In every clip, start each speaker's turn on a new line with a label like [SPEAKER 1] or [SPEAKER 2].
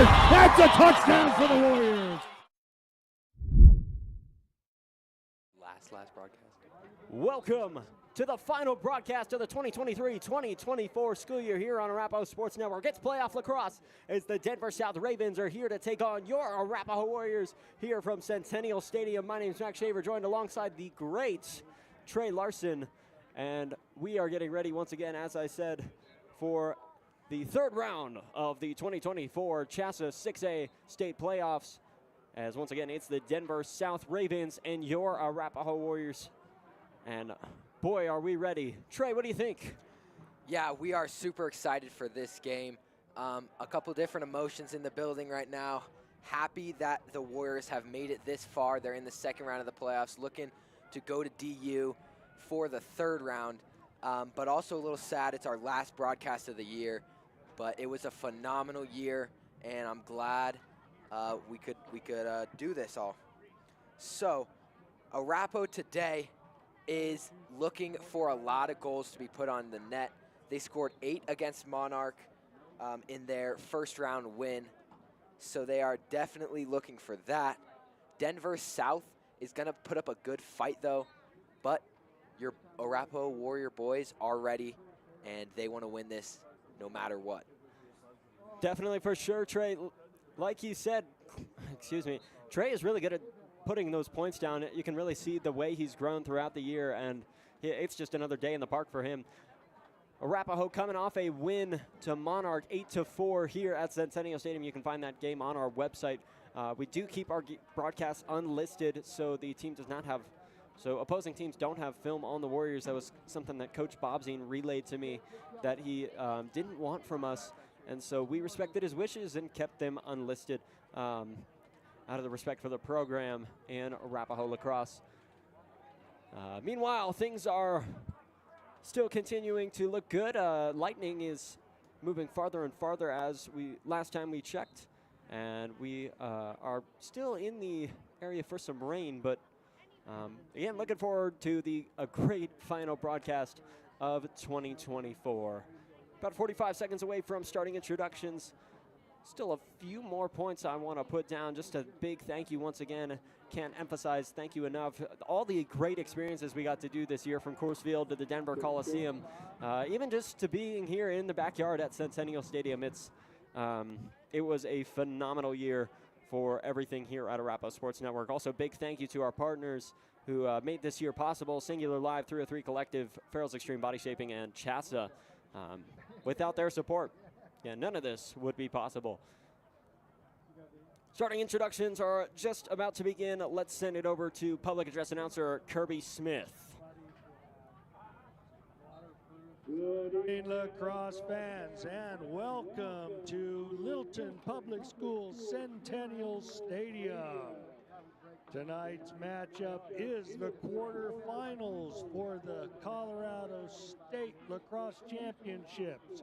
[SPEAKER 1] Warriors. That's a touchdown for the Warriors.
[SPEAKER 2] Last broadcast.
[SPEAKER 3] Welcome to the final broadcast of the 2023-2024 school year here on Arapahoe Sports Network. It's playoff lacrosse as the Denver South Ravens are here to take on your Arapahoe Warriors here from Centennial Stadium. My name is Max Shaver, joined alongside the great Trey Larson, and we are getting ready once again, as I said, for the third round of the 2024 CHSAA 6A state playoffs, as once again it's the Denver South Ravens and your Arapahoe Warriors. And boy, are we ready. Trey, what do you think?
[SPEAKER 2] Yeah, we are super excited for this game. A couple different emotions in the building right now. Happy that the Warriors have made it this far. They're in the second round of the playoffs, looking to go to DU for the third round. But also a little sad, it's our last broadcast of the year. But it was a phenomenal year, and I'm glad we could do this all. So, Arapahoe today is looking for a lot of goals to be put on the net. They scored 8 against Monarch in their first round win, so they are definitely looking for that. Denver South is going to put up a good fight though, but your Arapahoe Warrior boys are ready, and they want to win this no matter what.
[SPEAKER 3] Definitely, for sure, Trey. Like you said, excuse me, Trey is really good at putting those points down. You can really see the way he's grown throughout the year, and it's just another day in the park for him. Arapahoe coming off a win to Monarch 8-4 here at Centennial Stadium. You can find that game on our website. We do keep our broadcasts unlisted, so the team does not have, so opposing teams don't have film on the Warriors. That was something that Coach Bobzine relayed to me that he didn't want from us, and so we respected his wishes and kept them unlisted out of the respect for the program and Arapahoe lacrosse. Meanwhile, things are still continuing to look good. Lightning is moving farther and farther as last time we checked, and we are still in the area for some rain, but again, looking forward to a great final broadcast of 2024. About 45 seconds away from starting introductions. Still a few more points I want to put down. Just a big thank you once again. Can't emphasize thank you enough. All the great experiences we got to do this year, from Coors Field to the Denver Coliseum, even just to being here in the backyard at Centennial Stadium. It was a phenomenal year for everything here at Arapahoe Sports Network. Also, big thank you to our partners who made this year possible: Singular Live, 303 Collective, Farrell's Extreme Body Shaping, and CHSAA. Without their support, yeah, none of this would be possible. Starting introductions are just about to begin. Let's send it over to public address announcer Kirby Smith.
[SPEAKER 1] Good evening, lacrosse fans, and welcome to Littleton Public Schools Centennial Stadium. Tonight's matchup is the quarterfinals for the Colorado State Lacrosse Championships.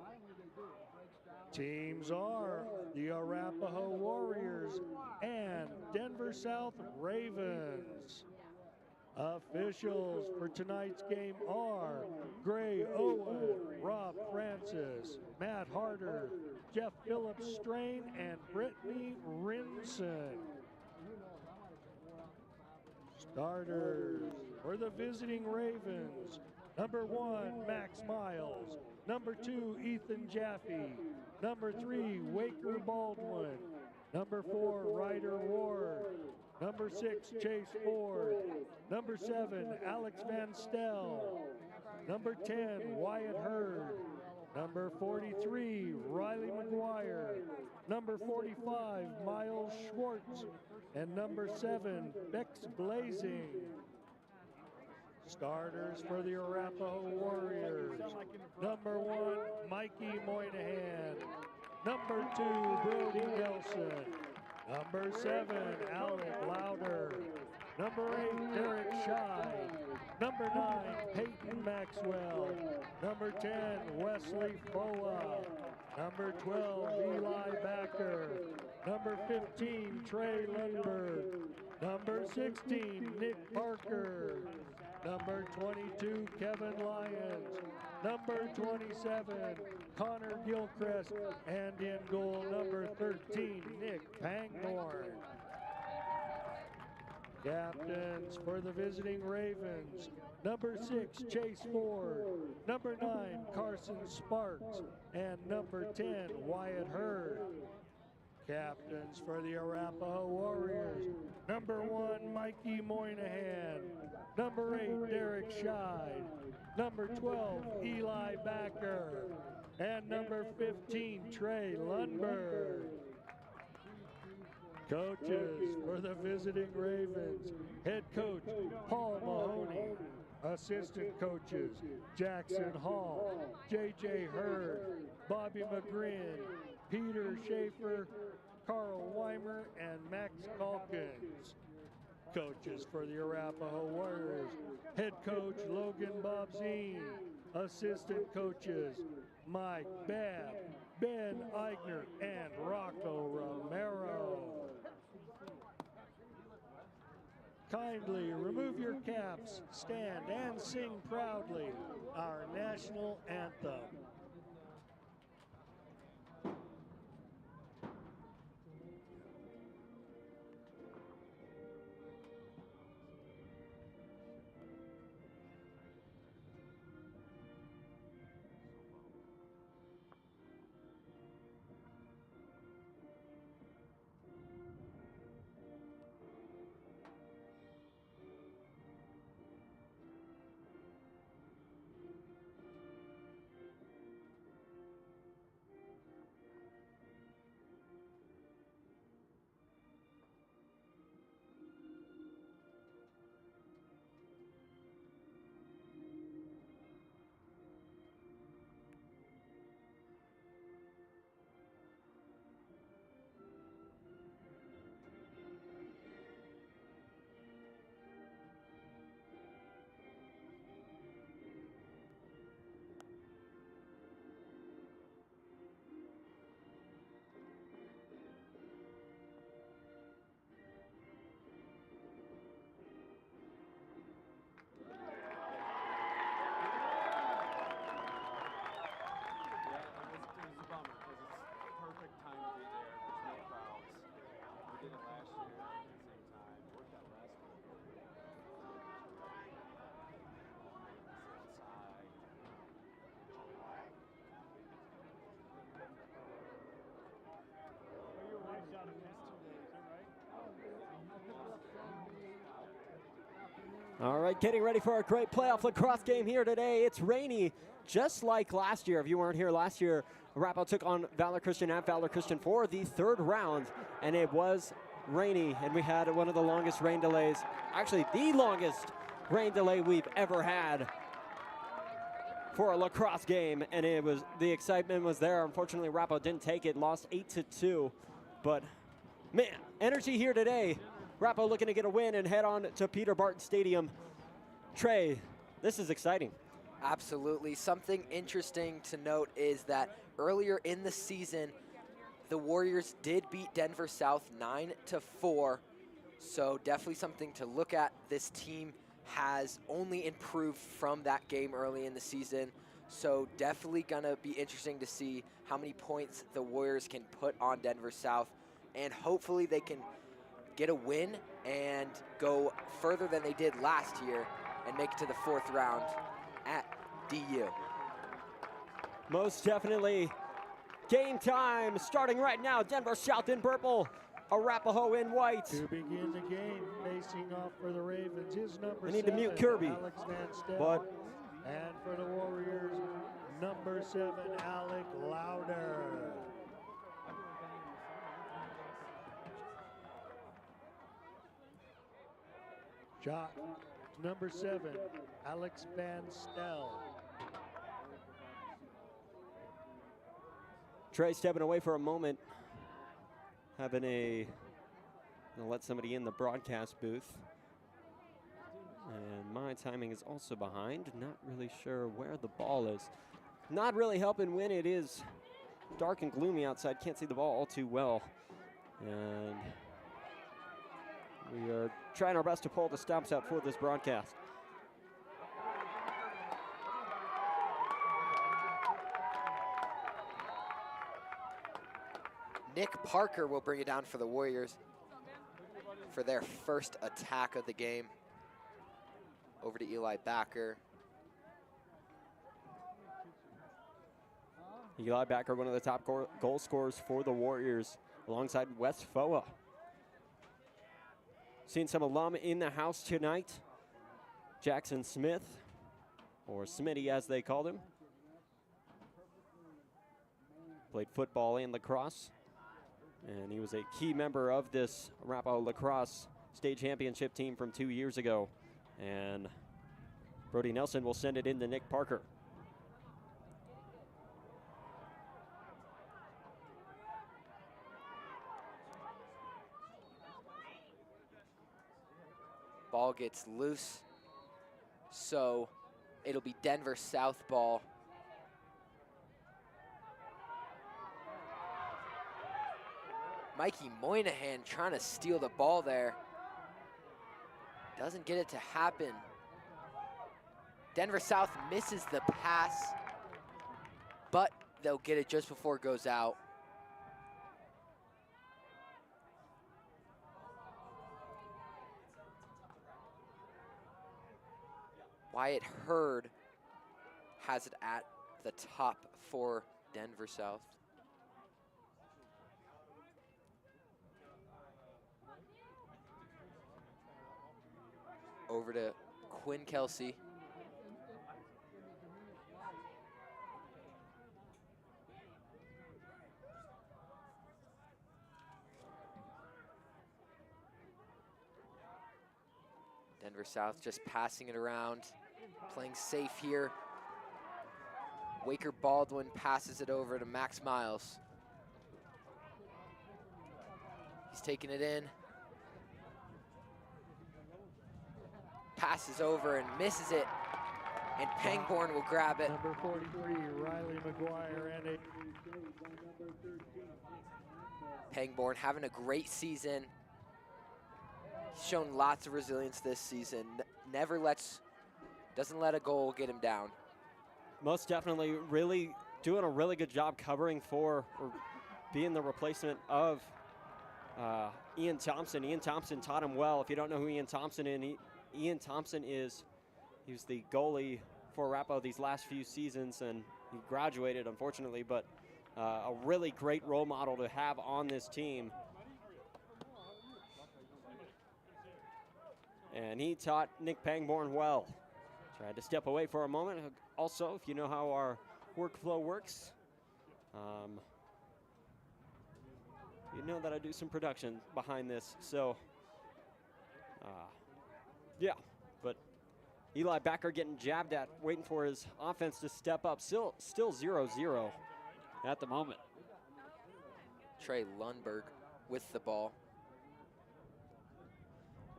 [SPEAKER 1] Teams are the Arapahoe Warriors and Denver South Ravens. Officials for tonight's game are Gray Owen, Rob Francis, Matt Harder, Jeff Phillips Strain, and Brittany Rinson. Starters for the visiting Ravens: number 1, Max Miles; number 2, Ethan Jaffe; number 3, Waker Baldwin; number 4, Ryder Ward; number 6, Chase Ford; number 7, Alex Van Stel; number 10, Wyatt Hurd; number 43, Riley McGuire; number 45, Miles Schwartz; and number 7, Bex Blazing. Starters for the Arapahoe Warriors: number 1, Mikey Moynihan; number 2, Brody Nelson; number 7, Alec Lauder; number 8, Derek Scheid; number 9, Peyton Maxwell; number 10, Wesley Foa; number 12, Eli Backer; number 15, Trey Lundberg; number 16, Nick Parker; Number 22, Kevin Lyons. Number 27, Connor Gilchrist. And in goal, number 13, Nick Pangborn. Captains for the visiting Ravens. Number 6, Chase Ford. Number 9, Carson Sparks. And number 10, Wyatt Hurd. Captains for the Arapahoe Warriors. Number 1, Mikey Moynihan. Number 8, Derek Scheid. Number 12, Eli Backer. And number 15, Trey Lundberg. Coaches for the visiting Ravens. Head coach, Paul Mahoney. Assistant coaches, Jackson Hall, J.J. Hurd, Bobby McGrin, Peter Schaefer, Carl Weimer, and Max Calkins. Coaches for the Arapahoe Warriors. Head coach, Logan Bobzine. Assistant coaches, Mike Babb, Ben Eigner, and Rocco Romero. Kindly remove your caps, stand, and sing proudly our national anthem.
[SPEAKER 3] All right, getting ready for a great playoff lacrosse game here today. It's rainy, just like last year. If you weren't here last year, Arapahoe took on Valor Christian at Valor Christian for the third round, and it was rainy, and we had one of the longest rain delays, actually the longest rain delay we've ever had for a lacrosse game, and it was, the excitement was there. Unfortunately, Arapahoe didn't take it, lost 8-2, but man, energy here today. Arapahoe looking to get a win and head on to Peter Barton Stadium. Trey, this is exciting.
[SPEAKER 2] Absolutely. Something interesting to note is that earlier in the season, the Warriors did beat Denver South 9-4. So definitely something to look at. This team has only improved from that game early in the season. So definitely gonna be interesting to see how many points the Warriors can put on Denver South. And hopefully they can get a win and go further than they did last year and make it to the fourth round at DU.
[SPEAKER 3] Most definitely. Game time starting right now. Denver South in purple, Arapahoe in white.
[SPEAKER 1] To begin the game, facing off for the Ravens is number 7,
[SPEAKER 3] I need to mute Kirby.
[SPEAKER 1] Alex Van Stel.
[SPEAKER 3] But
[SPEAKER 1] and for the Warriors, number 7, Alec Lauder. Shot, number 7, Alex Van Stel.
[SPEAKER 3] Trey stepping away for a moment, having gonna let somebody in the broadcast booth. And my timing is also behind. Not really sure where the ball is. Not really helping when it is dark and gloomy outside. Can't see the ball all too well. And we are trying our best to pull the stops out for this broadcast.
[SPEAKER 2] Nick Parker will bring it down for the Warriors for their first attack of the game. Over to Eli Backer.
[SPEAKER 3] Eli Backer, one of the top goal scorers for the Warriors, alongside Wes Foa. Seen some alum in the house tonight. Jackson Smith, or Smitty as they called him. Played football and lacrosse, and he was a key member of this Arapahoe Lacrosse state championship team from 2 years ago. And Brody Nelson will send it in to Nick Parker.
[SPEAKER 2] Ball gets loose, so it'll be Denver South ball. Mikey Moynihan trying to steal the ball there. Doesn't get it to happen. Denver South misses the pass, but they'll get it just before it goes out. Wyatt Hurd has it at the top for Denver South. Over to Quinn Kelsey. Denver South just passing it around, playing safe here. Waker Baldwin passes it over to Max Miles. He's taking it in. Passes over and misses it. And Pangborn will grab it.
[SPEAKER 1] Number 43, Riley McGuire, and it.
[SPEAKER 2] Pangborn having a great season. He's shown lots of resilience this season. Doesn't let a goal get him down.
[SPEAKER 3] Most definitely doing a really good job covering for, or being the replacement of Ian Thompson. Ian Thompson taught him well. If you don't know who Ian Thompson is, Ian Thompson he was the goalie for Arapahoe these last few seasons, and he graduated, unfortunately, but a really great role model to have on this team. And he taught Nick Pangborn well. Tried to step away for a moment. Also, if you know how our workflow works, you know that I do some production behind this. So, yeah, but Eli Backer getting jabbed at, waiting for his offense to step up. Still 0-0 at the moment.
[SPEAKER 2] Trey Lundberg with the ball.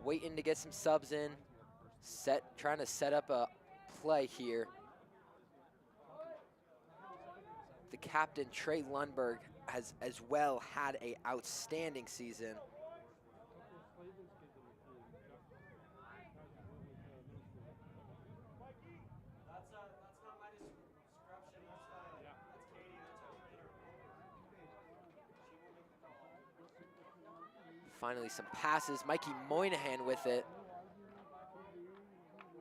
[SPEAKER 2] Waiting to get some subs in. Trying to set up a play here. The captain, Trey Lundberg, has as well had an outstanding season. Finally, some passes. Mikey Moynihan with it.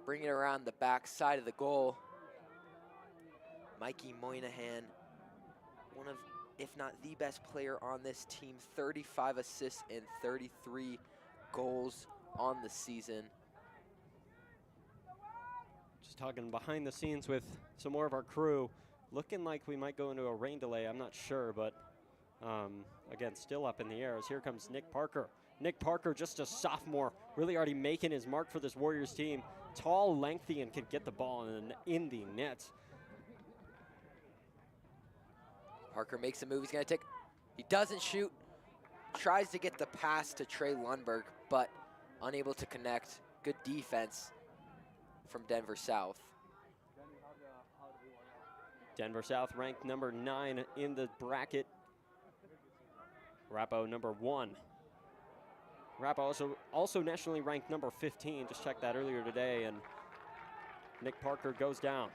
[SPEAKER 2] Bring it around the back side of the goal. Mikey Moynihan, one of, if not the best player on this team, 35 assists and 33 goals on the season.
[SPEAKER 3] Just talking behind the scenes with some more of our crew. Looking like we might go into a rain delay, I'm not sure, but again, still up in the air as here comes Nick Parker. Nick Parker, just a sophomore, really already making his mark for this Warriors team. Tall, lengthy, and can get the ball in the net.
[SPEAKER 2] Parker makes a move. He's going to he doesn't shoot. Tries to get the pass to Trey Lundberg, but unable to connect. Good defense from Denver South.
[SPEAKER 3] Denver South ranked number 9 in the bracket. Arapahoe number 1. Arapahoe also nationally ranked number 15. Just checked that earlier today, and Nick Parker goes down.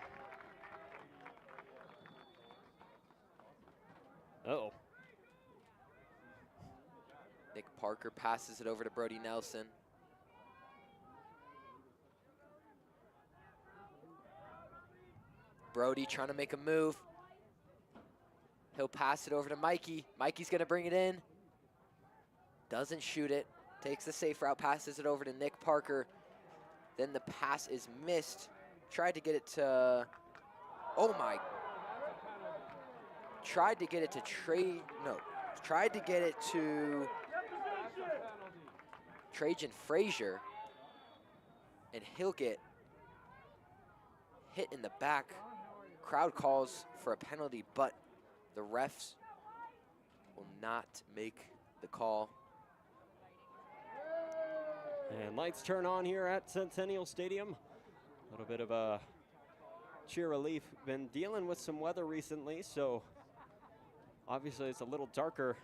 [SPEAKER 3] Uh-oh.
[SPEAKER 2] Parker passes it over to Brody Nelson. Brody trying to make a move. He'll pass it over to Mikey. Mikey's gonna bring it in. Doesn't shoot it. Takes the safe route, passes it over to Nick Parker. Then the pass is missed. Tried to get it to, oh my. Tried to get it to tried to get it to Trajan Frazier. And he'll get hit in the back. Crowd calls for a penalty, but the refs will not make the call.
[SPEAKER 3] And lights turn on here at Centennial Stadium. A little bit of a cheer relief. Been dealing with some weather recently, so obviously it's a little darker.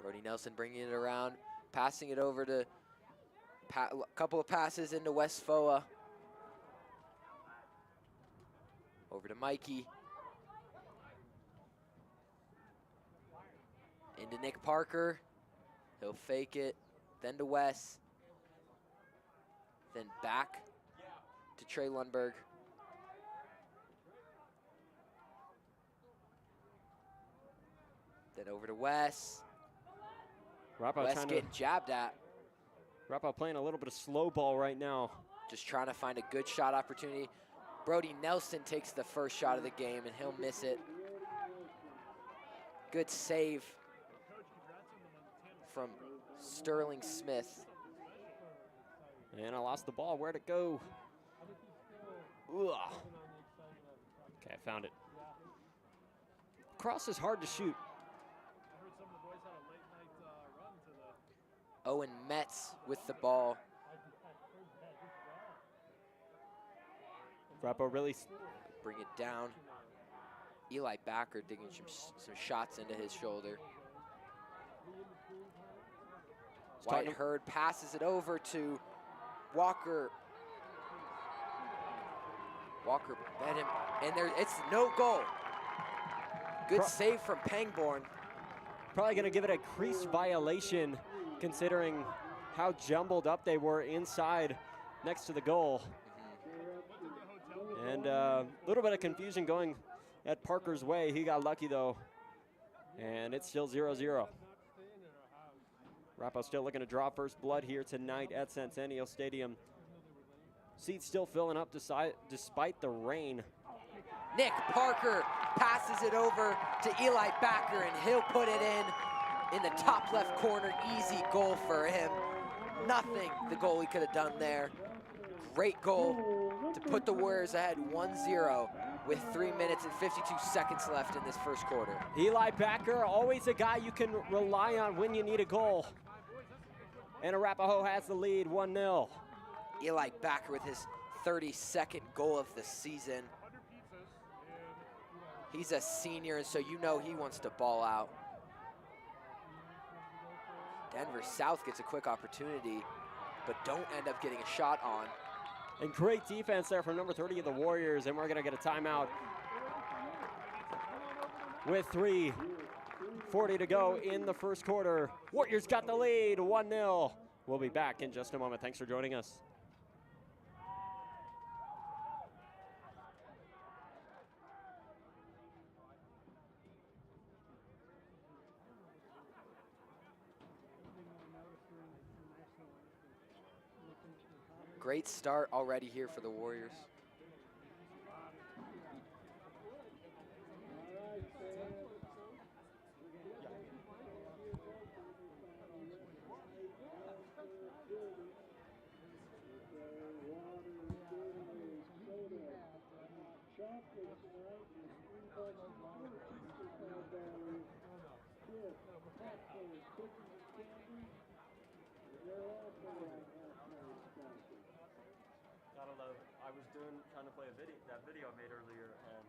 [SPEAKER 2] Brody Nelson bringing it around, passing it over to a couple of passes into West Foa. Over to Mikey. Into Nick Parker. He'll fake it. Then to Wes. Then back to Trey Lundberg. Then over to Wes. Wes getting jabbed at.
[SPEAKER 3] Arapahoe playing a little bit of slow ball right now.
[SPEAKER 2] Just trying to find a good shot opportunity. Brody Nelson takes the first shot of the game, and he'll miss it. Good save from Sterling Smith.
[SPEAKER 3] And I lost the ball. Where'd it go? Ugh. Okay, I found it. Cross is hard to shoot.
[SPEAKER 2] Owen Metz with the ball.
[SPEAKER 3] Arapahoe really
[SPEAKER 2] bring it down. Eli Backer digging some shots into his shoulder. White Hurd passes it over to Walker. Walker bet him, and it's no goal. Good save from Pangborn.
[SPEAKER 3] Probably gonna give it a crease violation considering how jumbled up they were inside next to the goal. And a little bit of confusion going at Parker's way. He got lucky though, and it's still 0-0. Arapahoe still looking to draw first blood here tonight at Centennial Stadium. Seats still filling up despite the rain.
[SPEAKER 2] Nick Parker passes it over to Eli Backer, and he'll put it in the top left corner. Easy goal for him. Nothing the goalie could have done there. Great goal to put the Warriors ahead 1-0 with 3 minutes and 52 seconds left in this first quarter.
[SPEAKER 3] Eli Backer, always a guy you can rely on when you need a goal. And Arapahoe has the lead, 1-0.
[SPEAKER 2] Eli Backer with his 32nd goal of the season. He's a senior, and so you know he wants to ball out. Denver South gets a quick opportunity, but don't end up getting a shot on.
[SPEAKER 3] And great defense there from number 30 of the Warriors, and we're gonna get a timeout with 3:40 to go in the first quarter. Warriors got the lead, 1-0. We'll be back in just a moment. Thanks for joining us.
[SPEAKER 2] Great start already here for the Warriors.
[SPEAKER 3] I was trying to play that video I made earlier, and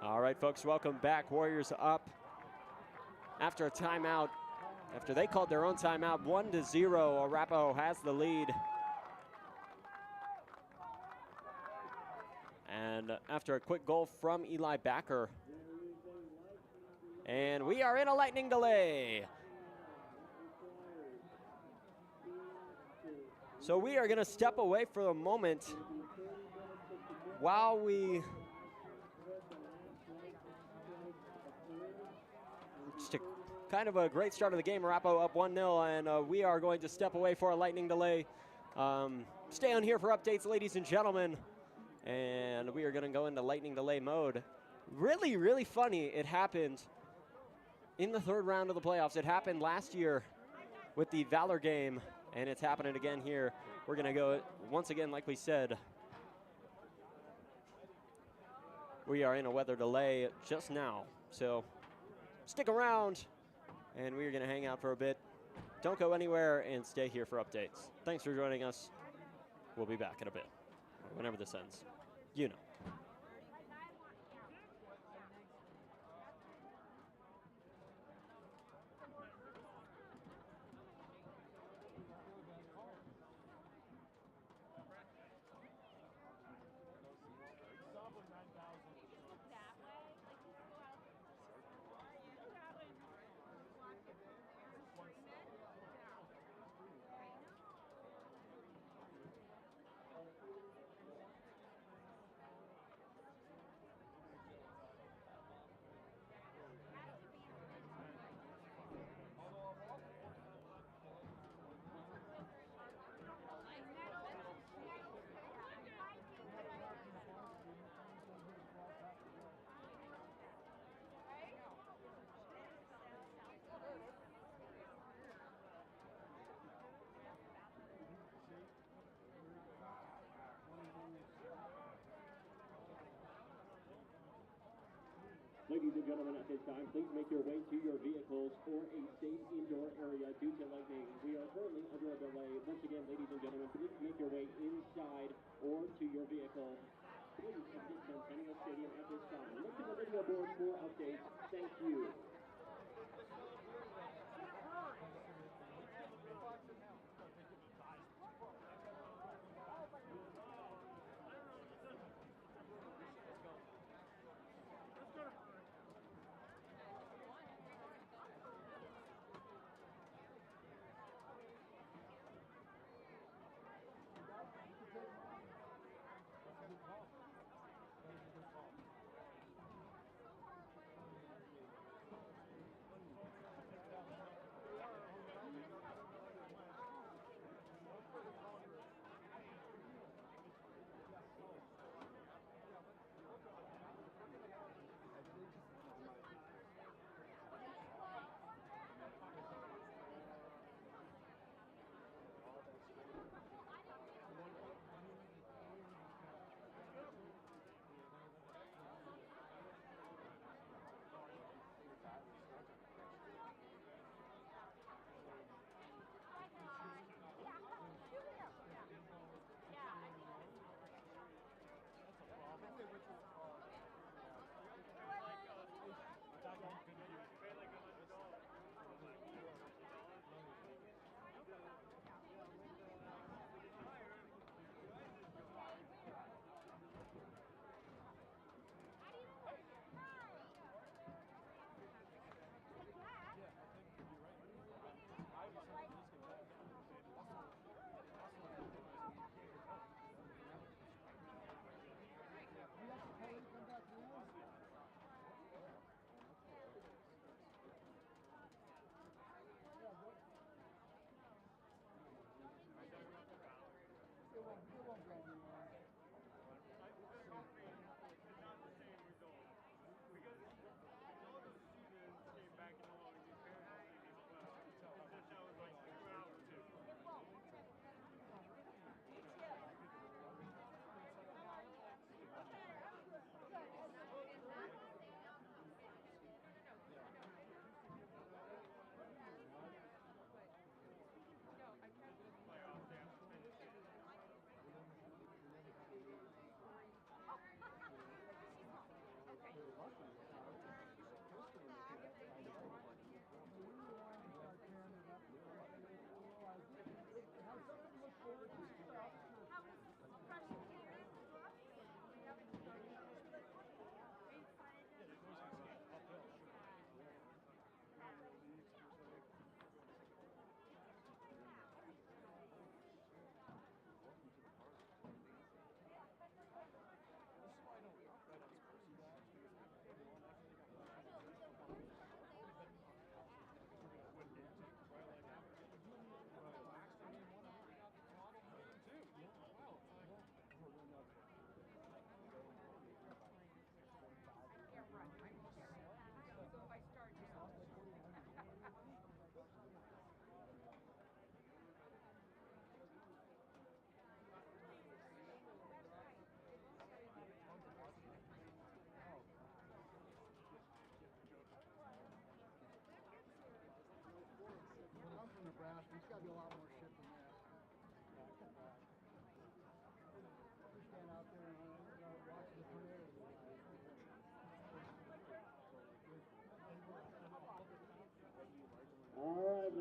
[SPEAKER 3] all right, folks, welcome back. Warriors up after a timeout. After they called their own timeout, 1-0. Arapahoe has the lead. And after a quick goal from Eli Backer. And we are in a lightning delay. So we are going to step away for a moment while we just kind of a great start of the game. Arapahoe up 1-0, and we are going to step away for a lightning delay. Stay on here for updates, ladies and gentlemen. And we are going to go into lightning delay mode. Really, really funny. It happened in the third round of the playoffs. It happened last year with the Valor game, and it's happening again here. We're going to go once again, like we said. We are in a weather delay just now, so stick around, and we're going to hang out for a bit. Don't go anywhere and stay here for updates. Thanks for joining us. We'll be back in a bit, whenever this ends. You know.
[SPEAKER 4] Ladies and gentlemen, at this time, please make your way to your vehicles for a safe indoor area due to lightning. We are currently under a delay. Once again, ladies and gentlemen, please make your way inside or to your vehicle. Please exit Centennial Stadium at this time. Look to the video board for updates. Thank you.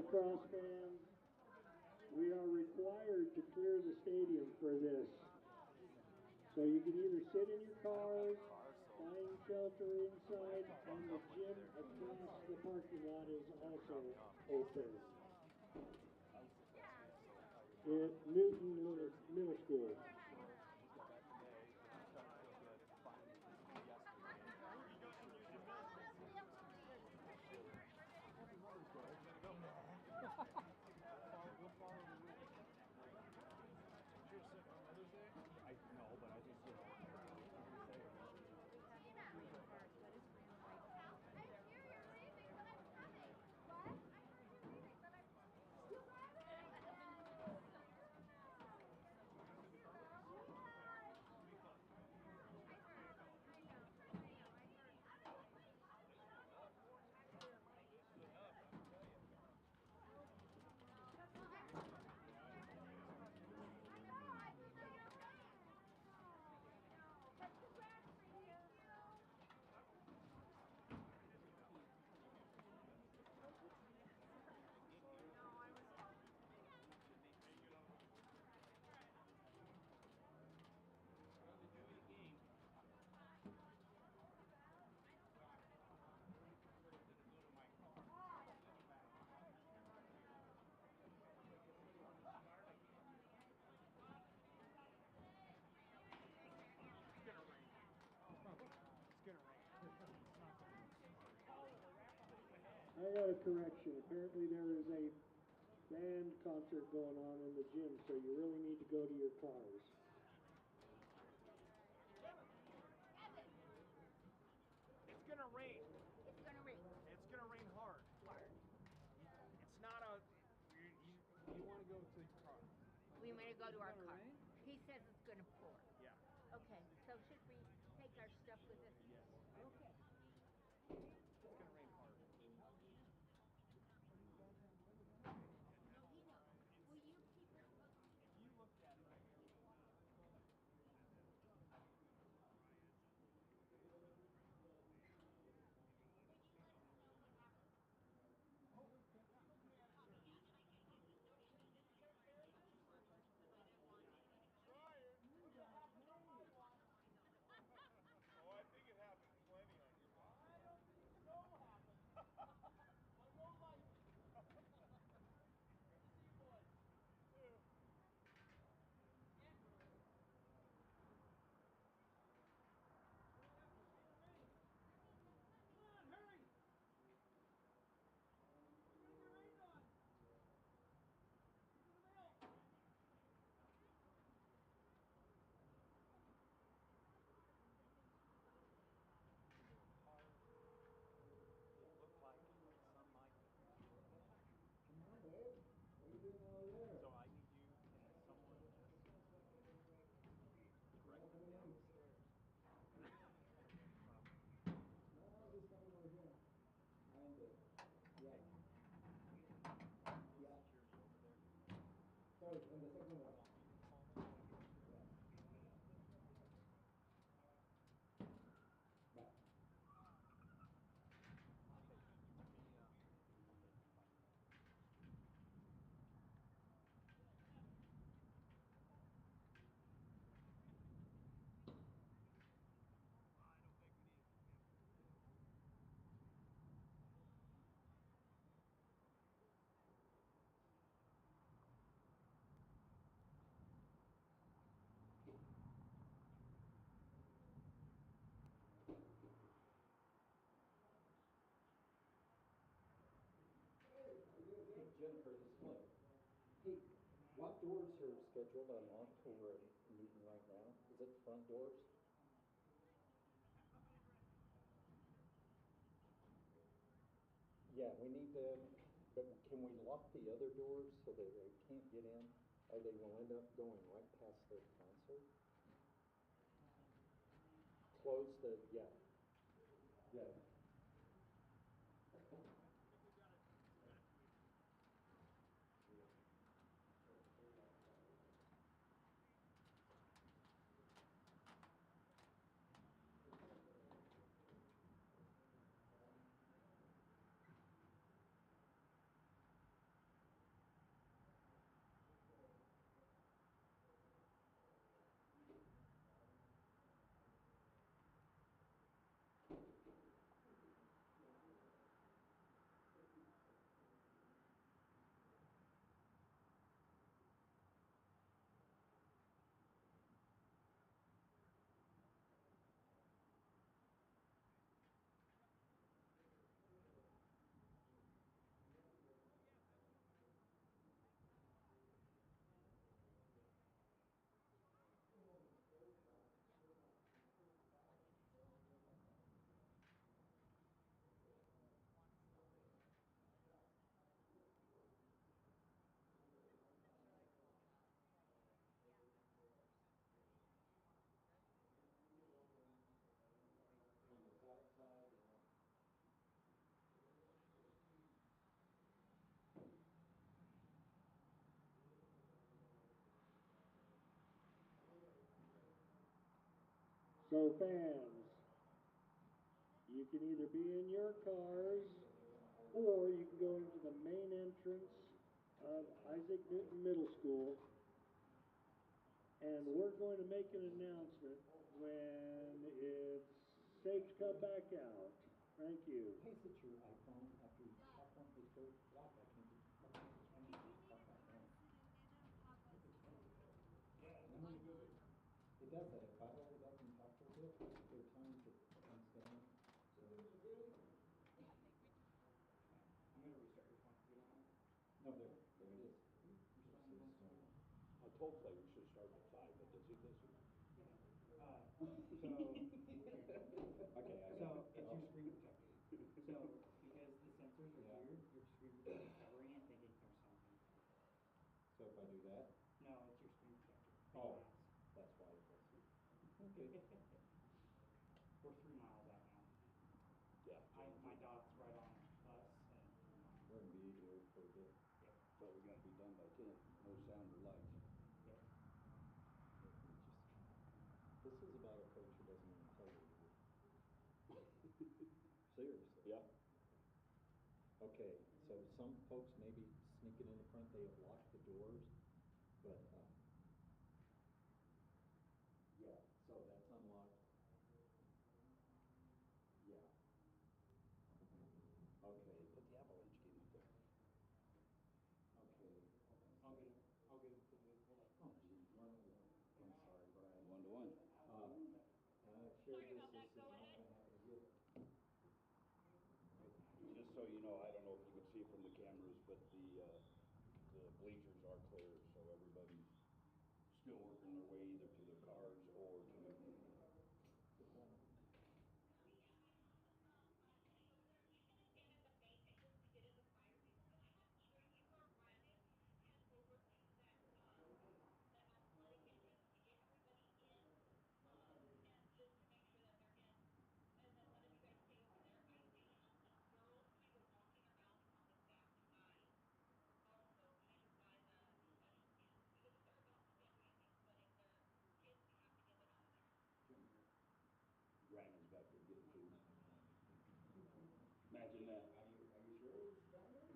[SPEAKER 4] lacrosse fans, we are required to clear the stadium for this. So you can either sit in your cars, find shelter inside, and the gym across the parking lot is also open. At Newton Middle School. I got a correction. Apparently there is a band concert going on in the gym, so you really need to go to your cars.
[SPEAKER 5] It's gonna rain.
[SPEAKER 6] It's gonna rain.
[SPEAKER 5] It's gonna rain hard.
[SPEAKER 6] Hard.
[SPEAKER 5] It's not a. You want to go to your car.
[SPEAKER 6] We want to go to our car. He says it's gonna pour.
[SPEAKER 5] Yeah.
[SPEAKER 6] Okay, so should we take our stuff with us?
[SPEAKER 5] Yes.
[SPEAKER 6] Okay.
[SPEAKER 5] It's gonna rain hard.
[SPEAKER 6] No, he knows. Will you keep it?
[SPEAKER 5] If you looked at it right here. Oh, I think it happens plenty on your block. I don't think the snow happens. I know my. So I need you and someone directly downstairs.
[SPEAKER 7] Sorry, on the second one.
[SPEAKER 8] Jennifer, this is Mike. Hey, what doors are scheduled unlocked for a meeting right now? Is it front doors? Yeah, we need to, but can we lock the other doors so that they can't get in? Or they will end up going right past the concert? Close the, yeah. Yeah.
[SPEAKER 4] So fans, you can either be in your cars or you can go into the main entrance of Isaac Newton Middle School, and we're going to make an announcement when it's safe to come back out. Thank you.
[SPEAKER 8] Why is it your iPhone after you tap on it goes black? I can't get pop back on. It does that. If I hold it up and talk for a bit, there are times it comes down. So I'm gonna restart your phone. You don't mind? No, there it is.
[SPEAKER 5] I told Clay we should start at 5, but does he listen?
[SPEAKER 8] Okay, I
[SPEAKER 7] So
[SPEAKER 8] got it.
[SPEAKER 7] it's your screen protector. So because the sensors are
[SPEAKER 8] Yeah.
[SPEAKER 7] here, your screen protector is covering it, thinking there's something.
[SPEAKER 8] So if I do that,
[SPEAKER 7] No, it's your screen protector. Big
[SPEAKER 8] oh,
[SPEAKER 7] glass.
[SPEAKER 8] that's why it does it. Okay.
[SPEAKER 7] We're 3 miles out now.
[SPEAKER 5] Yeah.
[SPEAKER 7] My dot's right on us and
[SPEAKER 8] We're gonna be here for a bit.
[SPEAKER 7] yep.
[SPEAKER 5] So we're gonna be done by 10. No sound or lights.
[SPEAKER 7] Yep.
[SPEAKER 8] This is about a coach who doesn't even tell you. Seriously.
[SPEAKER 5] Yeah.
[SPEAKER 8] Okay, so some folks may be sneaking in the front, they have locked the doors, but, yeah, so that's unlocked. Yeah. Okay,
[SPEAKER 5] Put the avalanche game up there.
[SPEAKER 8] okay.
[SPEAKER 7] I'll get it. I'll get it to the hold up.
[SPEAKER 8] Oh, geez, I'm sorry, Brian.
[SPEAKER 5] 1-to-1.
[SPEAKER 8] And I've shared this is not gonna happen again.
[SPEAKER 5] Just so you know, I don't know if you can see from the cameras, but the bleachers are clear, so everybody's still working their way either to their cars or to the. Brandon's back there getting food. Imagine that. Are you sure it was down there?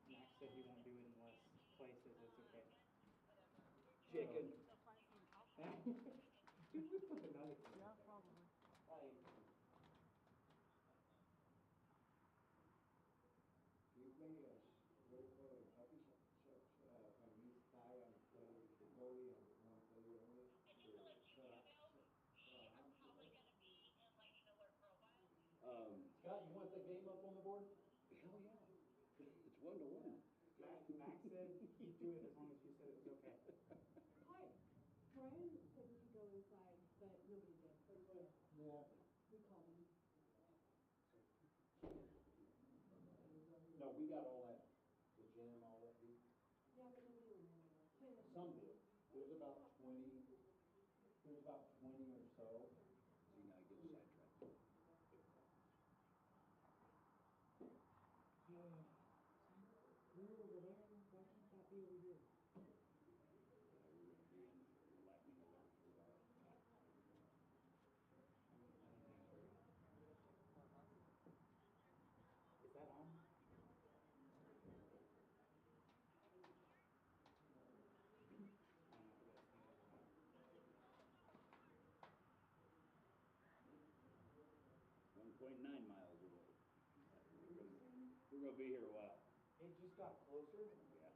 [SPEAKER 7] Max said he won't do it unless Clay says it's okay.
[SPEAKER 5] Chicken.
[SPEAKER 7] Dude, we put another thing. Yeah, probably.
[SPEAKER 9] You play what do you call it, hockey on the east side and play the goalie and one player only.
[SPEAKER 8] Scott, you want the game up on the board?
[SPEAKER 5] Hell yeah. It's 1-to-1.
[SPEAKER 7] Max said he'd do it as long as you said it was okay.
[SPEAKER 6] Hi. Brian said we could go inside, but nobody did.
[SPEAKER 8] Yeah.
[SPEAKER 6] We called him.
[SPEAKER 8] No, we got all that, the gym, all that beat.
[SPEAKER 6] Yeah, but nobody went in there.
[SPEAKER 8] Some did. There's about 20 or so.
[SPEAKER 5] See, now he gets sidetracked.
[SPEAKER 6] We're over there. Why can't that be over here?
[SPEAKER 5] Yeah, we're gonna be in lightning alert for our app.
[SPEAKER 7] Is that on?
[SPEAKER 5] 1.9 miles away. We're gonna be here a while.
[SPEAKER 7] It just got closer.
[SPEAKER 5] Yeah.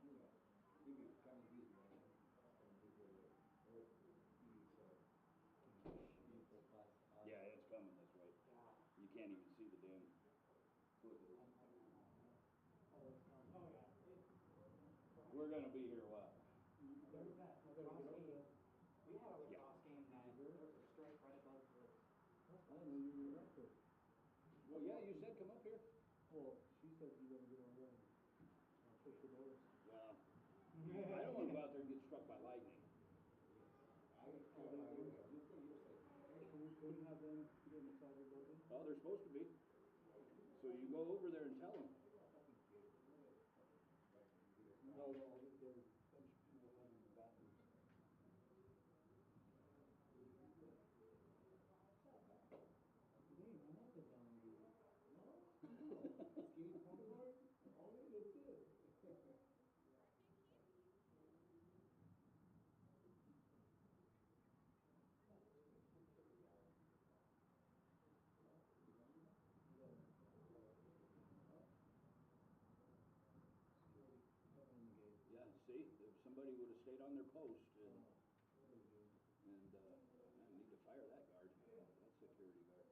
[SPEAKER 5] Yeah, it's coming this way. You can't even see the damn foot of it.
[SPEAKER 7] Oh yeah.
[SPEAKER 5] We're gonna be here a while.
[SPEAKER 7] There was that lacrosse game. We had a lacrosse game that there was a strike right above the.
[SPEAKER 5] Well, yeah, you said come up here.
[SPEAKER 8] Well, she said you're gonna get on there and push the doors.
[SPEAKER 5] Well, I don't wanna go out there and get struck by lightning.
[SPEAKER 8] Couldn't have them get inside the building?
[SPEAKER 5] Well, they're supposed to be. So you go over there and tell them.
[SPEAKER 8] No, no, there was a bunch of people coming in the bathroom. Name, I'm not the dumb dude. No? Skinny popcorn? Only let's do it.
[SPEAKER 5] Yeah, see, if somebody would have stayed on their post and I need to fire that guard, that security guard.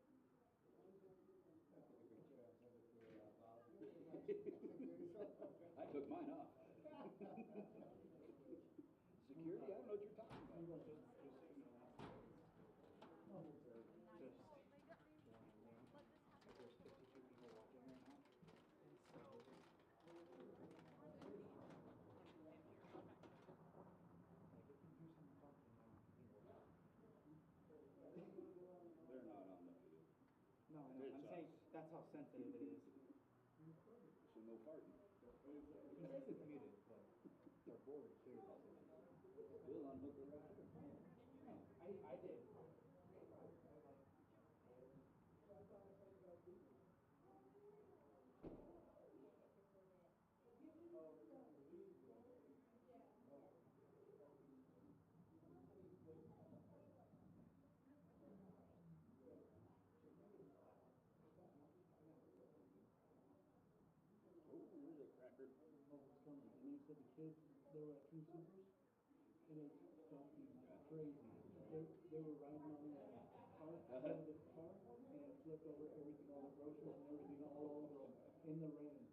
[SPEAKER 5] I took mine off. Security, I don't know what you're talking about.
[SPEAKER 7] Just so you know, just warning them. There's 52 people watching right now. So
[SPEAKER 5] They're not on the field.
[SPEAKER 7] no, I know. I'm saying that's how sensitive it is.
[SPEAKER 5] So no farting.
[SPEAKER 7] He says it's muted, but
[SPEAKER 8] They're bored too.
[SPEAKER 5] We'll unhook her right here.
[SPEAKER 7] I did.
[SPEAKER 5] Oh, there's a cracker.
[SPEAKER 8] Oh, it's coming. And they said the kids, they were at King Supers, and it's fucking crazy. They were riding on the car, and it flipped over everything, all the groceries and everything all over them in the rain.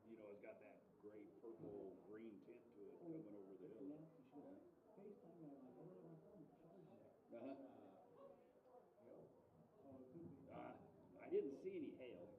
[SPEAKER 5] You know, it's got that great purple green tint to it coming over the
[SPEAKER 8] It's
[SPEAKER 5] hill.
[SPEAKER 8] nasty. She goes, FaceTime me. I'm like, I don't have my phone to charge it.
[SPEAKER 5] Uh-huh.
[SPEAKER 8] Oh, it could be.
[SPEAKER 5] I didn't see any hail.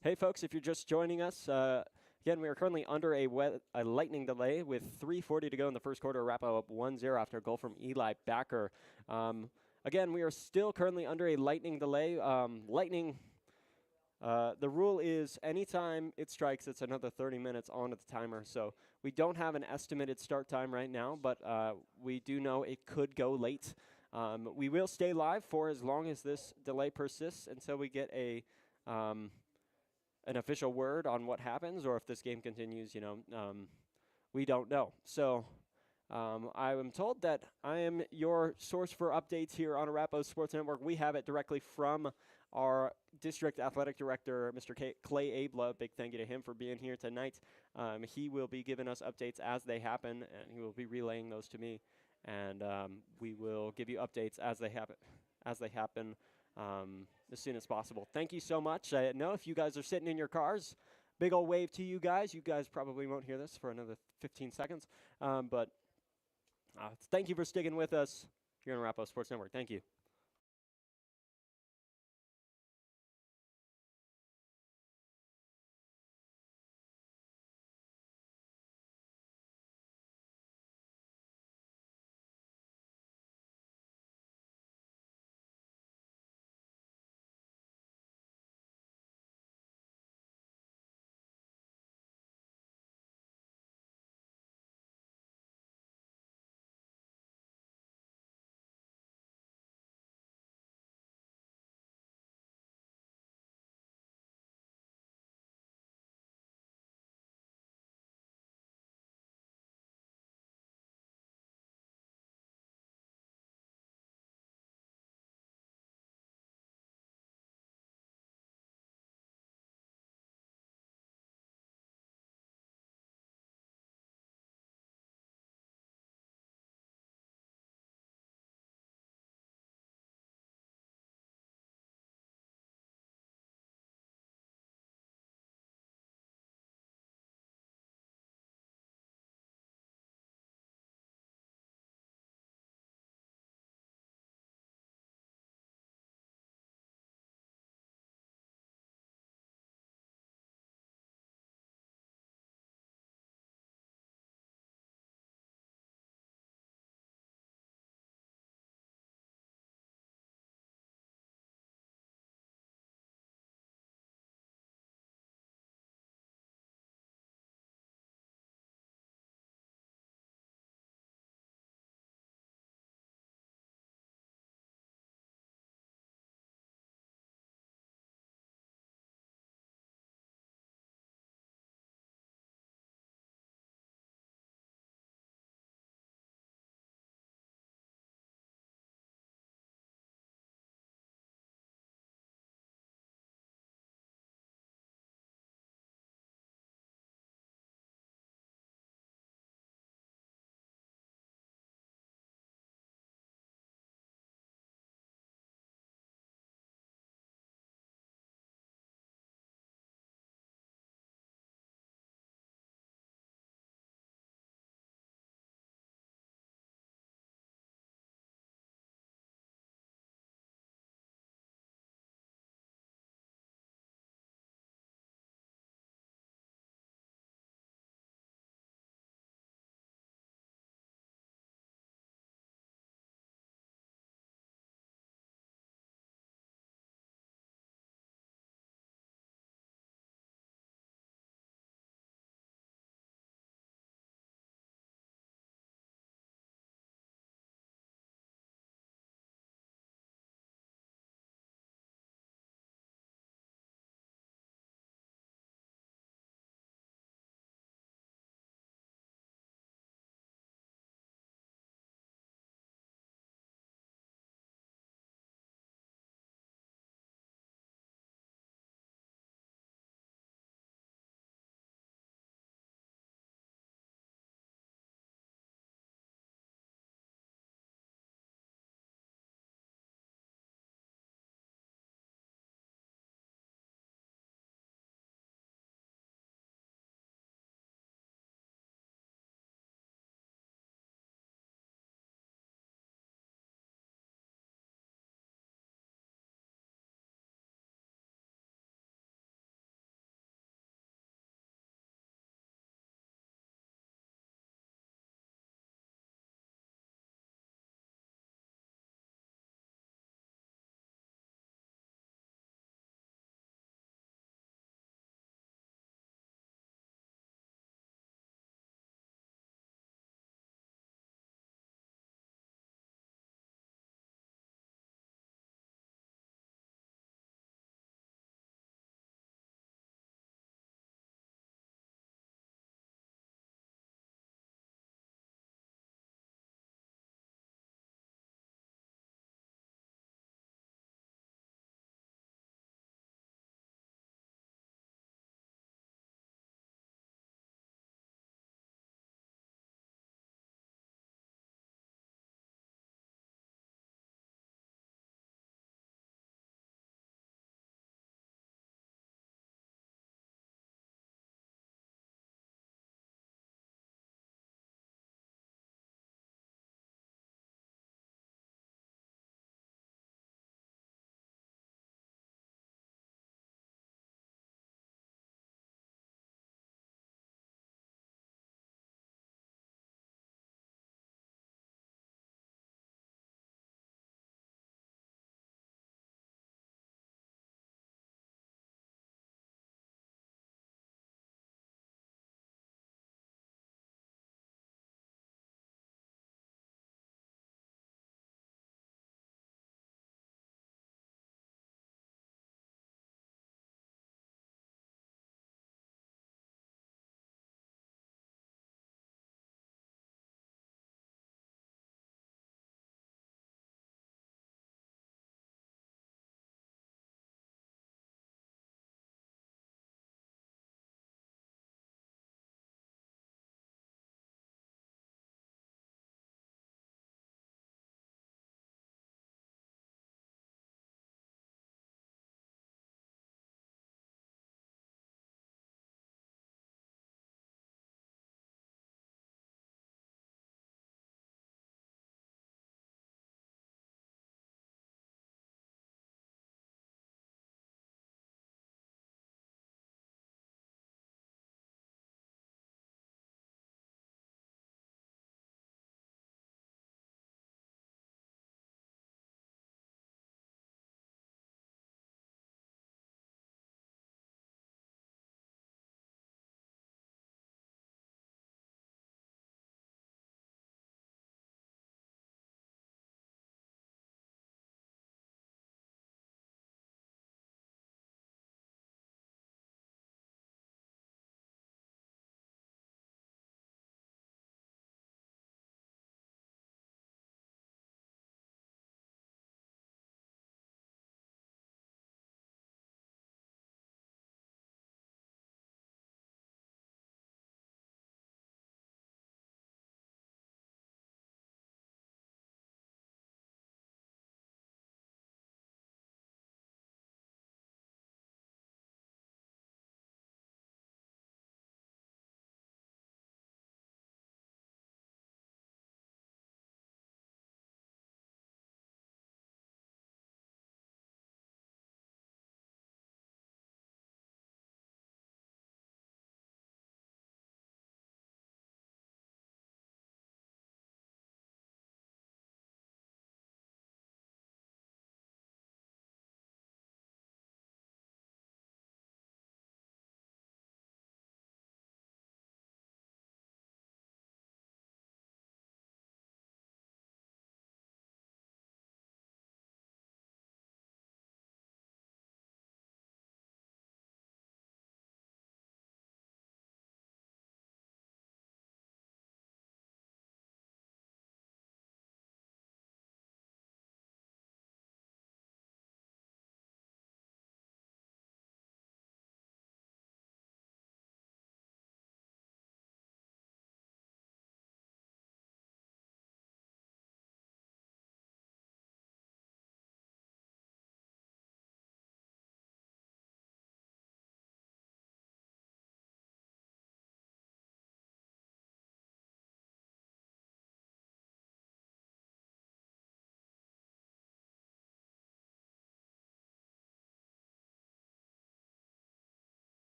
[SPEAKER 3] Hey, folks, if you're just joining us, again, we are currently under a lightning delay with 3:40 to go in the first quarter. Arapahoe up 1-0 after a goal from Eli Backer. Again, we are still currently under a lightning delay. The rule is anytime it strikes, it's another 30 minutes onto the timer. So we don't have an estimated start time right now, but we do know it could go late. We will stay live for as long as this delay persists until we get an official word on what happens, or if this game continues, we don't know. So I am told that I am your source for updates here on Arapahoe Sports Network. We have it directly from our district athletic director, Mr. Clay Abla. Big thank you to him for being here tonight. He will be giving us updates as they happen, and he will be relaying those to me. And we will give you updates as they happen as soon as possible. Thank you so much. I know if you guys are sitting in your cars, big old wave to you guys. You guys probably won't hear this for another 15 seconds. But thank you for sticking with us here on Arapahoe Sports Network. Thank you.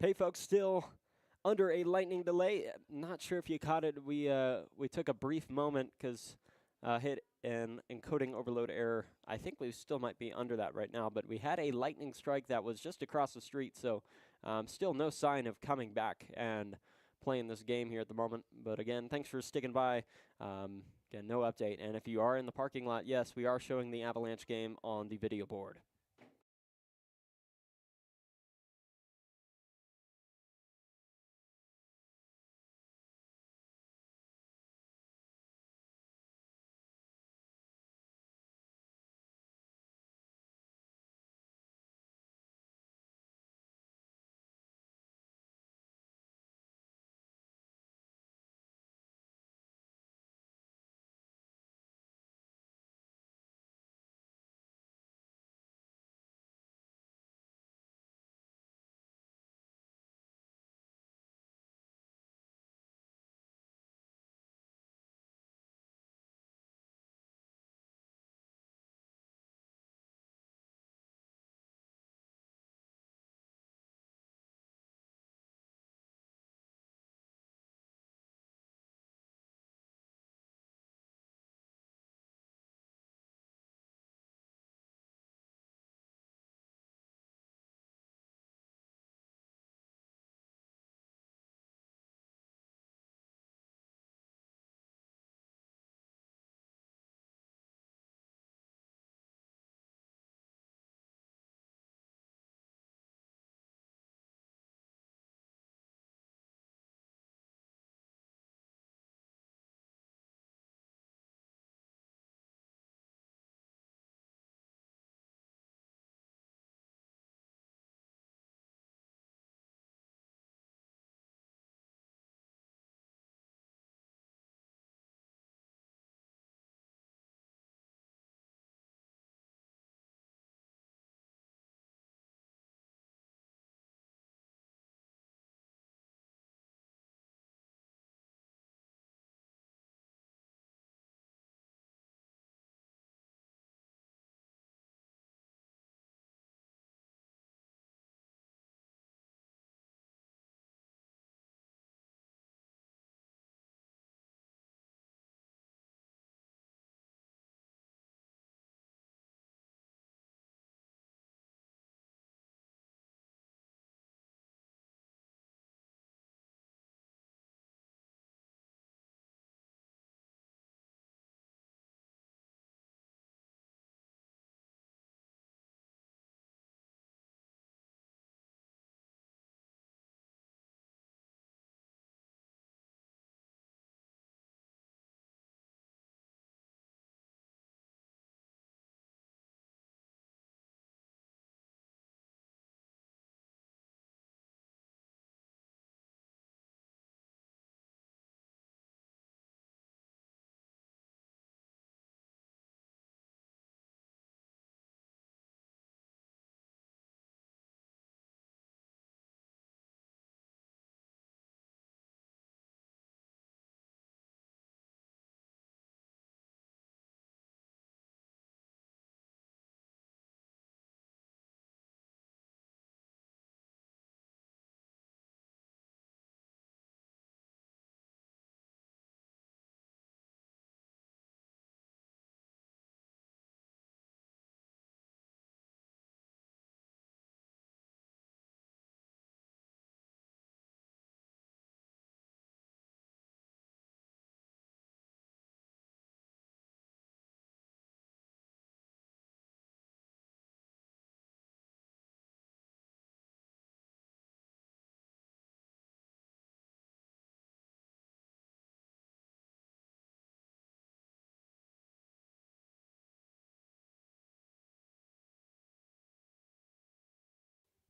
[SPEAKER 3] Hey, folks, still under a lightning delay. Not sure if you caught it. We took a brief moment because hit an encoding overload error. I think we still might be under that right now, but we had a lightning strike that was just across the street, so still no sign of coming back and playing this game here at the moment. But again, thanks for sticking by. Again, no update. And if you are in the parking lot, yes, we are showing the Avalanche game on the video board.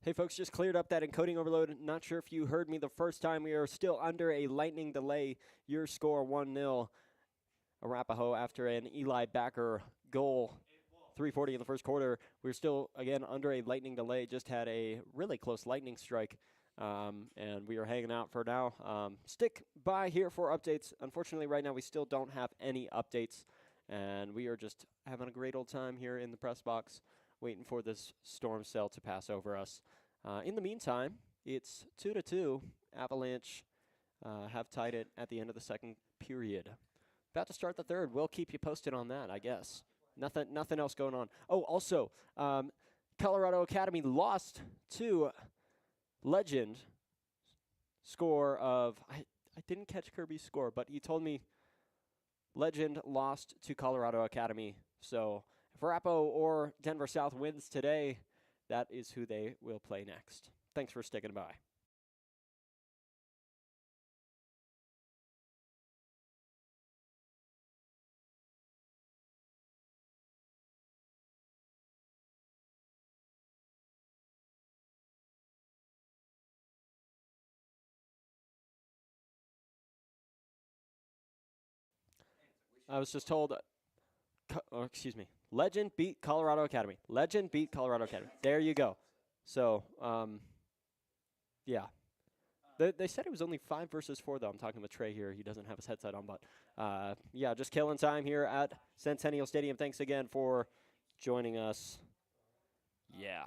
[SPEAKER 3] Hey, folks, just cleared up that encoding overload. Not sure if you heard me the first time. We are still under a lightning delay. Your score 1-0. Arapahoe after an Eli Backer goal. 3:40 in the first quarter. We're still, again, under a lightning delay. Just had a really close lightning strike, and we are hanging out for now. Stick by here for updates. Unfortunately, right now, we still don't have any updates, and we are just having a great old time here in the press box, waiting for this storm cell to pass over us. In the meantime, It's 2-2. Avalanche have tied it at the end of the second period. About to start the third. We'll keep you posted on that, I guess. Nothing else going on. Oh, also, Colorado Academy lost to Legend. Score of, I didn't catch Kirby's score, but he told me Legend lost to Colorado Academy. So if Arapahoe or Denver South wins today, that is who they will play next. Thanks for sticking by. I was just told, Legend beat Colorado Academy. Legend beat Colorado Academy. There you go. So, yeah. They said it was only 5 versus 4, though. I'm talking with Trey here. He doesn't have his headset on, but yeah, just killing time here at Centennial Stadium. Thanks again for joining us. Yeah.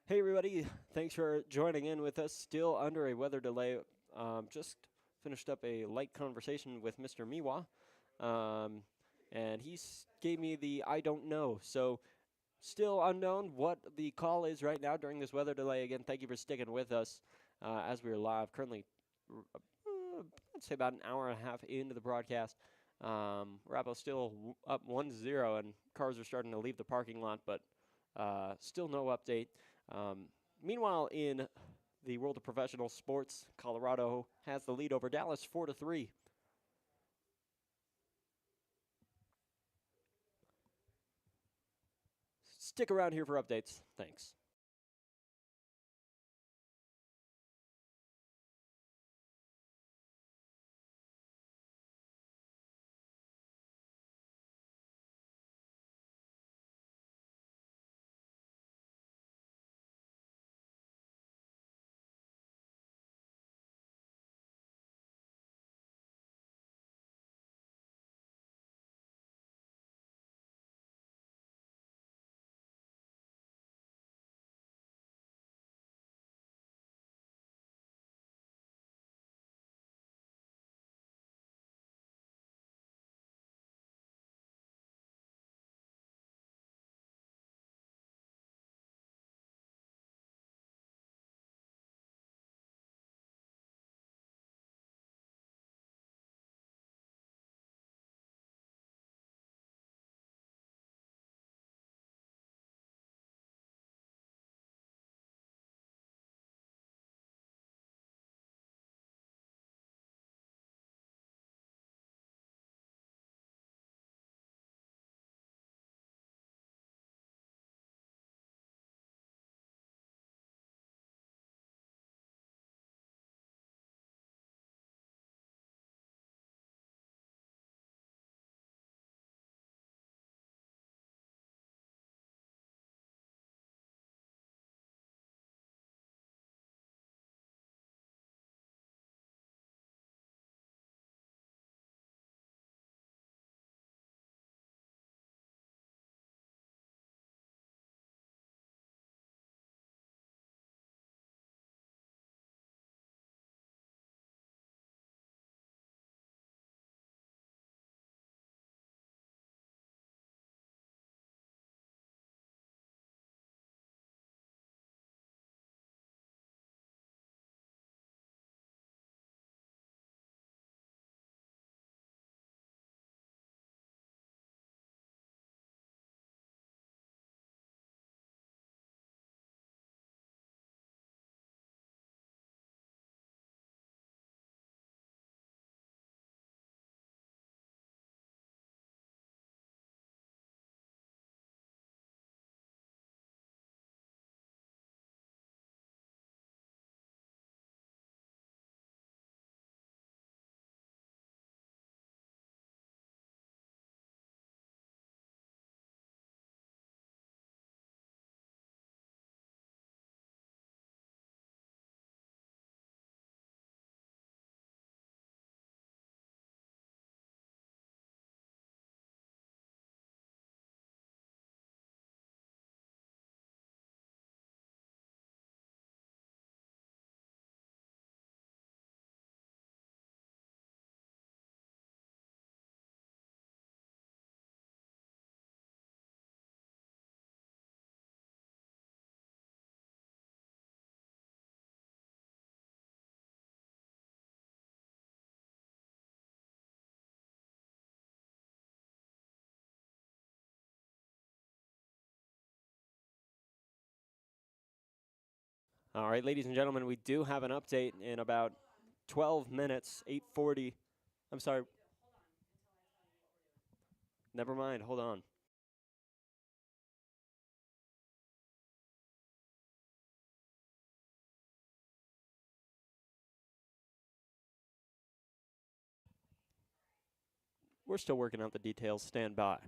[SPEAKER 3] Hey everybody, thanks for joining in with us. Still under a weather delay. Just finished up a light conversation with Mr. Miwa, and he gave me the I don't know. So still unknown what the call is right now during this weather delay. Again, thank you for sticking with us as we are live. Currently, I'd say about an hour and a half into the broadcast. Arapahoe still up 1-0, and cars are starting to leave the parking lot, but still no update. Meanwhile, in the world of professional sports, Colorado has the lead over Dallas 4-3. Stick around here for updates. Thanks. All right, ladies and gentlemen, we do have an update in about 12 minutes, 8:40. I'm sorry. Never mind, hold on. We're still working out the details. Stand by.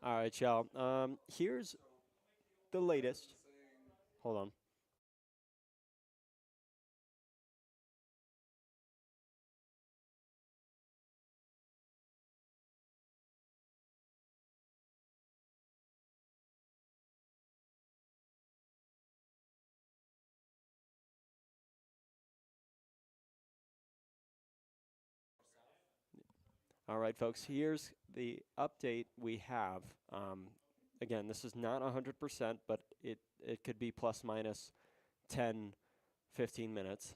[SPEAKER 3] All right, y'all. Here's the latest. Hold on. All right, folks, here's the update we have. Again, this is not 100%, but it could be plus minus 10, 15 minutes.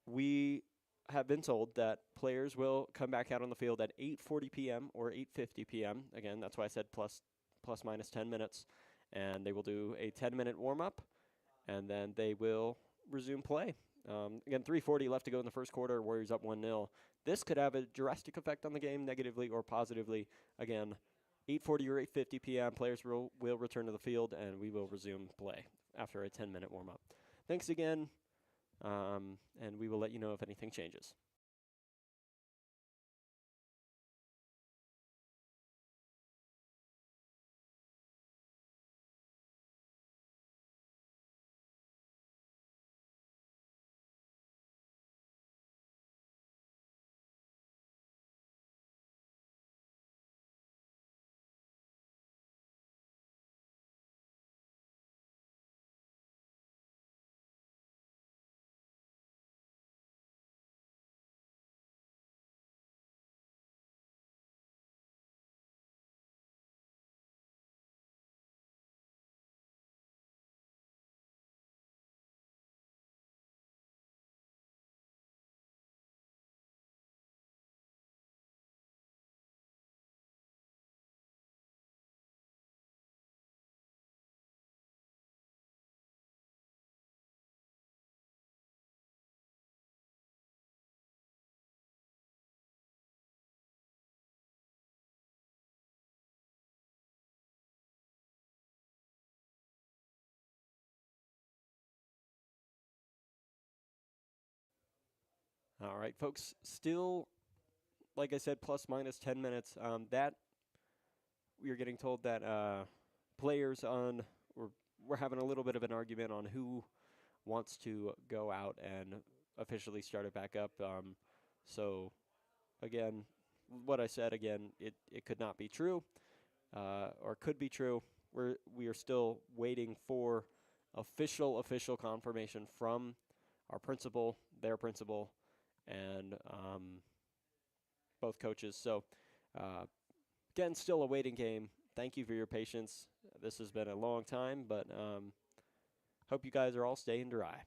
[SPEAKER 3] We have been told that players will come back out on the field at 8:40 p.m. or 8:50 p.m. Again, that's why I said plus minus 10 minutes. And they will do a 10-minute warm-up, and then they will resume play. Again, 3:40 left to go in the first quarter. Warriors up 1-0. This could have a drastic effect on the game, negatively or positively. Again, 8:40 or 8:50 p.m. Players will return to the field, and we will resume play after a 10-minute warm-up. Thanks again, and we will let you know if anything changes. All right, folks, still, like I said, plus minus 10 minutes. That we are getting told that players we're having a little bit of an argument on who wants to go out and officially start it back up. So, again, what I said, again, it could not be true or could be true. We are still waiting for official confirmation from our principal, their principal, and both coaches. So, again, still a waiting game. Thank you for your patience. This has been a long time, but hope you guys are all staying dry.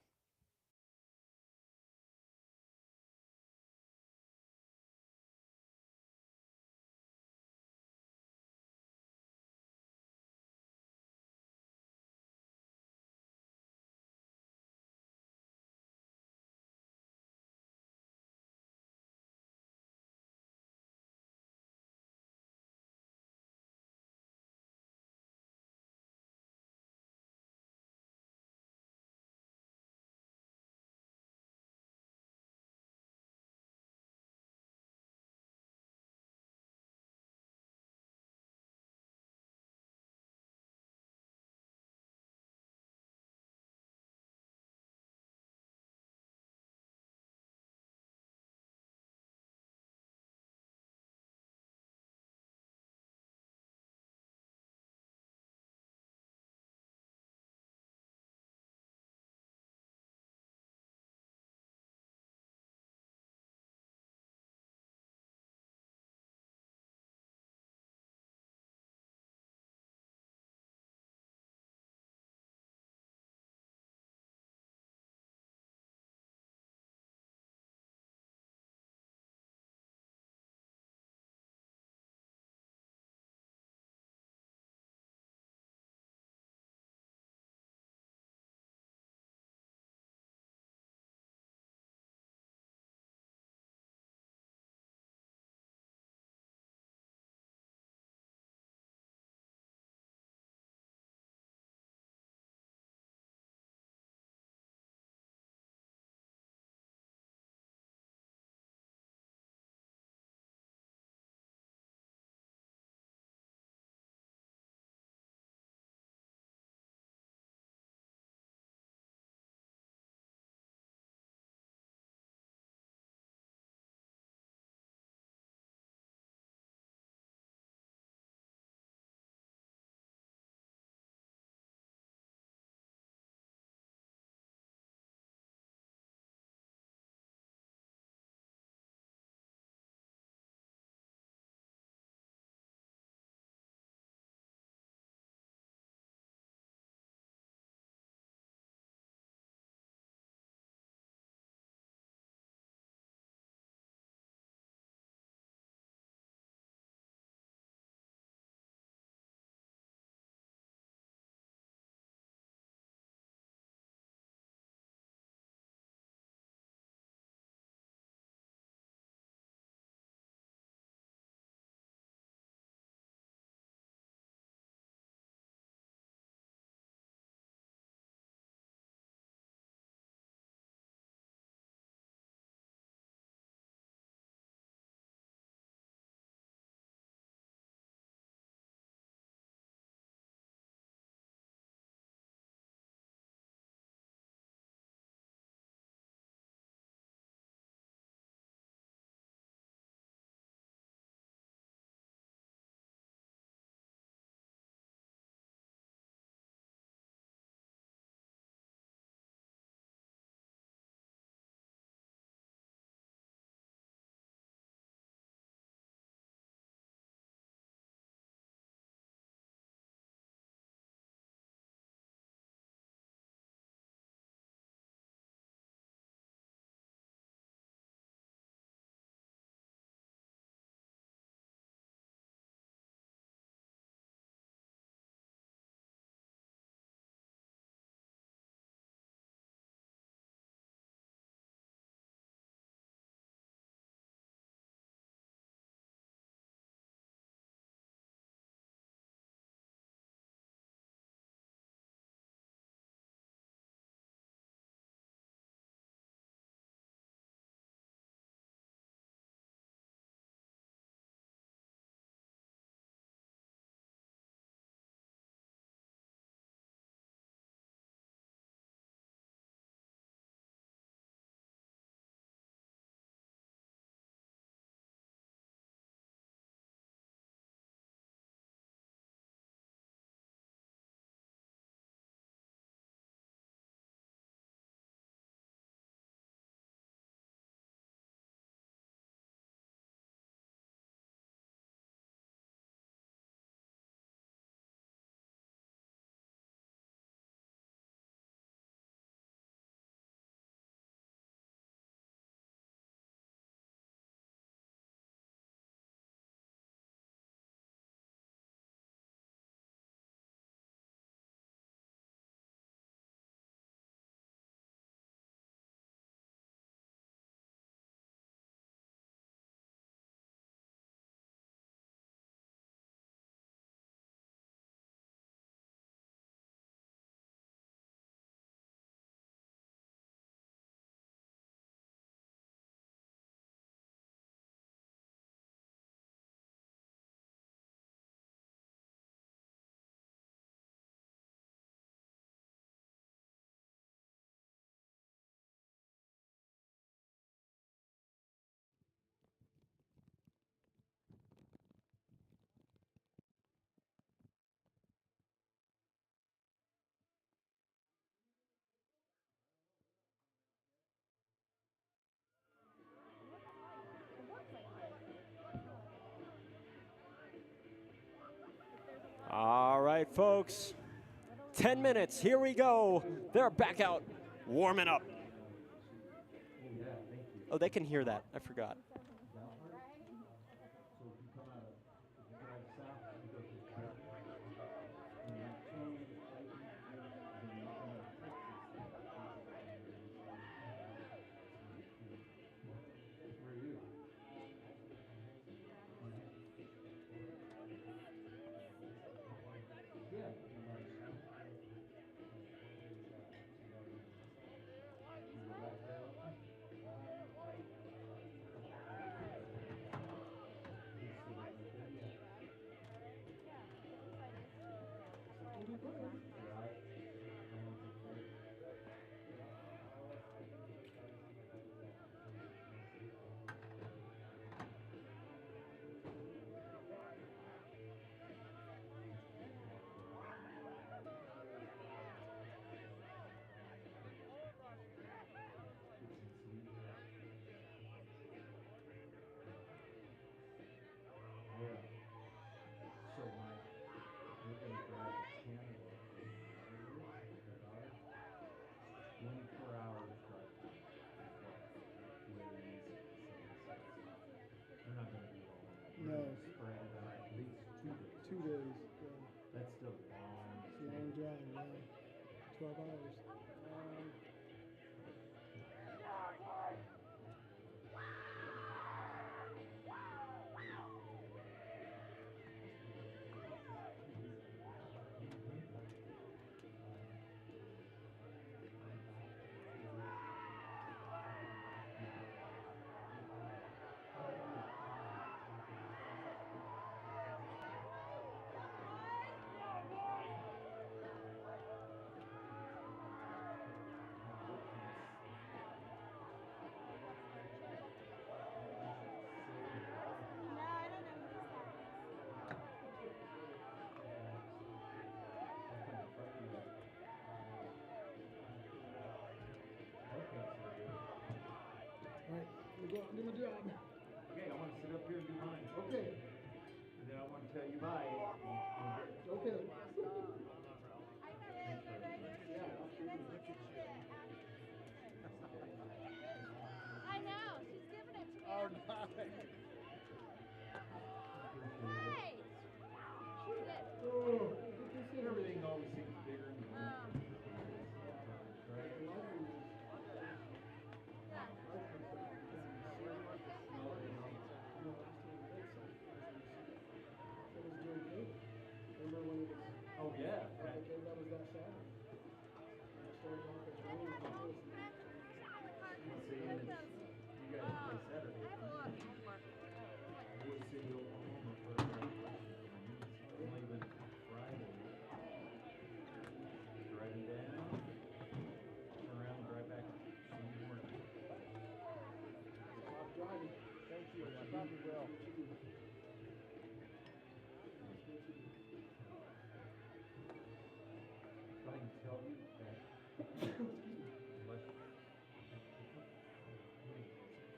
[SPEAKER 3] right, folks. 10 minutes. Here we go. They're back out warming up. Oh, they can hear that. I forgot.
[SPEAKER 8] No. Spread it out at least 2 days. 2 days. Yeah. That's still long. It's a long drive. Yeah. 12 hours. Go out and do my job.
[SPEAKER 9] Okay, I want to sit up here and do mine.
[SPEAKER 8] Okay.
[SPEAKER 9] And then I want to tell you bye.
[SPEAKER 8] Okay.
[SPEAKER 6] I know. She's giving it to me.
[SPEAKER 8] Oh, nice.
[SPEAKER 6] Hey.
[SPEAKER 8] Oh,
[SPEAKER 9] Everything always seems bigger in the room. Oh, yeah.
[SPEAKER 8] That was that Saturday. It started off as rain.
[SPEAKER 9] You guys play Saturday. Boise City, Oklahoma for graduation for my niece. I'm leaving Friday. Driving down, turn around and drive back Sunday morning.
[SPEAKER 8] Stop driving. Thank you. I probably will.
[SPEAKER 9] But I can tell you that unless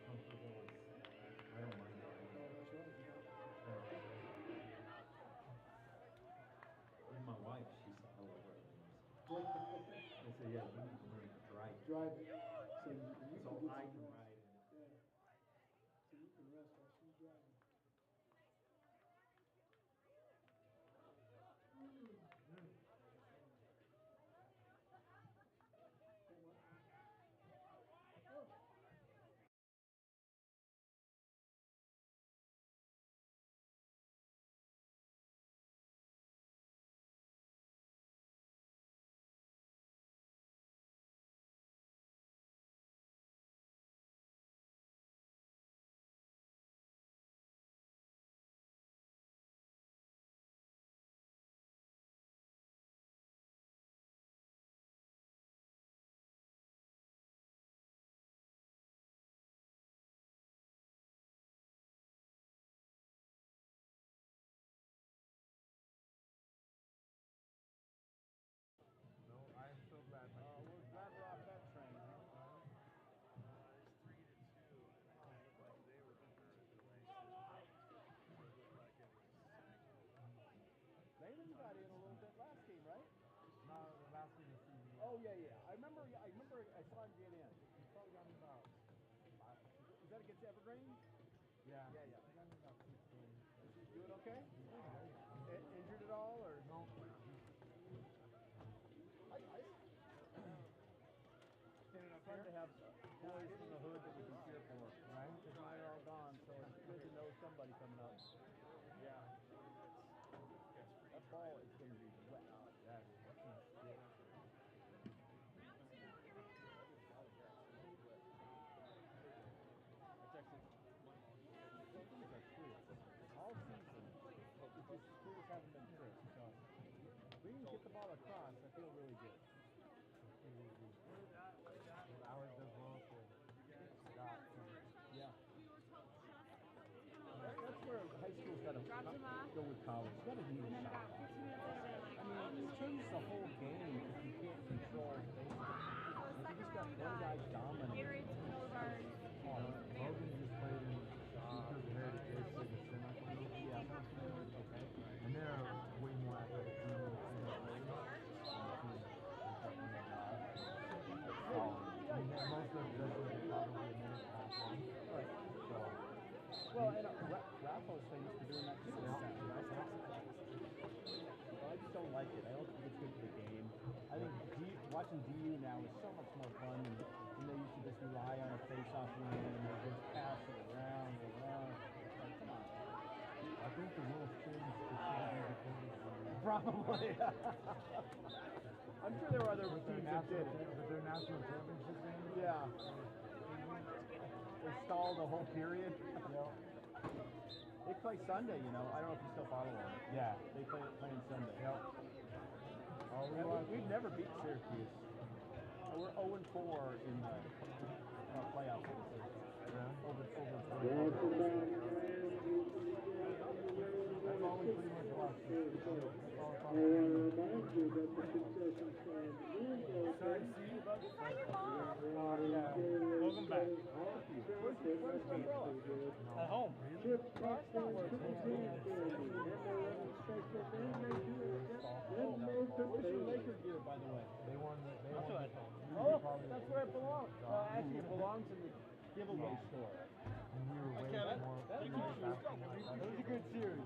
[SPEAKER 9] comfortable as I don't mind driving.
[SPEAKER 8] Oh, that's right.
[SPEAKER 9] Even my wife, she's I love her things. I say, yeah, you need to learn to drive.
[SPEAKER 8] Drive it. So you can
[SPEAKER 9] So
[SPEAKER 8] get
[SPEAKER 9] I
[SPEAKER 8] some
[SPEAKER 9] can
[SPEAKER 8] rest.
[SPEAKER 9] ride in it.
[SPEAKER 8] Yeah. So you can rest while she's driving.
[SPEAKER 9] Oh yeah. I remember I saw him get in. He's probably got me about. Is that against Evergreen? Yeah. He got me about 15. Is he doing okay? Injured at all or no? It's fun to have boys from the hood that we can cheer for, right? Because mine are all gone, so it's good to know somebody coming up. Yeah. That fall is going to be wet. Yeah. All season, it's just schools haven't been crisp. So we can get the ball across. I feel really good. Ours does well for yeah. That's where high school's got to go with college. It's got to be a shot. I mean, it changes the whole game if you can't control space. You just got one guy dominating. Logan just played in Teachers Heritage for the semifinals. Yeah. Okay. And they're way more athletic than the players. Most of the judges are probably a minute past one. Right. So, well, and Rafa's famous for doing that too. Well, I just don't like it. I don't think it's good for the game. I think watching DU now is so much more fun than they used to just rely on a face-off win and they just pass it around and around. Like, come on. I think the rules changed to probably. I'm sure there were other teams that did it. But their national championship game? Yeah. They stalled the whole period. Yeah. They play Sunday, you know. I don't know if you still follow them. Yeah. They play Sunday. Yep. We've never beat Syracuse. We're 0-4 in the playoffs. Yeah. Over. That's all we pretty much lost. Welcome back. At home. Where's your Laker gear, by the way? They won. That's where it belongs. Actually, it belongs in the giveaway store. And we were way more. That was a good series.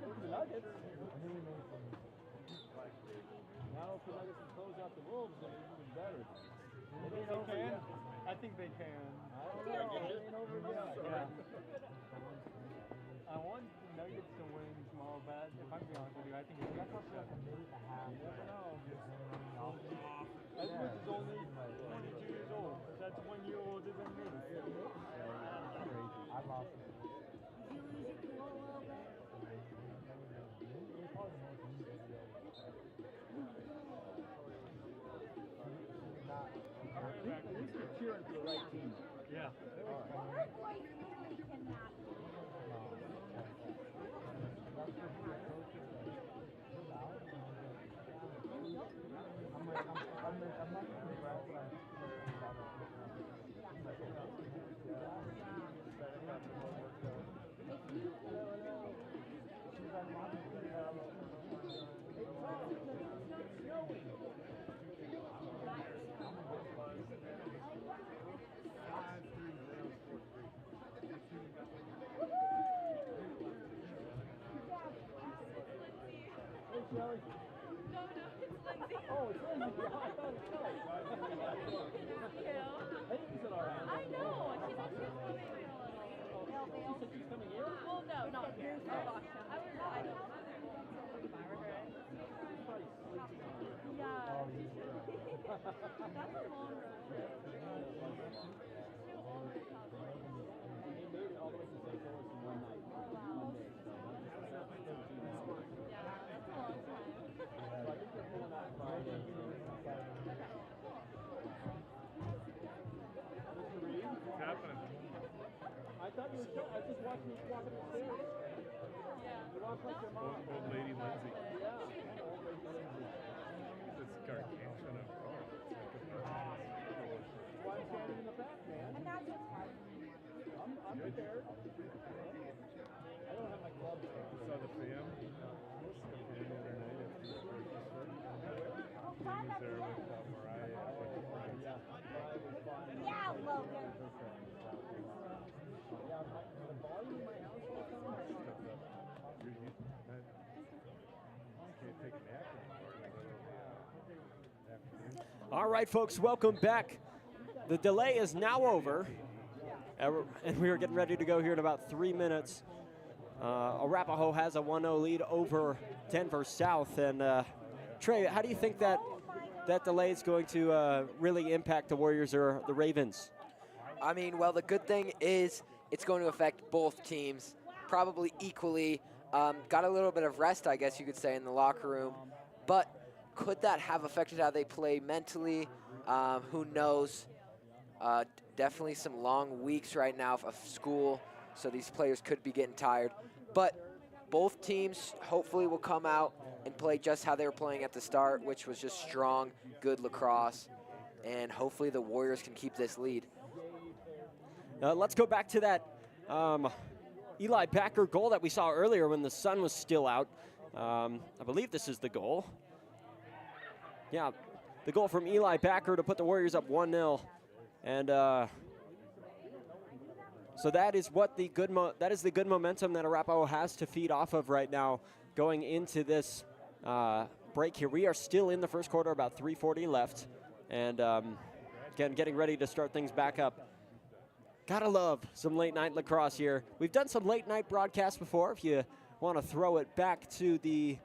[SPEAKER 9] The Nuggets. Now if the Nuggets can close out the Wolves, then it's even better. They can. I think they can. I don't know. It ain't over yet. Yeah. I want the Nuggets to win small, but if I'm being honest with you, I think it's like a minute and a half. You never know. Edwards is only 22 years old. That's 1 year older than me. I lost it. Did you lose your cool a little bit? At least you're cheering for the right team. Yeah.
[SPEAKER 6] Our boys really cannot.
[SPEAKER 10] No, it's Lindsay.
[SPEAKER 6] Oh, it's Lindsay. I thought it was Kelly. I think you said all right.
[SPEAKER 10] I know. She said she was coming.
[SPEAKER 6] She said she's coming here?
[SPEAKER 10] Well, no, not here. I don't know. I don't know. If I were her.
[SPEAKER 6] She's probably sleeping on her.
[SPEAKER 10] Yeah.
[SPEAKER 6] Oh,
[SPEAKER 10] That's a long road trip. She'll always have like.
[SPEAKER 6] And they made it all the way to St. Louis in one night. One day. So that's 13 hours.
[SPEAKER 10] Yeah, that's a long time.
[SPEAKER 6] So I think they're pulling out Friday. Mr. Reed?
[SPEAKER 11] What's happening?
[SPEAKER 6] I thought you were I was just watching you walk up the stairs.
[SPEAKER 10] Yeah.
[SPEAKER 6] You walk like your mom.
[SPEAKER 11] Old lady Lindsay.
[SPEAKER 6] Yeah. Old lady Lindsay.
[SPEAKER 11] This gargantuan of
[SPEAKER 6] That's why I'm standing in the back, man.
[SPEAKER 10] And that's what's hard.
[SPEAKER 6] I'm prepared. I don't have my gloves on.
[SPEAKER 11] saw the fam. The other night at the
[SPEAKER 10] Oh,
[SPEAKER 11] there with Mariah.
[SPEAKER 10] Yeah, Logan.
[SPEAKER 11] Can't take a nap anymore.
[SPEAKER 3] All right, folks, welcome back. The delay is now over, and we are getting ready to go here in about 3 minutes. Arapahoe has a 1-0 lead over Denver South. And Trey, how do you think that delay is going to really impact the Warriors or the Ravens?
[SPEAKER 2] I mean, well, the good thing is it's going to affect both teams probably equally. Got a little bit of rest, I guess you could say, in the locker room. But could that have affected how they play mentally? Who knows? Definitely some long weeks right now of school, so these players could be getting tired. But both teams hopefully will come out and play just how they were playing at the start, which was just strong, good lacrosse. And hopefully the Warriors can keep this lead.
[SPEAKER 3] Let's go back to that Eli Backer goal that we saw earlier when the sun was still out. I believe this is the goal. Yeah, the goal from Eli Backer to put the Warriors up 1-0. And so that is what the good momentum that Arapahoe has to feed off of right now going into this break here. We are still in the first quarter, about 3:40 left. And again, getting ready to start things back up. Gotta love some late night lacrosse here. We've done some late night broadcasts before. If you want to throw it back to the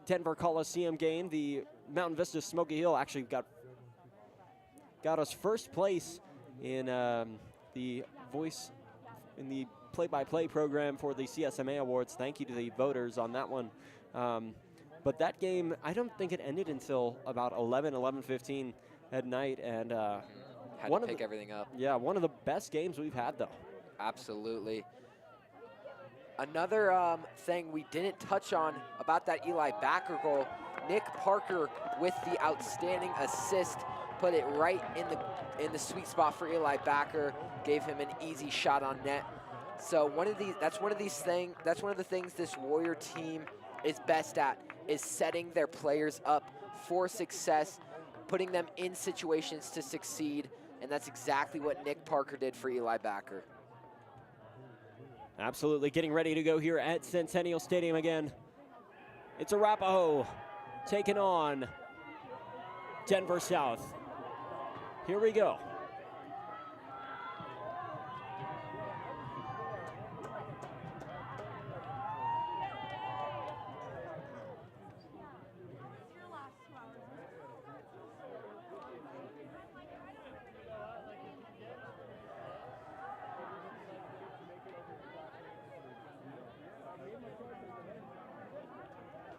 [SPEAKER 3] Denver Coliseum game, the Mountain Vista Smoky Hill actually got us first place in the play-by-play program for the CSMA Awards. Thank you to the voters on that one. But that game, I don't think it ended until about 11:15 at night, and
[SPEAKER 2] had to pick everything up.
[SPEAKER 3] Yeah, one of the best games we've had, though.
[SPEAKER 2] Absolutely. Another thing we didn't touch on about that Eli Backer goal, Nick Parker with the outstanding assist, put it right in the sweet spot for Eli Backer, gave him an easy shot on net. So that's one of the things this Warrior team is best at, is setting their players up for success, putting them in situations to succeed, and that's exactly what Nick Parker did for Eli Backer.
[SPEAKER 3] Absolutely, getting ready to go here at Centennial Stadium again. It's Arapahoe taking on Denver South. Here we go.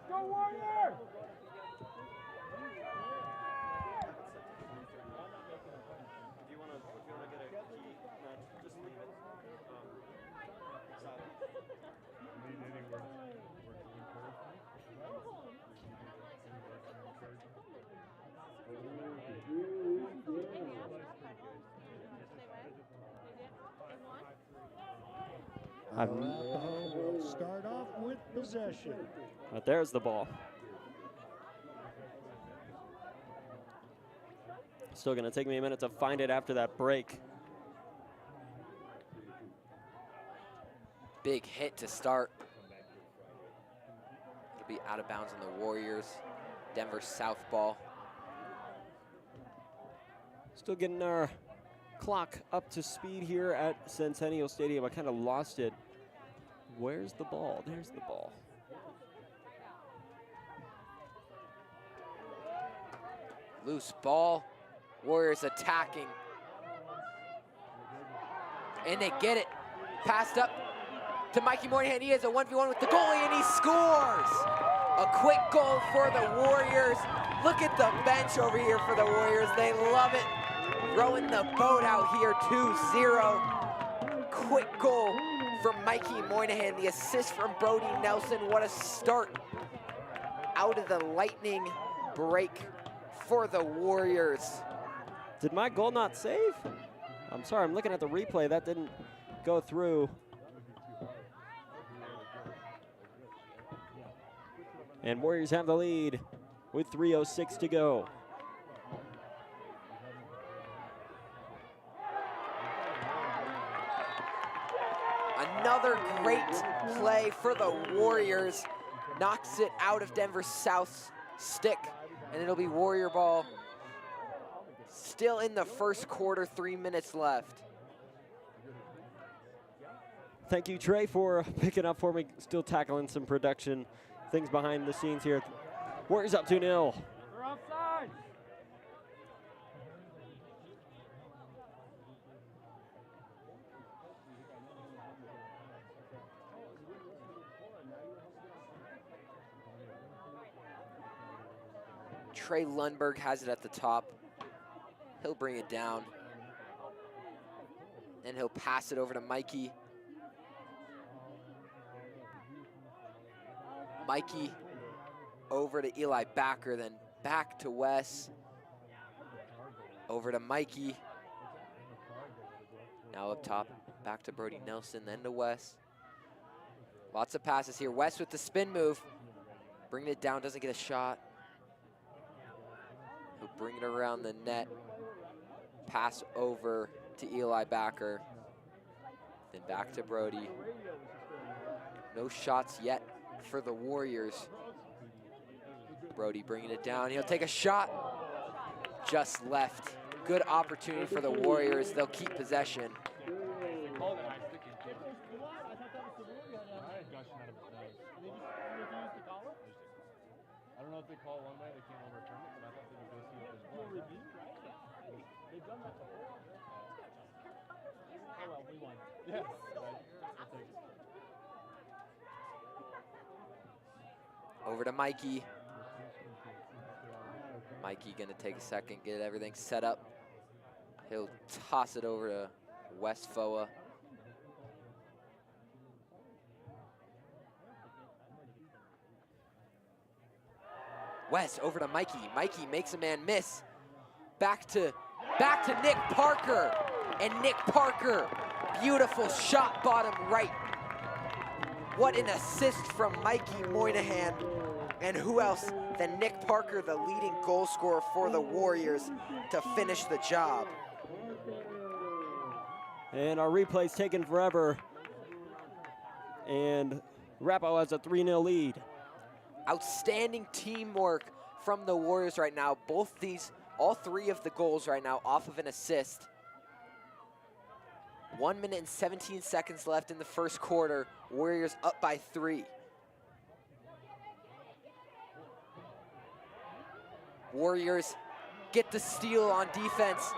[SPEAKER 9] Go Warriors!
[SPEAKER 1] Arapahoe will start off with possession.
[SPEAKER 3] But there's the ball. Still going to take me a minute to find it after that break.
[SPEAKER 2] Big hit to start. It'll be out of bounds on the Warriors. Denver South ball.
[SPEAKER 3] Still getting our clock up to speed here at Centennial Stadium. I kind of lost it. Where's the ball? There's the ball.
[SPEAKER 2] Loose ball. Warriors attacking. And they get it. Passed up to Mikey Moynihan. He has a 1v1 with the goalie, and he scores! A quick goal for the Warriors. Look at the bench over here for the Warriors. They love it. Rowing the boat out here, 2-0. Quick goal from Mikey Moynihan. The assist from Brody Nelson. What a start out of the lightning break for the Warriors.
[SPEAKER 3] Did my goal not save? I'm sorry, I'm looking at the replay. That didn't go through. And Warriors have the lead with 3:06 to go.
[SPEAKER 2] Another great play for the Warriors. Knocks it out of Denver South's stick, and it'll be Warrior ball. Still in the first quarter, 3 minutes left.
[SPEAKER 3] Thank you, Trey, for picking up for me. Still tackling some production things behind the scenes here. Warriors up 2-0.
[SPEAKER 6] We're offside.
[SPEAKER 2] Trey Lundberg has it at the top. He'll bring it down. And he'll pass it over to Mikey. Mikey over to Eli Backer, then back to Wes. Over to Mikey. Now up top, back to Brody Nelson, then to Wes. Lots of passes here. Wes with the spin move. Bringing it down, doesn't get a shot. He'll bring it around the net. Pass over to Eli Backer. Then back to Brody. No shots yet for the Warriors. Brody bringing it down. He'll take a shot. Just left. Good opportunity for the Warriors. They'll keep possession.
[SPEAKER 11] I don't know if they call one way, they can't overturn it, but I thought they would go see if there's more review, right? They've done that before. Oh well, we won. Yes, right. I'll take it.
[SPEAKER 2] Over to Mikey. Mikey gonna take a second, get everything set up. He'll toss it over to Wes Foa. Wes over to Mikey. Mikey makes a man miss. Back to Nick Parker. And Nick Parker, beautiful shot bottom right. What an assist from Mikey Moynihan. And who else than Nick Parker, the leading goal scorer for the Warriors, to finish the job.
[SPEAKER 3] And our replay's taking forever. And Arapahoe has a 3-0 lead.
[SPEAKER 2] Outstanding teamwork from the Warriors right now. All three of the goals right now off of an assist. 1 minute and 17 seconds left in the first quarter. Warriors up by 3. Warriors get the steal on defense.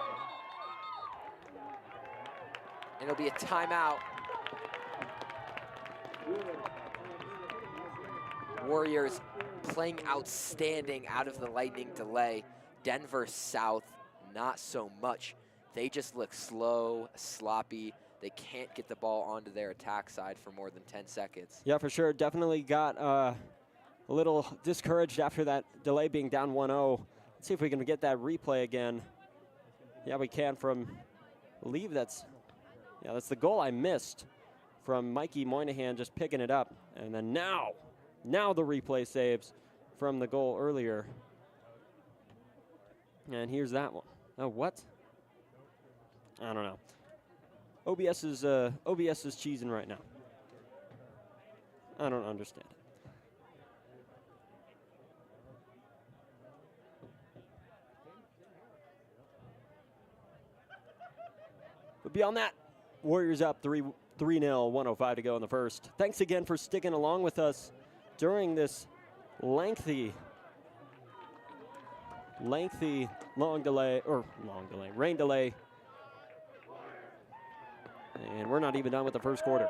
[SPEAKER 2] And it'll be a timeout. Warriors playing outstanding out of the lightning delay. Denver South, not so much. They just look slow, sloppy. They can't get the ball onto their attack side for more than 10 seconds.
[SPEAKER 3] Yeah, for sure. Definitely got a little discouraged after that delay being down 1-0. Let's see if we can get that replay again. Yeah, we can from, I believe that's the goal I missed from Mikey Moynihan just picking it up. And then now the replay saves from the goal earlier. And here's that one. Oh, what? I don't know. OBS is cheesing right now. I don't understand it. But beyond that, Warriors up 3-0, 1:05 to go in the first. Thanks again for sticking along with us during this lengthy rain delay. And we're not even done with the first quarter.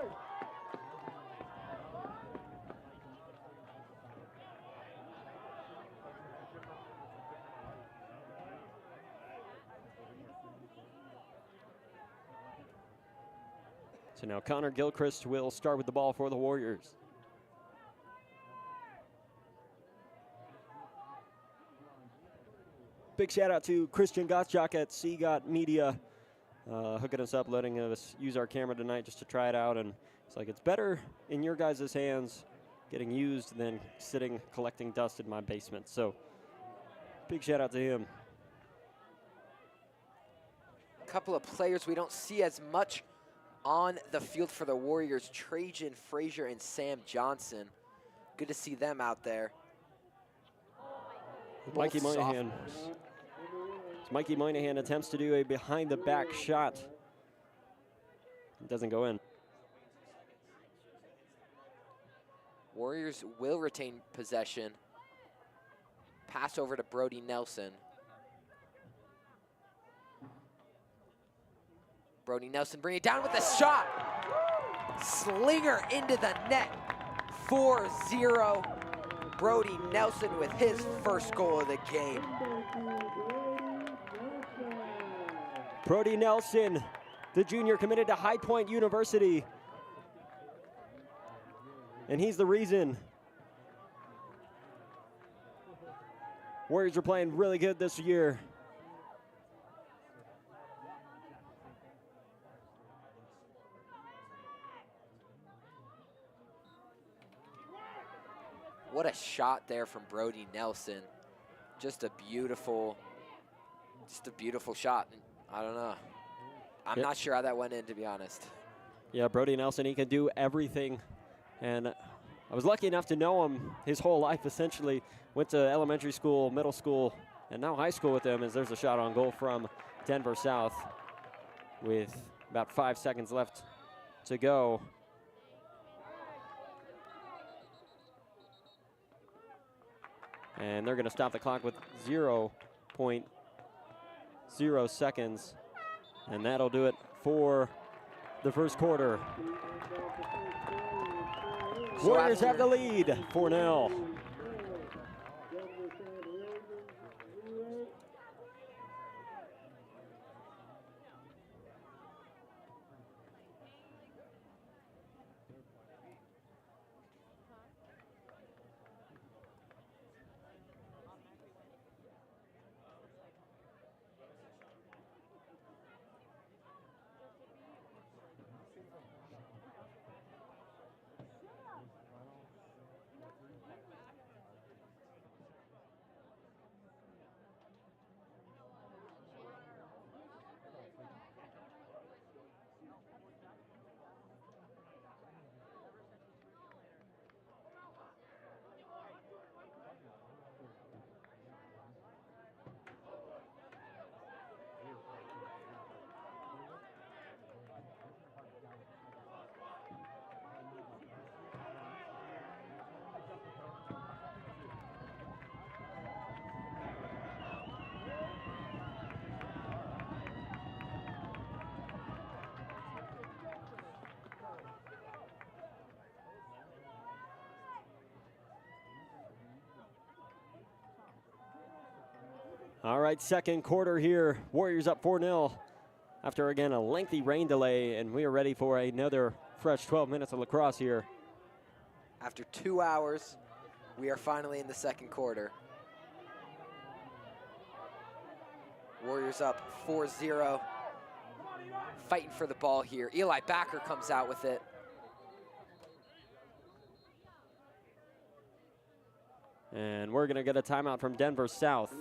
[SPEAKER 3] So now Connor Gilchrist will start with the ball for the Warriors. Big shout out to Christian Gottschalk at CGOT Media, hooking us up, letting us use our camera tonight just to try it out. And it's like, it's better in your guys' hands getting used than sitting collecting dust in my basement. So Big shout out to him.
[SPEAKER 2] A couple of players we don't see as much on the field for the Warriors, Trajan Frazier and Sam Johnson. Good to see them out there.
[SPEAKER 3] Mikey Moynihan. Mikey Moynihan attempts to do a behind the back shot. It doesn't go in.
[SPEAKER 2] Warriors will retain possession. Pass over to Brody Nelson. Brody Nelson bring it down with a shot. Slinger into the net. 4-0. Brody Nelson with his first goal of the game.
[SPEAKER 3] Brody Nelson, the junior committed to High Point University. And he's the reason Warriors are playing really good this year.
[SPEAKER 2] What a shot there from Brody Nelson. Just a beautiful shot. I don't know. I'm not sure how that went in, to be honest.
[SPEAKER 3] Yeah, Brody Nelson, he can do everything. And I was lucky enough to know him his whole life, essentially. Went to elementary school, middle school, and now high school with him, as there's a shot on goal from Denver South with about 5 seconds left to go. And they're going to stop the clock with 0.0 seconds. And that'll do it for the first quarter. Warriors have the lead, 4-0. All right, second quarter here. Warriors up 4-0 after, again, a lengthy rain delay, and we are ready for another fresh 12 minutes of lacrosse here.
[SPEAKER 2] After 2 hours, we are finally in the second quarter. Warriors up 4-0. Fighting for the ball here. Eli Backer comes out with it.
[SPEAKER 3] And we're going to get a timeout from Denver South.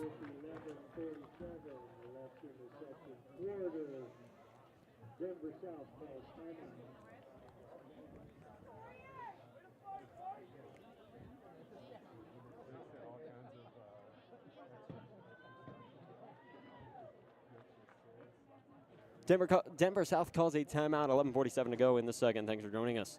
[SPEAKER 8] Denver South calls timeout.
[SPEAKER 3] Denver South calls a timeout, 11:47 to go in the second. Thanks for joining us.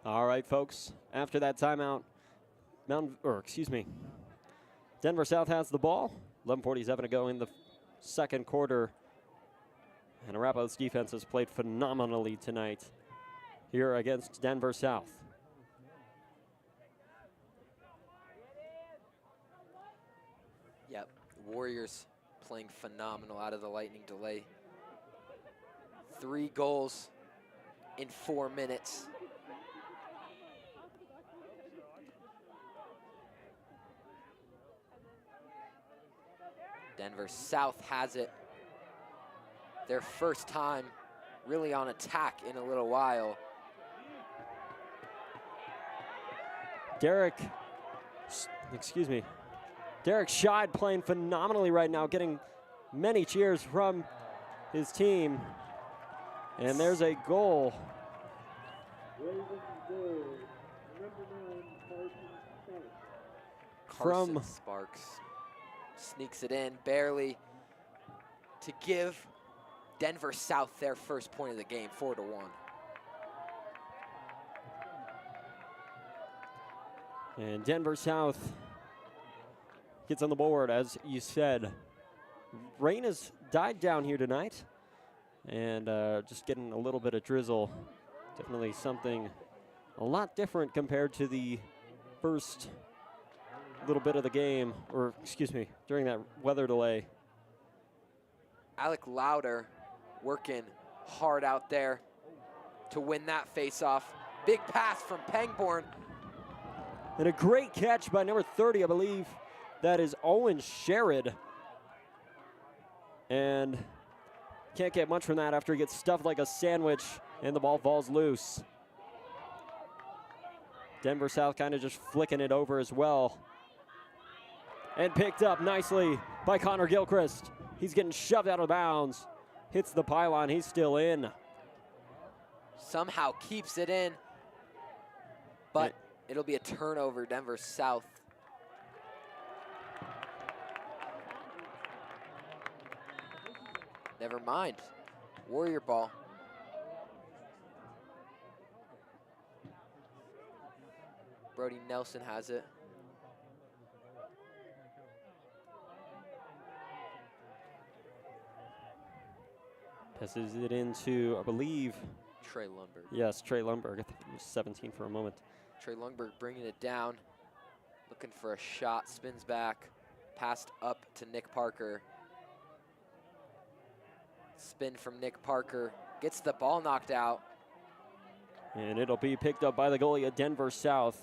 [SPEAKER 3] All right, folks. After that timeout, Denver South has the ball. 11:47 to go in the second quarter. And Arapahoe's defense has played phenomenally tonight here against Denver South.
[SPEAKER 2] Yep, Warriors playing phenomenal out of the lightning delay. 3 goals in 4 minutes. Denver South has it. Their first time really on attack in a little while.
[SPEAKER 3] Derek Scheid playing phenomenally right now, getting many cheers from his team. And there's a goal.
[SPEAKER 2] Carson Sparks sneaks it in barely to give Denver South their first point of the game, 4-1.
[SPEAKER 3] And Denver South gets on the board, as you said. Rain has died down here tonight, and just getting a little bit of drizzle. Definitely something a lot different compared to the first little bit of the game, or excuse me, during that weather delay.
[SPEAKER 2] Alec Lauder working hard out there to win that face-off. Big pass from Pangborn.
[SPEAKER 3] And a great catch by number 30, I believe. That is Owen Sherrod. And can't get much from that after he gets stuffed like a sandwich and the ball falls loose. Denver South kind of just flicking it over as well. And picked up nicely by Connor Gilchrist. He's getting shoved out of bounds. Hits the pylon, he's still in.
[SPEAKER 2] Somehow keeps it in, but it'll be a turnover, Denver South. Never mind, Warrior ball. Brody Nelson has it.
[SPEAKER 3] Passes it into, I believe,
[SPEAKER 2] Trey Lundberg.
[SPEAKER 3] Yes, Trey Lundberg. I think he was 17 for a moment.
[SPEAKER 2] Trey Lundberg bringing it down, looking for a shot, spins back, passed up to Nick Parker. Spin from Nick Parker, gets the ball knocked out.
[SPEAKER 3] And it'll be picked up by the goalie of Denver South.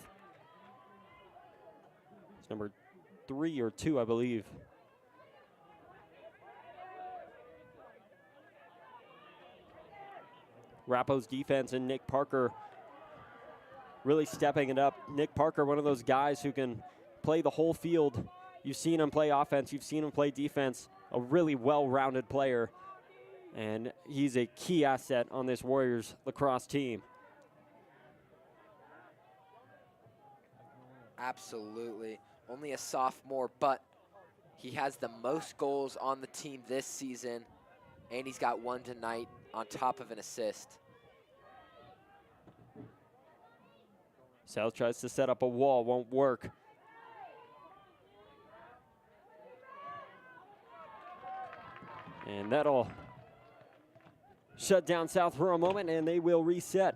[SPEAKER 3] It's number 3 or 2, I believe. Arapahoe's defense and Nick Parker really stepping it up. Nick Parker, one of those guys who can play the whole field. You've seen him play offense, you've seen him play defense, a really well-rounded player. And he's a key asset on this Warriors lacrosse team.
[SPEAKER 2] Absolutely. Only a sophomore, but he has the most goals on the team this season, and he's got 1 tonight on top of an assist.
[SPEAKER 3] South tries to set up a wall, won't work. And that'll shut down South for a moment, and they will reset.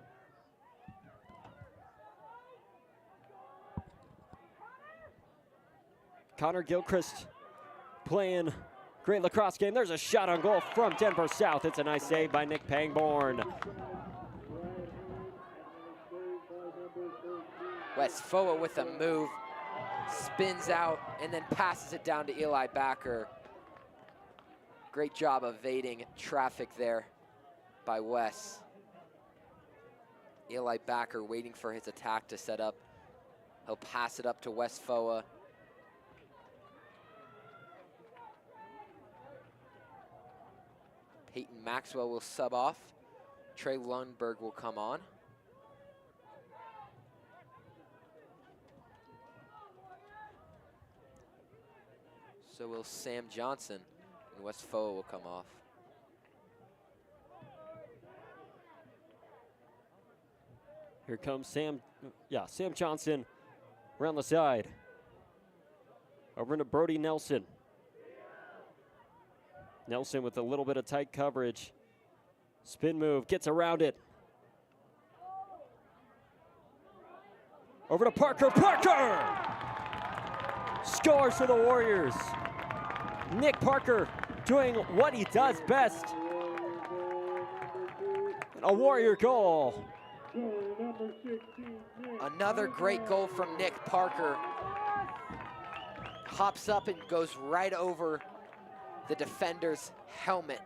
[SPEAKER 3] Connor Gilchrist playing great lacrosse game. There's a shot on goal from Denver South. It's a nice save by Nick Pangborn.
[SPEAKER 2] Westfoa with a move, spins out, and then passes it down to Eli Backer. Great job evading traffic there by Wes. Eli Backer waiting for his attack to set up. He'll pass it up to Westfoa. Peyton Maxwell will sub off. Trey Lundberg will come on. So will Sam Johnson, and Westfoa will come off.
[SPEAKER 3] Here comes Sam Johnson around the side. Over into Brody Nelson. Nelson with a little bit of tight coverage. Spin move, gets around it. Over to Parker. Parker! Scores for the Warriors. Nick Parker doing what he does best. A Warrior goal.
[SPEAKER 2] Another great goal from Nick Parker. Hops up and goes right over the defender's helmet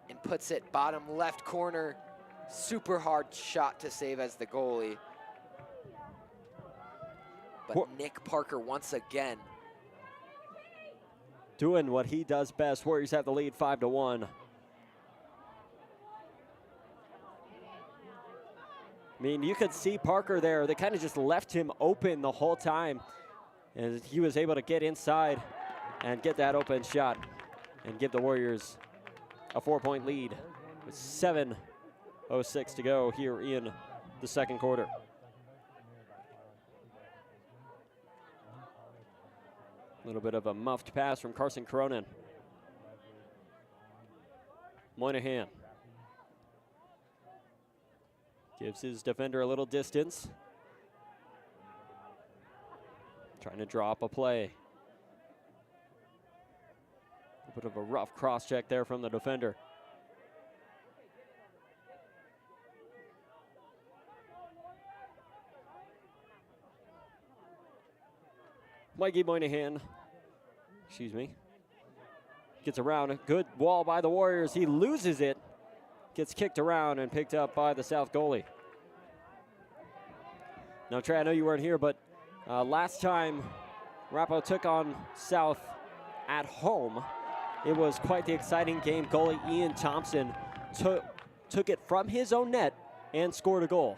[SPEAKER 2] and puts it bottom left corner. Super hard shot to save as the goalie. But Nick Parker once again
[SPEAKER 3] doing what he does best. Warriors have the lead 5-1. I mean, you could see Parker there. They kind of just left him open the whole time. And he was able to get inside and get that open shot and give the Warriors a 4-point lead with 7:06 to go here in the second quarter. A little bit of a muffed pass from Carson Cronin. Moynihan gives his defender a little distance. Trying to draw up a play. A bit of a rough cross check there from the defender. Mikey Moynihan, gets around. A good wall by the Warriors. He loses it. Gets kicked around and picked up by the South goalie. Now, Trey, I know you weren't here, but last time Arapahoe took on South at home, it was quite the exciting game. Goalie Ian Thompson took it from his own net and scored a goal.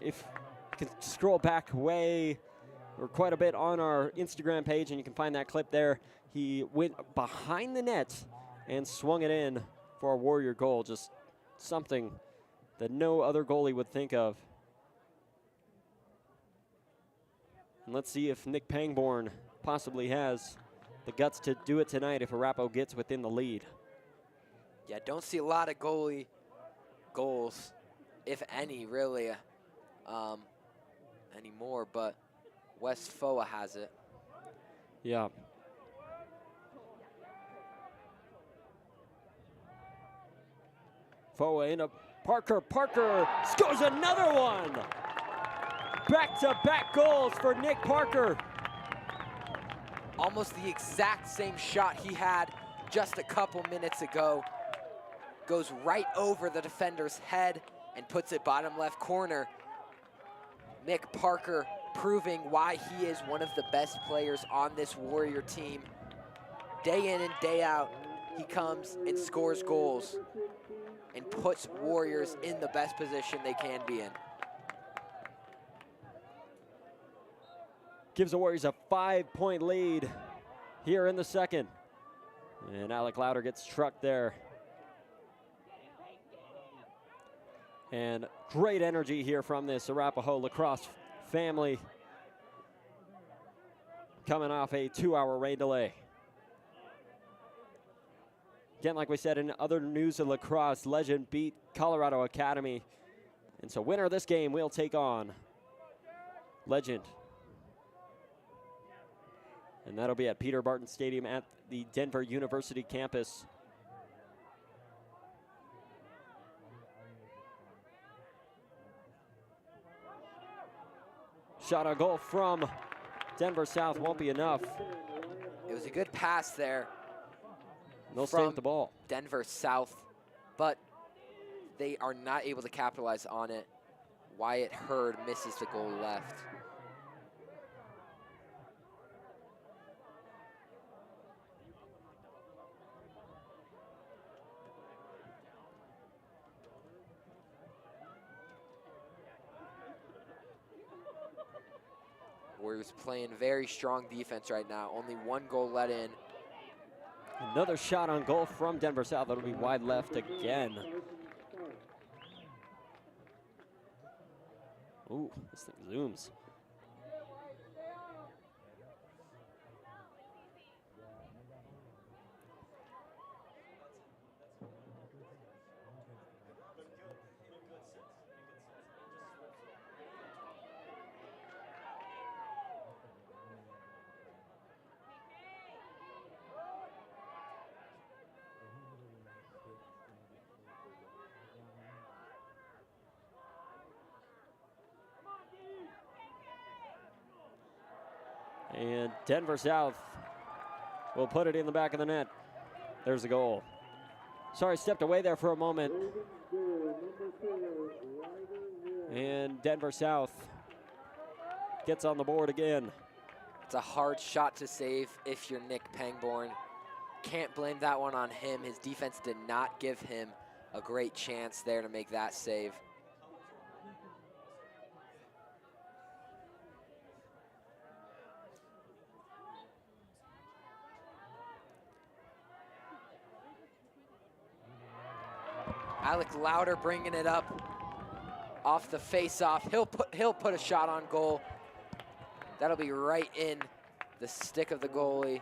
[SPEAKER 3] If you can scroll back quite a bit on our Instagram page, and you can find that clip there. He went behind the net and swung it in for a Warrior goal. Just something that no other goalie would think of. And let's see if Nick Pangborn possibly has the guts to do it tonight if Arapahoe gets within the lead.
[SPEAKER 2] Yeah, don't see a lot of goalie goals, if any, really, anymore, but West Foa has it.
[SPEAKER 3] Yeah. Foa into Parker. Parker scores another one. Back-to-back goals for Nick Parker.
[SPEAKER 2] Almost the exact same shot he had just a couple minutes ago. Goes right over the defender's head and puts it bottom left corner. Nick Parker proving why he is one of the best players on this Warrior team. Day in and day out, he comes and scores goals and puts Warriors in the best position they can be in.
[SPEAKER 3] Gives the Warriors a 5-point lead here in the second. And Alec Lauder gets trucked there. And great energy here from this Arapahoe lacrosse family, coming off a 2-hour rain delay. Again, like we said, in other news of lacrosse, Legend beat Colorado Academy. And so winner of this game will take on Legend. And that'll be at Peter Barton Stadium at the Denver University campus. Shot on goal from Denver South won't be enough.
[SPEAKER 2] It was a good pass there.
[SPEAKER 3] They'll stay with the ball.
[SPEAKER 2] Denver South, but they are not able to capitalize on it. Wyatt Hurd misses the goal left. Warriors playing very strong defense right now. Only one goal let in.
[SPEAKER 3] Another shot on goal from Denver South. That'll be wide left again. Ooh, this thing zooms. And Denver South will put it in the back of the net. There's the goal. Sorry, stepped away there for a moment. And Denver South gets on the board again.
[SPEAKER 2] It's a hard shot to save if you're Nick Pangborn. Can't blame that one on him. His defense did not give him a great chance there to make that save. Alec Louder bringing it up off the face-off. He'll put a shot on goal. That'll be right in the stick of the goalie.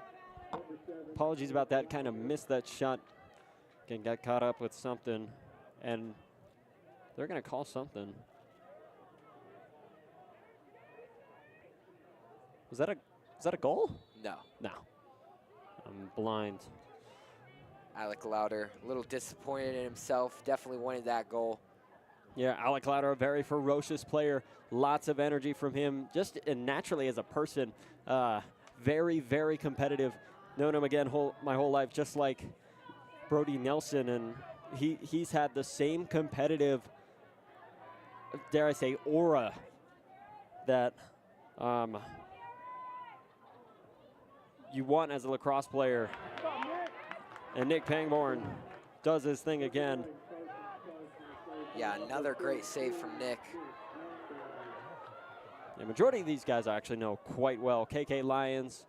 [SPEAKER 3] Apologies about that. Kind of missed that shot. Again, got caught up with something, and they're going to call something. Was that a goal?
[SPEAKER 2] No.
[SPEAKER 3] No. I'm blind.
[SPEAKER 2] Alec Louder, a little disappointed in himself. Definitely wanted that goal.
[SPEAKER 3] Yeah, Alec Louder, a very ferocious player. Lots of energy from him, just naturally as a person. Very, very competitive. Known him again my whole life, just like Brody Nelson, and he's had the same competitive, dare I say, aura that you want as a lacrosse player. And Nick Pangborn does his thing again.
[SPEAKER 2] Yeah, another great save from Nick.
[SPEAKER 3] The majority of these guys I actually know quite well. KK Lyons,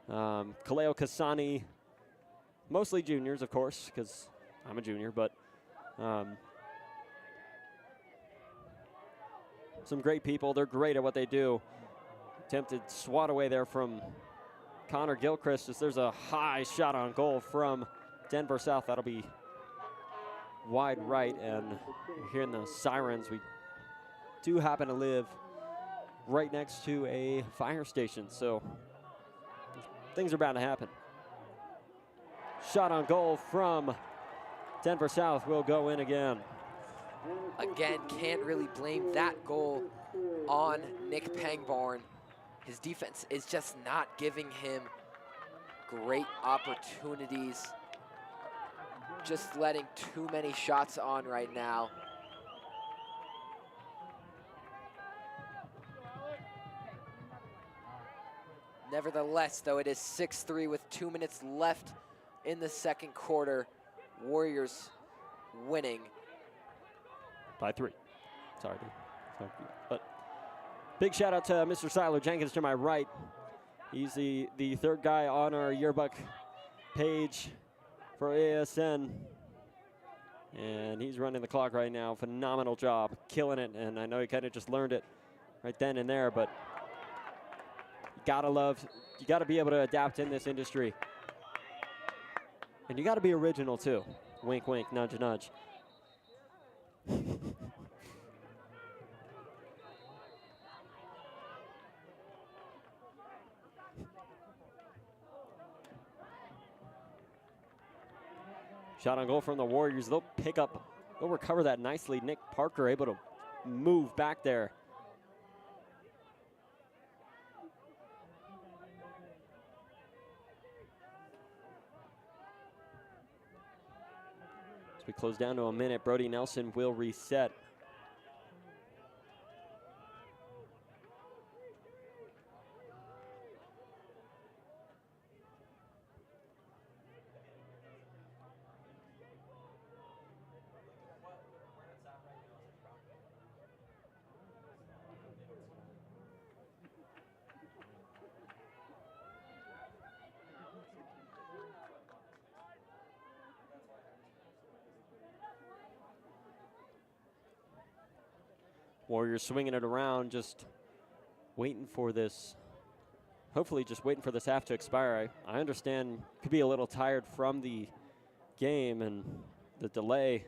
[SPEAKER 3] Kaleo Kasani, mostly juniors, of course, because I'm a junior, but some great people. They're great at what they do. Attempted swat away there from Connor Gilchrist. There's a high shot on goal from Denver South. That'll be wide right, and you're hearing the sirens. We do happen to live right next to a fire station, so things are bound to happen. Shot on goal from Denver South will go in again.
[SPEAKER 2] Again, can't really blame that goal on Nick Pangborn. His defense is just not giving him great opportunities. Just letting too many shots on right now. Nevertheless, though, it is 6-3 with 2 minutes left in the second quarter. Warriors winning.
[SPEAKER 3] By 3. Sorry, dude. But big shout out to Mr. Siler Jenkins to my right. He's the third guy on our yearbook page for ASN. And he's running the clock right now. Phenomenal job, killing it. And I know he kind of just learned it right then and there, but you gotta be able to adapt in this industry. And you gotta be original too. Wink, wink, nudge, nudge. Shot on goal from the Warriors. They'll recover that nicely. Nick Parker able to move back there. As we close down to a minute, Brody Nelson will reset. Warriors swinging it around, just waiting for this. Hopefully just waiting for this half to expire. I understand could be a little tired from the game and the delay.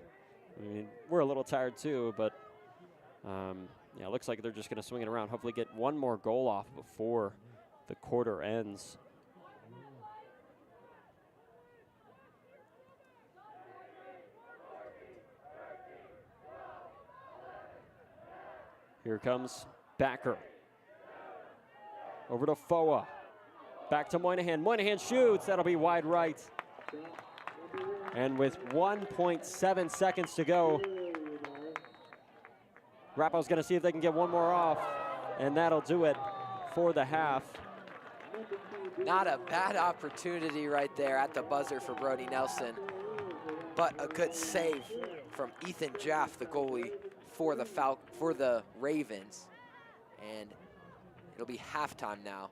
[SPEAKER 3] I mean, we're a little tired too, but yeah, it looks like they're just going to swing it around. Hopefully get one more goal off before the quarter ends. Here comes Backer. Over to Foa. Back to Moynihan. Moynihan shoots. That'll be wide right. And with 1.7 seconds to go, Arapahoe's going to see if they can get one more off, and that'll do it for the half.
[SPEAKER 2] Not a bad opportunity right there at the buzzer for Brody Nelson, but a good save from Ethan Jaff, the goalie for the Ravens. And it'll be halftime now.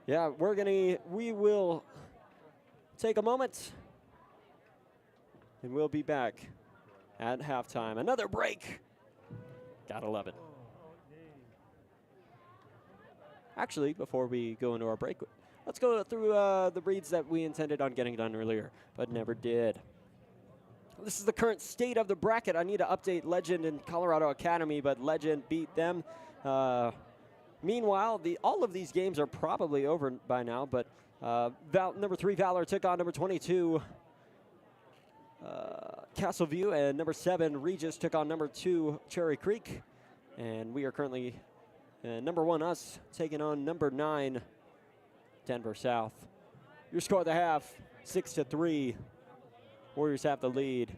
[SPEAKER 3] Yeah, we will take a moment, and we'll be back at halftime. Another break. Gotta love it. Actually, before we go into our break, let's go through the breeds that we intended on getting done earlier, but never did. This is the current state of the bracket. I need to update Legend and Colorado Academy, but Legend beat them. Meanwhile, all of these games are probably over by now, but number 3, Valor, took on number 22, Castleview, and number 7, Regis, took on number 2, Cherry Creek. And we are currently number 1, us, taking on number 9, Denver South. Your score at the half, 6-3. Warriors have the lead.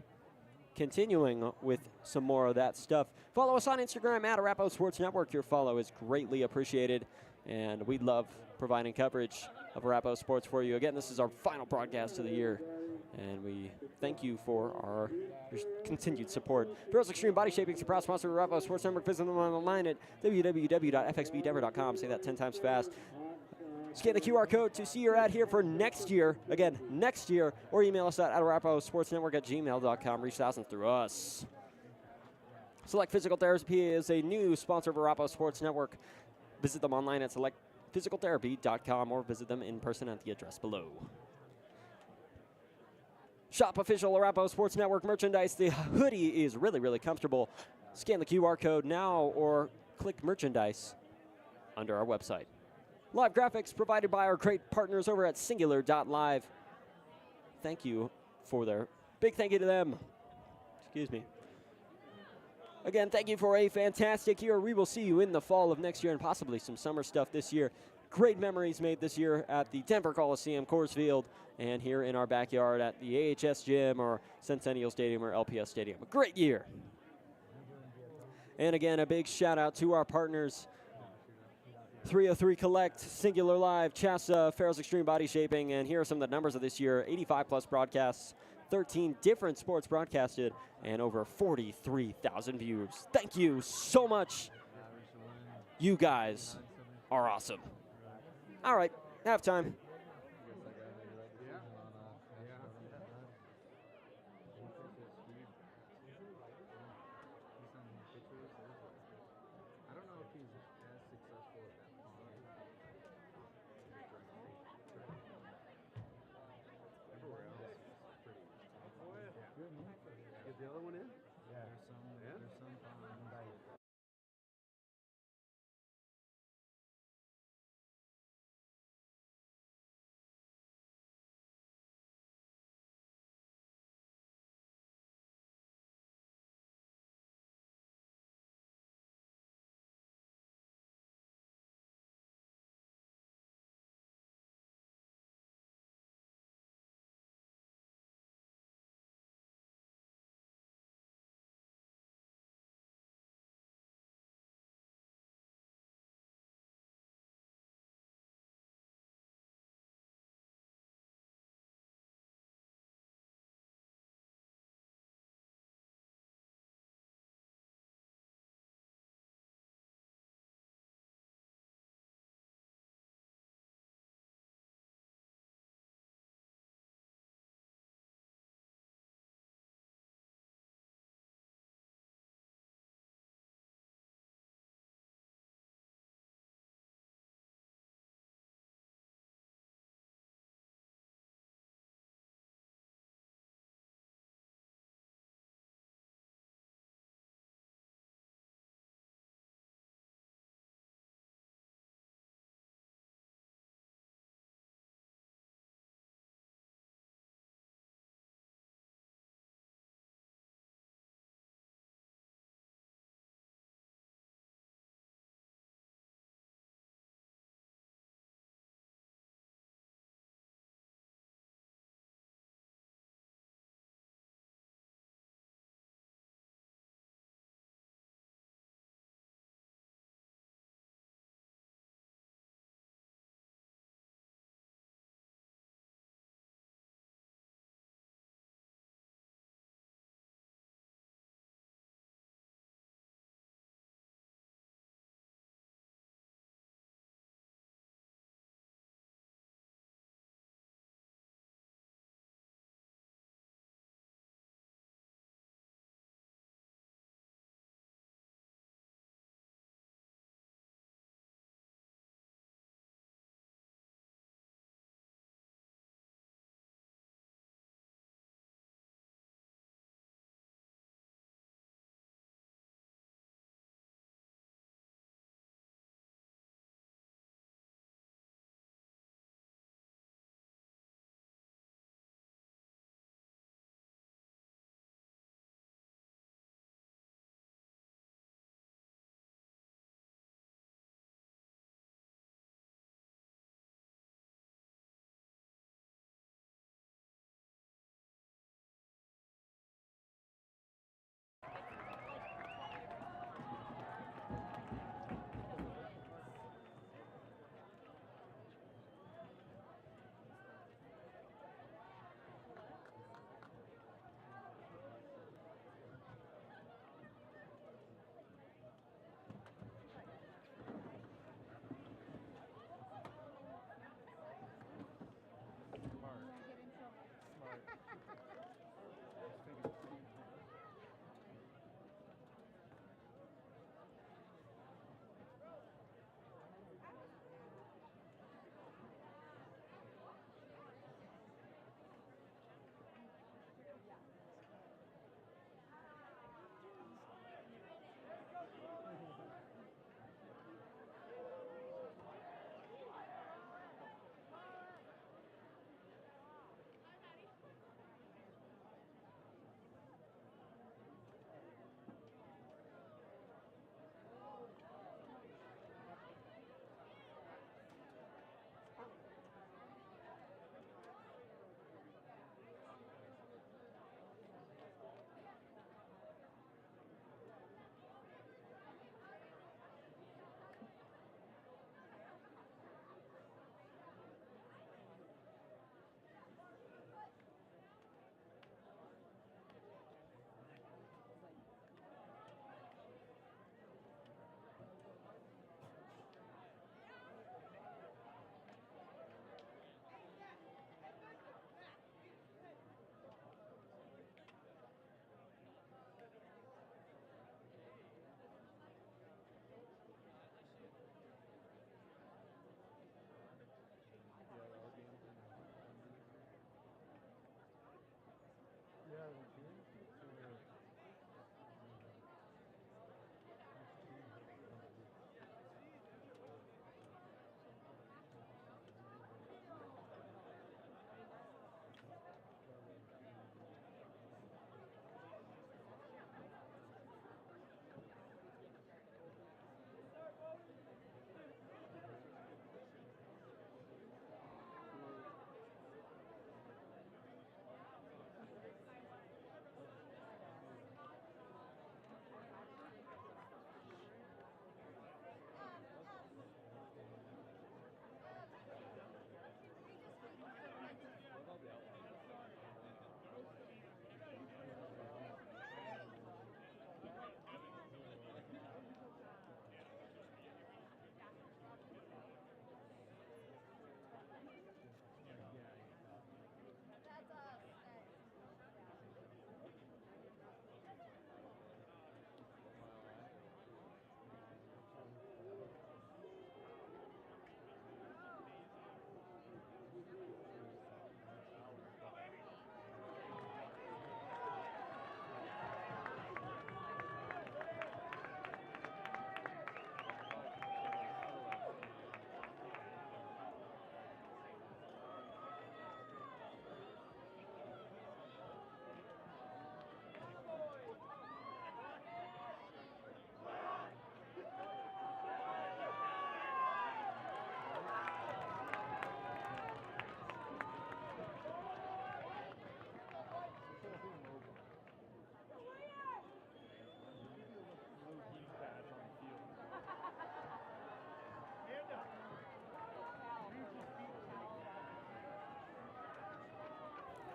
[SPEAKER 3] Continuing with some more of that stuff. Follow us on Instagram at Arapahoe Sports Network. Your follow is greatly appreciated, and we love providing coverage of Arapahoe sports for you. Again, this is our final broadcast of the year, and we thank you for your continued support. Girls Extreme Body Shaping is a proud sponsor of Arapahoe Sports Network. Visit them online at www.fxbdenver.com. Say that 10 times fast. Scan the QR code to see your ad here for next year. Again, next year. Or email us at arapahoesportsnetwork@gmail.com. Reach thousands through us. Select Physical Therapy is a new sponsor of Arapahoe Sports Network. Visit them online at selectphysicaltherapy.com or visit them in person at the address below. Shop official Arapahoe Sports Network merchandise. The hoodie is really, really comfortable. Scan the QR code now or click merchandise under our website. Live graphics provided by our great partners over at Singular.live. Thank you for their big thank you to them. Excuse me. Again, thank you for a fantastic year. We will see you in the fall of next year and possibly some summer stuff this year. Great memories made this year at the Denver Coliseum, Coors Field, and here in our backyard at the AHS Gym or Centennial Stadium or LPS Stadium. A great year. And again, a big shout out to our partners, 303 Collect, Singular Live, Chassa, Farrell's Extreme Body Shaping, and here are some of the numbers of this year. 85 plus broadcasts, 13 different sports broadcasted, and over 43,000 views. Thank you so much. You guys are awesome. All right, halftime.
[SPEAKER 11] Get the other one in? Yeah. There's some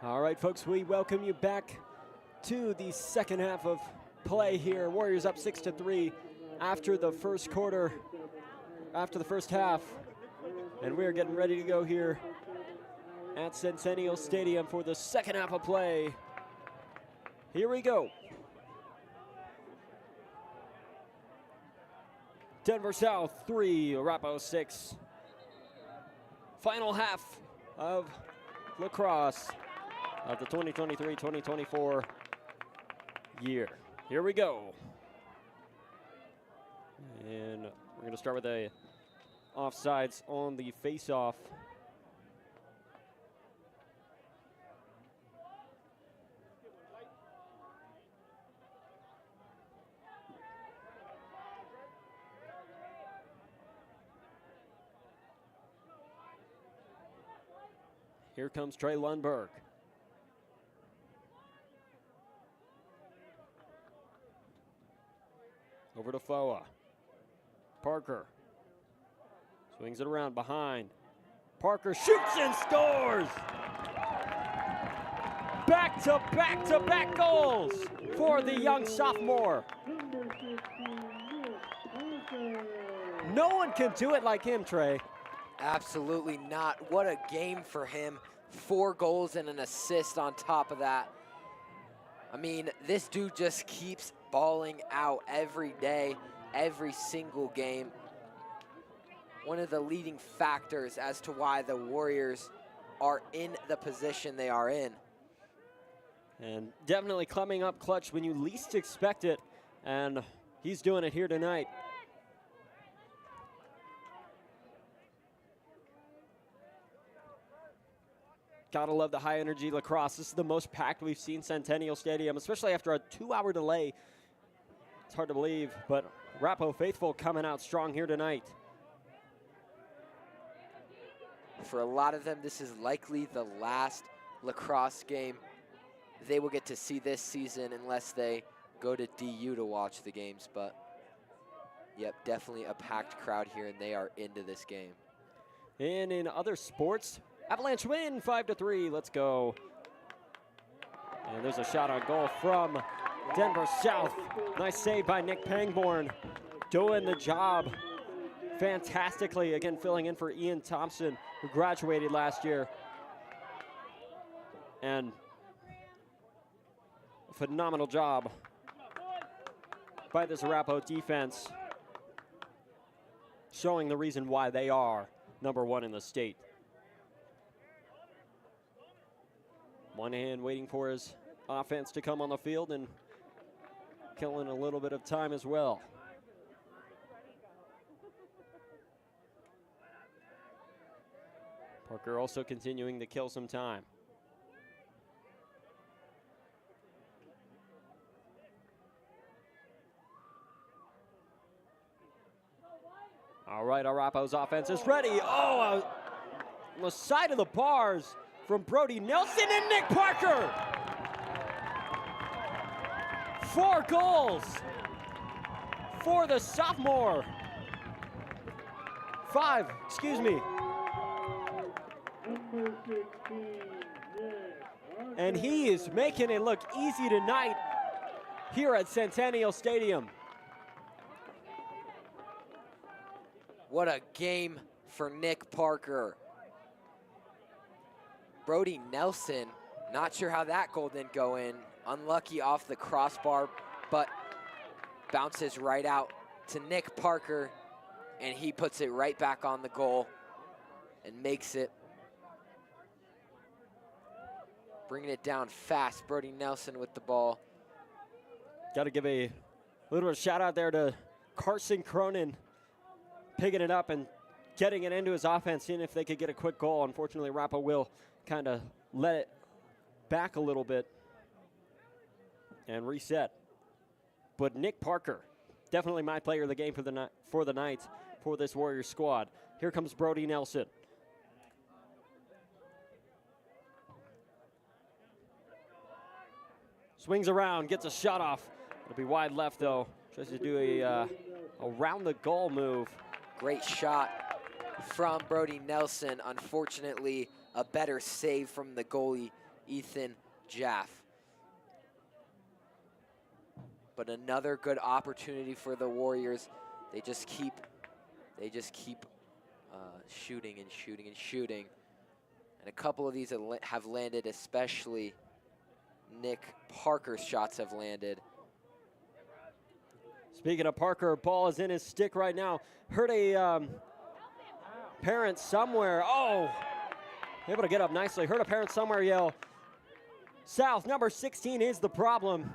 [SPEAKER 3] All right, folks, we welcome you back to the second half of play here. Warriors up 6-3 after the first quarter, after the first half. And we're getting ready to go here at Centennial Stadium for the second half of play. Here we go. Denver South 3, Arapahoe 6. Final half of lacrosse of the 2023-2024 year. Here we go. And we're going to start with a offsides on the face-off. Here comes Trey Lundberg. Over to Foa. Parker swings it around behind. Parker shoots and scores! Back-to-back-to-back goals for the young sophomore. No one can do it like him, Trey.
[SPEAKER 2] Absolutely not. What a game for him. 4 goals and an assist on top of that. I mean, this dude just keeps balling out every day, every single game. One of the leading factors as to why the Warriors are in the position they are in.
[SPEAKER 3] And definitely coming up clutch when you least expect it, and he's doing it here tonight. Gotta love the high energy lacrosse. This is the most packed we've seen Centennial Stadium, especially after a 2-hour delay. It's hard to believe, but Arapahoe faithful coming out strong here tonight.
[SPEAKER 2] For a lot of them, this is likely the last lacrosse game they will get to see this season unless they go to DU to watch the games. But, yep, definitely a packed crowd here, and they are into this game.
[SPEAKER 3] And in other sports, Avalanche win 5-3. Let's go. And there's a shot on goal from Denver South. Nice save by Nick Pangborn. Doing the job fantastically. Again, filling in for Ian Thompson, who graduated last year. And a phenomenal job by this Arapahoe defense, showing the reason why they are #1 in the state. One hand waiting for his offense to come on the field and killing a little bit of time as well. Parker also continuing to kill some time. All right, Arapahoe's offense is ready. Oh, on the side of the bars from Brody Nelson and Nick Parker. 4 goals for the sophomore. 5, excuse me. And he is making it look easy tonight here at Centennial Stadium.
[SPEAKER 2] What a game for Nick Parker. Brody Nelson, not sure how that goal didn't go in. Unlucky off the crossbar, but bounces right out to Nick Parker, and he puts it right back on the goal and makes it. Bringing it down fast, Brody Nelson with the ball.
[SPEAKER 3] Got to give a little shout out there to Carson Cronin, picking it up and getting it into his offense, seeing if they could get a quick goal. Unfortunately, Arapahoe will kind of let it back a little bit and reset. But Nick Parker, definitely my player of the game for the night for this Warriors squad. Here comes Brody Nelson. Swings around, gets a shot off. It'll be wide left though. Tries to do a around the goal move.
[SPEAKER 2] Great shot from Brody Nelson. Unfortunately, a better save from the goalie, Ethan Jaff. But another good opportunity for the Warriors. They just keep shooting and shooting and shooting. And a couple of these have landed, especially Nick Parker's shots have landed.
[SPEAKER 3] Speaking of Parker, ball is in his stick right now. Heard a parent somewhere. Oh, able to get up nicely. Heard a parent somewhere yell, South, number 16 is the problem.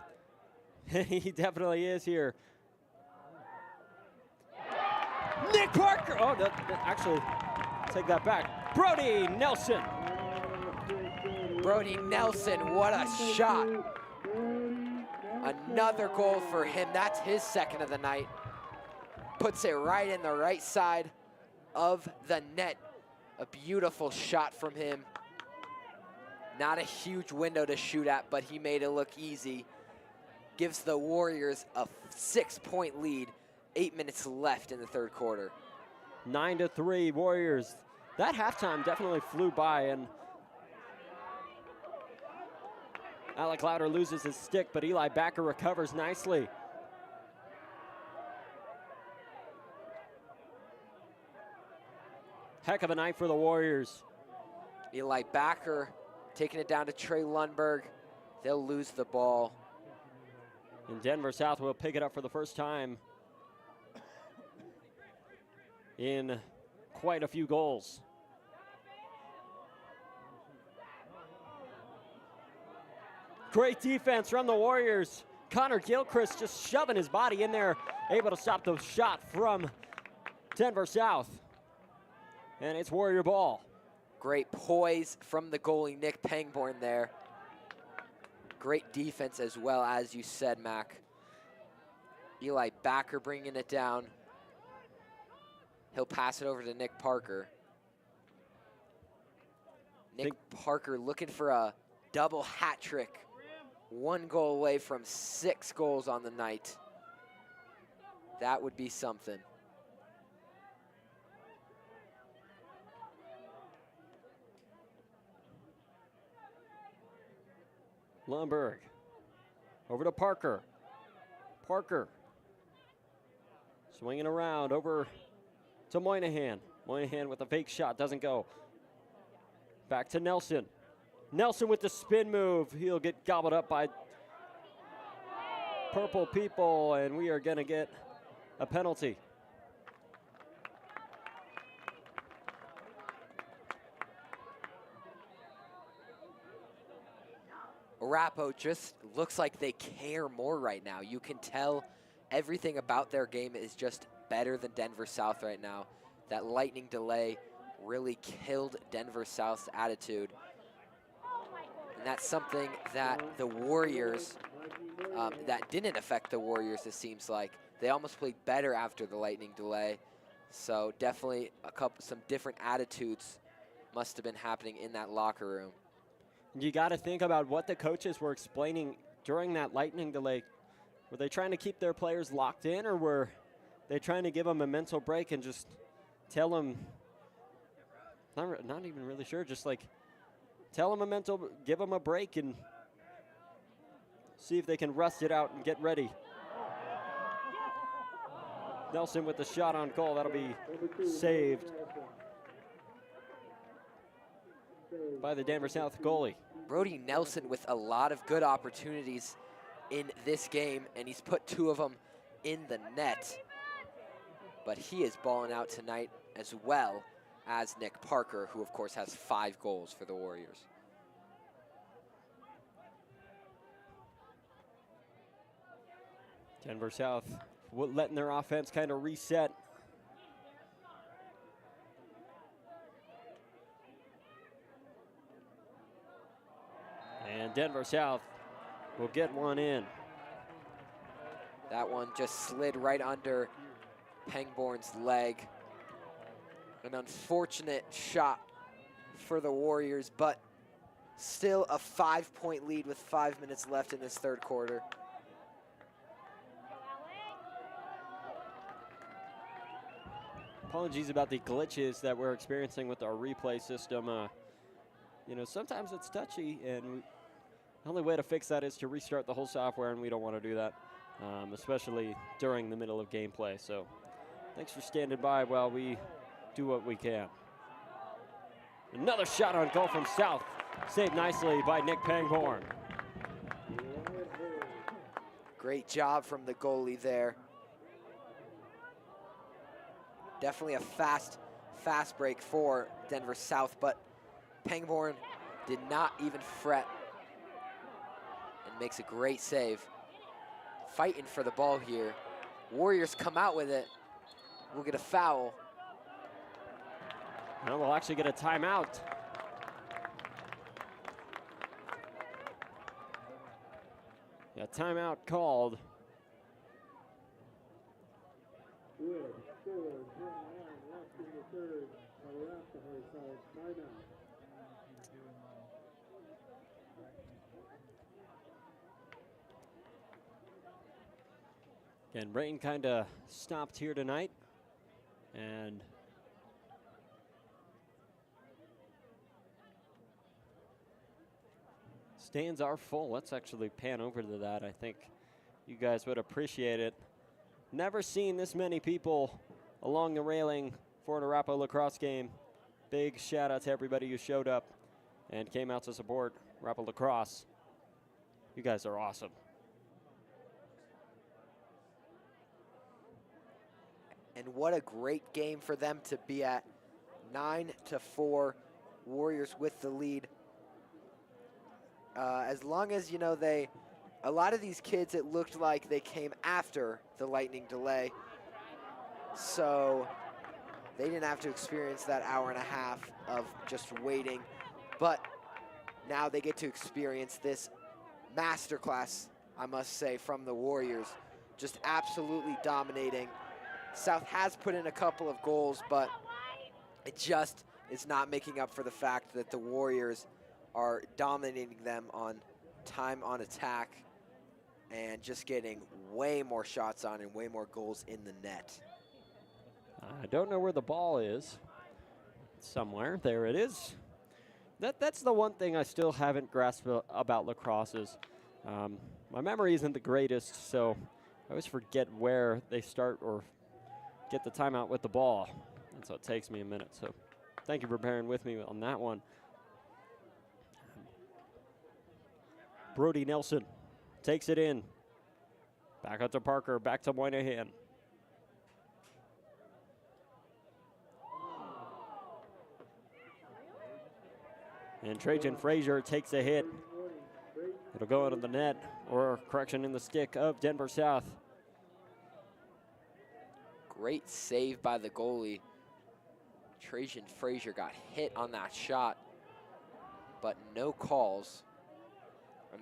[SPEAKER 3] He definitely is here. Nick Parker. Oh, actually, take that back. Brody Nelson.
[SPEAKER 2] Brody Nelson, what a shot. Another goal for him. That's his second of the night. Puts it right in the right side of the net. A beautiful shot from him. Not a huge window to shoot at, but he made it look easy. Gives the Warriors a 6-point lead. 8 minutes left in the third quarter.
[SPEAKER 3] 9-3 Warriors. That halftime definitely flew by, and Alec Louder loses his stick, but Eli Backer recovers nicely. Heck of a night for the Warriors.
[SPEAKER 2] Eli Backer taking it down to Trey Lundberg. They'll lose the ball.
[SPEAKER 3] And Denver South will pick it up for the first time in quite a few goals. Great defense from the Warriors. Connor Gilchrist just shoving his body in there, able to stop the shot from Denver South. And it's Warrior ball.
[SPEAKER 2] Great poise from the goalie, Nick Pangborn there. Great defense as well, as you said, Mac. Eli Backer bringing it down. He'll pass it over to Nick Parker. Nick Parker looking for a double hat trick. 1 goal away from 6 goals on the night. That would be something.
[SPEAKER 3] Lundberg over to Parker. Parker swinging around over to Moynihan. Moynihan with a fake shot, doesn't go. Back to Nelson. Nelson with the spin move. He'll get gobbled up by purple people, and we are going to get a penalty.
[SPEAKER 2] Arapahoe just looks like they care more right now. You can tell everything about their game is just better than Denver South right now. That lightning delay really killed Denver South's attitude. And that's something that the Warriors, that didn't affect the Warriors, it seems like. They almost played better after the lightning delay. So definitely some different attitudes must have been happening in that locker room.
[SPEAKER 3] You got to think about what the coaches were explaining during that lightning delay. Were they trying to keep their players locked in, or were they trying to give them a mental break and just tell them, not even really sure, just like tell them give them a break and see if they can rust it out and get ready. Nelson with the shot on goal, that'll be saved by the Denver South goalie.
[SPEAKER 2] Brody Nelson with a lot of good opportunities in this game, and he's put 2 of them in the net. But he is balling out tonight, as well as Nick Parker, who of course has 5 goals for the Warriors.
[SPEAKER 3] Denver South letting their offense kind of reset. And Denver South will get one in.
[SPEAKER 2] That one just slid right under Pangborn's leg. An unfortunate shot for the Warriors, but still a 5-point lead with 5 minutes left in this third quarter.
[SPEAKER 3] Apologies about the glitches that we're experiencing with our replay system. you know, sometimes it's touchy, and the only way to fix that is to restart the whole software, and we don't want to do that, especially during the middle of gameplay. So thanks for standing by while we do what we can. Another shot on goal from South, saved nicely by Nick Pangborn.
[SPEAKER 2] Great job from the goalie there. Definitely a fast break for Denver South, but Pangborn did not even fret and makes a great save. Fighting for the ball here. Warriors come out with it. We'll get a foul.
[SPEAKER 3] Now we'll actually get a timeout. Yeah, timeout called.
[SPEAKER 8] With 4:29 left in the third, Arapahoe calls timeout.
[SPEAKER 3] Again, rain kind of stopped here tonight, and stands are full. Let's actually pan over to that. I think you guys would appreciate it. Never seen this many people along the railing for an Arapahoe lacrosse game. Big shout out to everybody who showed up and came out to support Arapahoe lacrosse. You guys are awesome.
[SPEAKER 2] And what a great game for them to be at. 9-4, Warriors with the lead. As long as, you know, a lot of these kids, it looked like they came after the lightning delay. So they didn't have to experience that hour and a half of just waiting. But now they get to experience this masterclass, I must say, from the Warriors. Just absolutely dominating. South has put in a couple of goals, but it just is not making up for the fact that the Warriors are dominating them on time on attack and just getting way more shots on and way more goals in the net.
[SPEAKER 3] I don't know where the ball is. Somewhere. There it is. That's the one thing I still haven't grasped about lacrosse is my memory isn't the greatest, so I always forget where they start or get the timeout with the ball. And so it takes me a minute. So thank you for bearing with me on that one. Brody Nelson takes it in. Back out to Parker, back to Moynihan. And Trajan Frazier takes a hit. It'll go into the net, or correction, in the stick of Denver South.
[SPEAKER 2] Great save by the goalie. Trajan Frazier got hit on that shot, but no calls.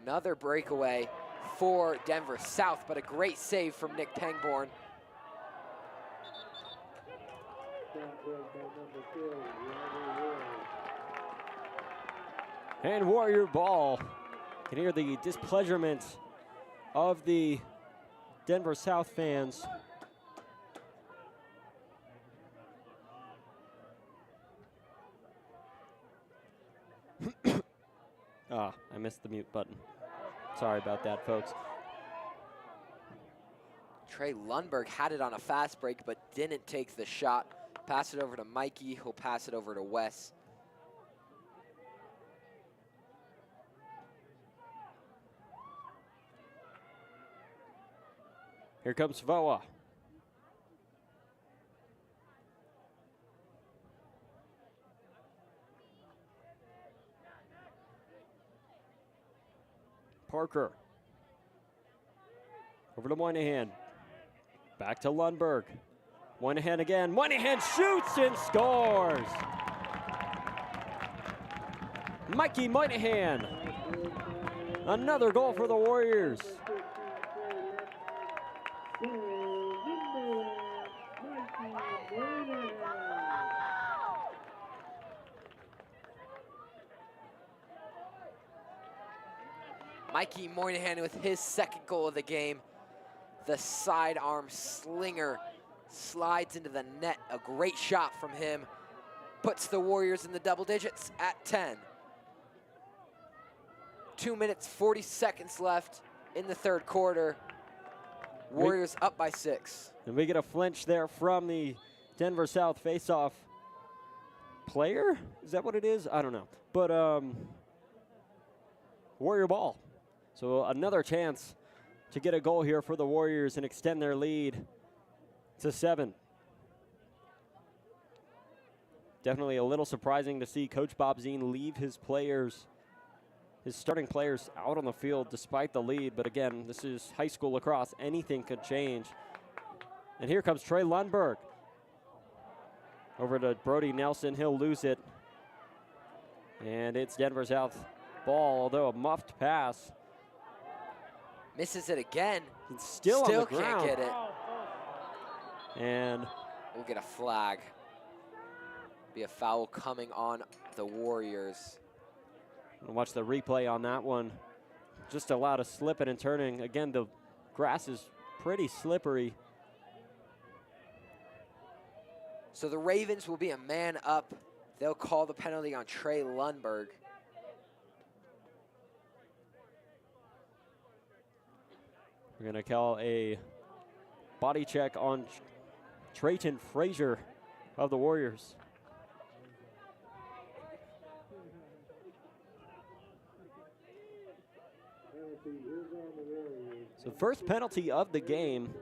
[SPEAKER 2] Another breakaway for Denver South, but a great save from Nick Pangborn.
[SPEAKER 3] And Warrior ball. Can hear the displeasurement of the Denver South fans. I missed the mute button. Sorry about that, folks.
[SPEAKER 2] Trey Lundberg had it on a fast break, but didn't take the shot. Pass it over to Mikey, who'll pass it over to Wes.
[SPEAKER 3] Here comes Voa. Parker. Over to Moynihan. Back to Lundberg. Moynihan again. Moynihan shoots and scores. Mikey Moynihan. Another goal for the Warriors.
[SPEAKER 2] Mikey Moynihan with his second goal of the game. The sidearm slinger slides into the net. A great shot from him. Puts the Warriors in the double digits at 10. 2 minutes, 40 seconds left in the third quarter. Warriors up by 6.
[SPEAKER 3] And we get a flinch there from the Denver South face-off player? Is that what it is? I don't know. But Warrior ball. So another chance to get a goal here for the Warriors and extend their lead to 7. Definitely a little surprising to see Coach Bob Zine leave his starting players out on the field despite the lead. But again, this is high school lacrosse. Anything could change. And here comes Trey Lundberg. Over to Brody Nelson. He'll lose it. And it's Denver South ball, although a muffed pass.
[SPEAKER 2] Misses it again.
[SPEAKER 3] It's still on the ground.
[SPEAKER 2] Can't get it.
[SPEAKER 3] And
[SPEAKER 2] we'll get a flag. Be a foul coming on the Warriors.
[SPEAKER 3] Watch the replay on that one. Just a lot of slipping and turning. Again, the grass is pretty slippery.
[SPEAKER 2] So the Ravens will be a man up. They'll call the penalty on Trey Lundberg.
[SPEAKER 3] We're going to call a body check on Trayton Frazier of the Warriors. So first penalty of the game.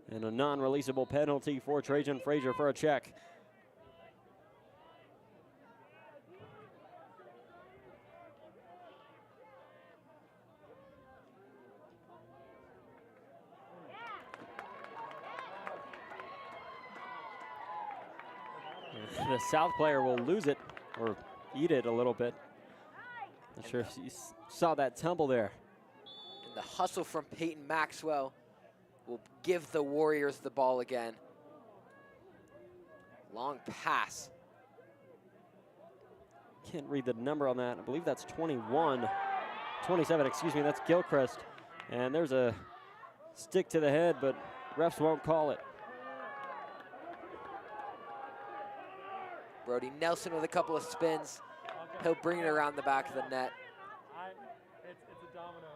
[SPEAKER 3] And a non-releasable penalty for Trajan Frazier for a check. The South player will lose it or eat it a little bit. Not sure if you saw that tumble there.
[SPEAKER 2] And the hustle from Peyton Maxwell will give the Warriors the ball again. Long pass.
[SPEAKER 3] Can't read the number on that. I believe that's 27, excuse me, that's Gilchrist. And there's a stick to the head, but refs won't call it.
[SPEAKER 2] Brody Nelson with a couple of spins. He'll bring it around the back of the net.
[SPEAKER 11] It's a domino.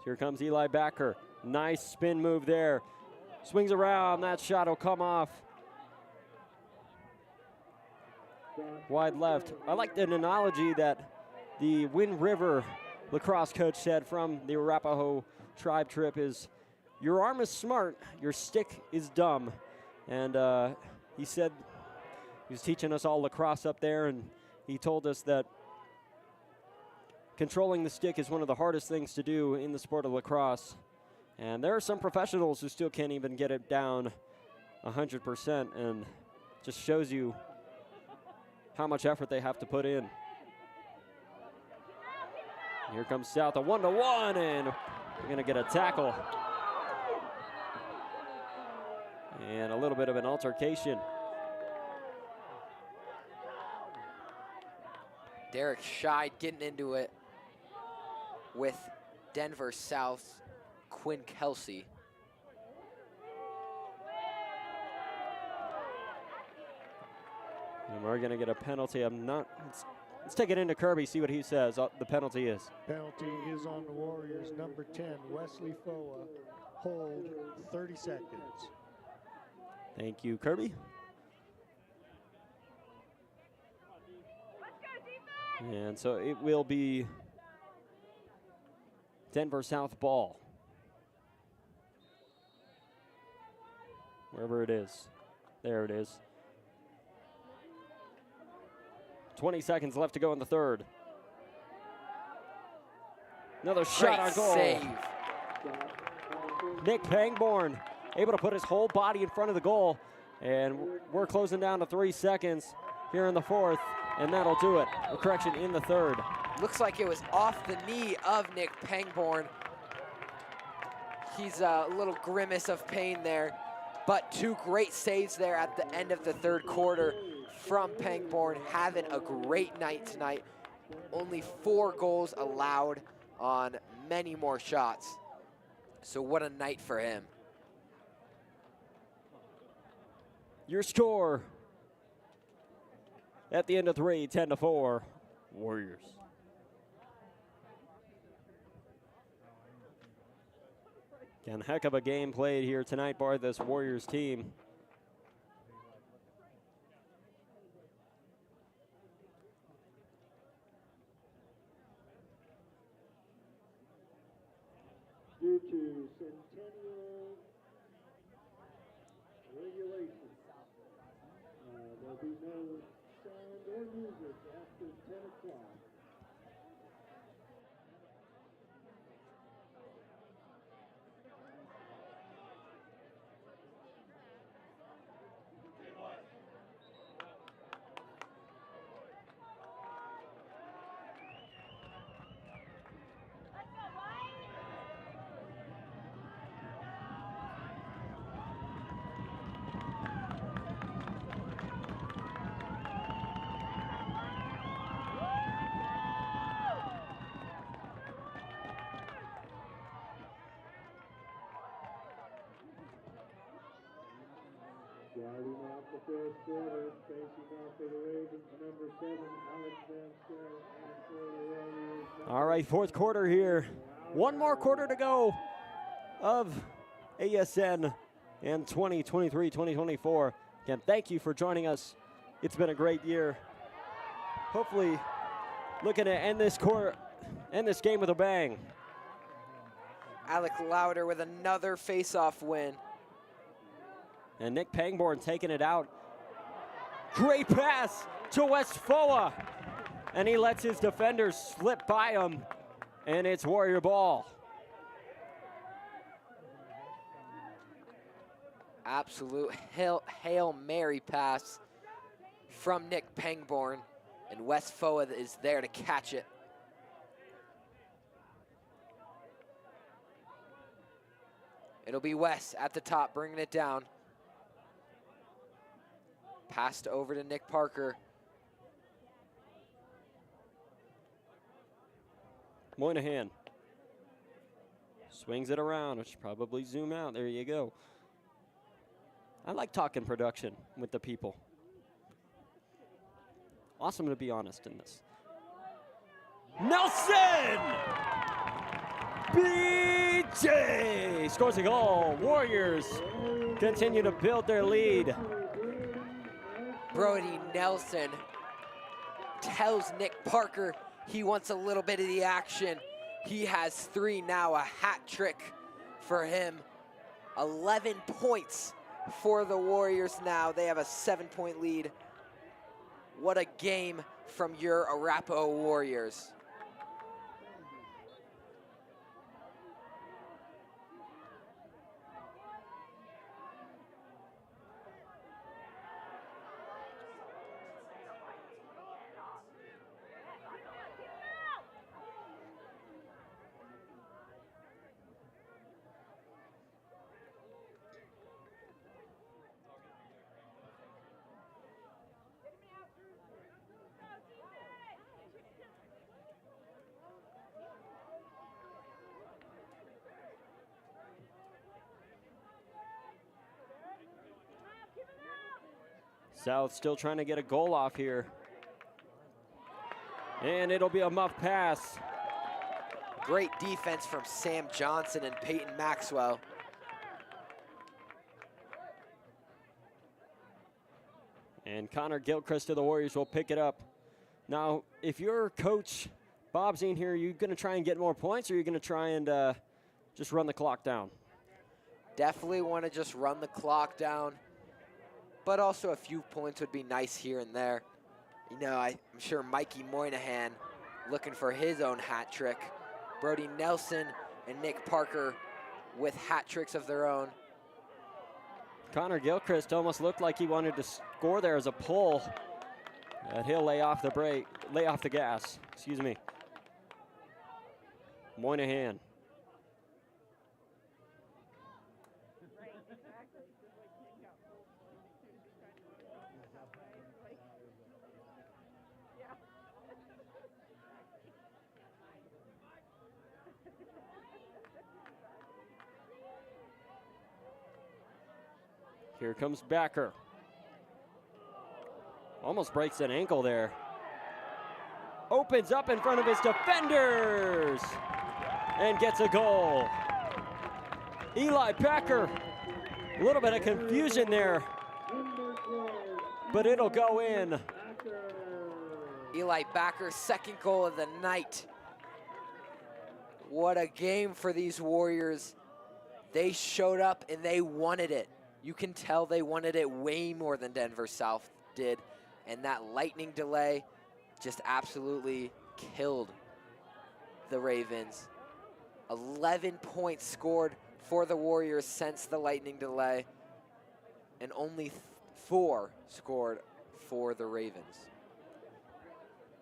[SPEAKER 3] Here comes Eli Backer. Nice spin move there. Swings around. That shot will come off. Wide left. I like an analogy that the Wind River lacrosse coach said from the Arapahoe tribe trip is, your arm is smart, your stick is dumb. And he said, he was teaching us all lacrosse up there, and he told us that controlling the stick is one of the hardest things to do in the sport of lacrosse. And there are some professionals who still can't even get it down 100%, and just shows you how much effort they have to put in. Here comes South, a 1-to-1, and we're gonna get a tackle. And a little bit of an altercation.
[SPEAKER 2] Derek Scheid getting into it with Denver South's Quinn Kelsey.
[SPEAKER 3] And we're gonna get a penalty. Let's take it into Kirby, see what he says the penalty is.
[SPEAKER 1] Penalty is on the Warriors. Number 10, Wesley Foa. Hold 30 seconds.
[SPEAKER 3] Thank you, Kirby. And so it will be Denver South ball. Wherever it is. There it is. 20 seconds left to go in the third. Another shot on goal.
[SPEAKER 2] Save.
[SPEAKER 3] Nick Pangborn able to put his whole body in front of the goal. And we're closing down to 3 seconds here in the fourth. And that'll do it. A correction in the third.
[SPEAKER 2] Looks like it was off the knee of Nick Pangborn. He's a little grimace of pain there. But 2 great saves there at the end of the third quarter from Pangborn, having a great night tonight. Only 4 goals allowed on many more shots. So what a night for him.
[SPEAKER 3] Your score at the end of 3, 10-4, Warriors. Again, heck of a game played here tonight by this Warriors team.
[SPEAKER 4] Due to Centennial regulations, there'll be no sound or music after 10 o'clock. Starting off the first quarter, facing off for the Ravens, number 7, Alex Van Stel, and for the Warriors.
[SPEAKER 3] All right, fourth quarter here. One more quarter to go of ASN and 2023-2024. Again, thank you for joining us. It's been a great year. Hopefully, looking to end this game with a bang.
[SPEAKER 2] Alec Lauder with another face-off win.
[SPEAKER 3] And Nick Pangborn taking it out. Great pass to Westphoa. And he lets his defenders slip by him. And it's Warrior ball.
[SPEAKER 2] Absolute Hail Mary pass from Nick Pangborn. And Westphoa is there to catch it. It'll be West at the top, bringing it down. Passed over to Nick Parker.
[SPEAKER 3] Moynihan swings it around. I should probably zoom out. There you go. I like talking production with the people. Awesome to be honest in this. Nelson! BJ scores a goal. Warriors continue to build their lead.
[SPEAKER 2] Brody Nelson tells Nick Parker he wants a little bit of the action. He has 3 now, a hat trick for him. 11 points for the Warriors now. They have a 7-point lead. What a game from your Arapahoe Warriors.
[SPEAKER 3] South still trying to get a goal off here. And it'll be a muff pass.
[SPEAKER 2] Great defense from Sam Johnson and Peyton Maxwell.
[SPEAKER 3] And Connor Gilchrist of the Warriors will pick it up. Now, if you're Coach Bobsine here, are you going to try and get more points, or are you going to try and just run the clock down?
[SPEAKER 2] Definitely want to just run the clock down, but also a few points would be nice here and there. You know, I'm sure Mikey Moynihan looking for his own hat trick. Brody Nelson and Nick Parker with hat tricks of their own.
[SPEAKER 3] Connor Gilchrist almost looked like he wanted to score there as a pull. And he'll lay off the gas, excuse me. Moynihan. Here comes Backer. Almost breaks an ankle there. Opens up in front of his defenders and gets a goal. Eli Packer, a little bit of confusion there, but it'll go in.
[SPEAKER 2] Eli Backer's second goal of the night. What a game for these Warriors. They showed up and they wanted it. You can tell they wanted it way more than Denver South did. And that lightning delay just absolutely killed the Ravens. 11 points scored for the Warriors since the lightning delay, and only 4 scored for the Ravens.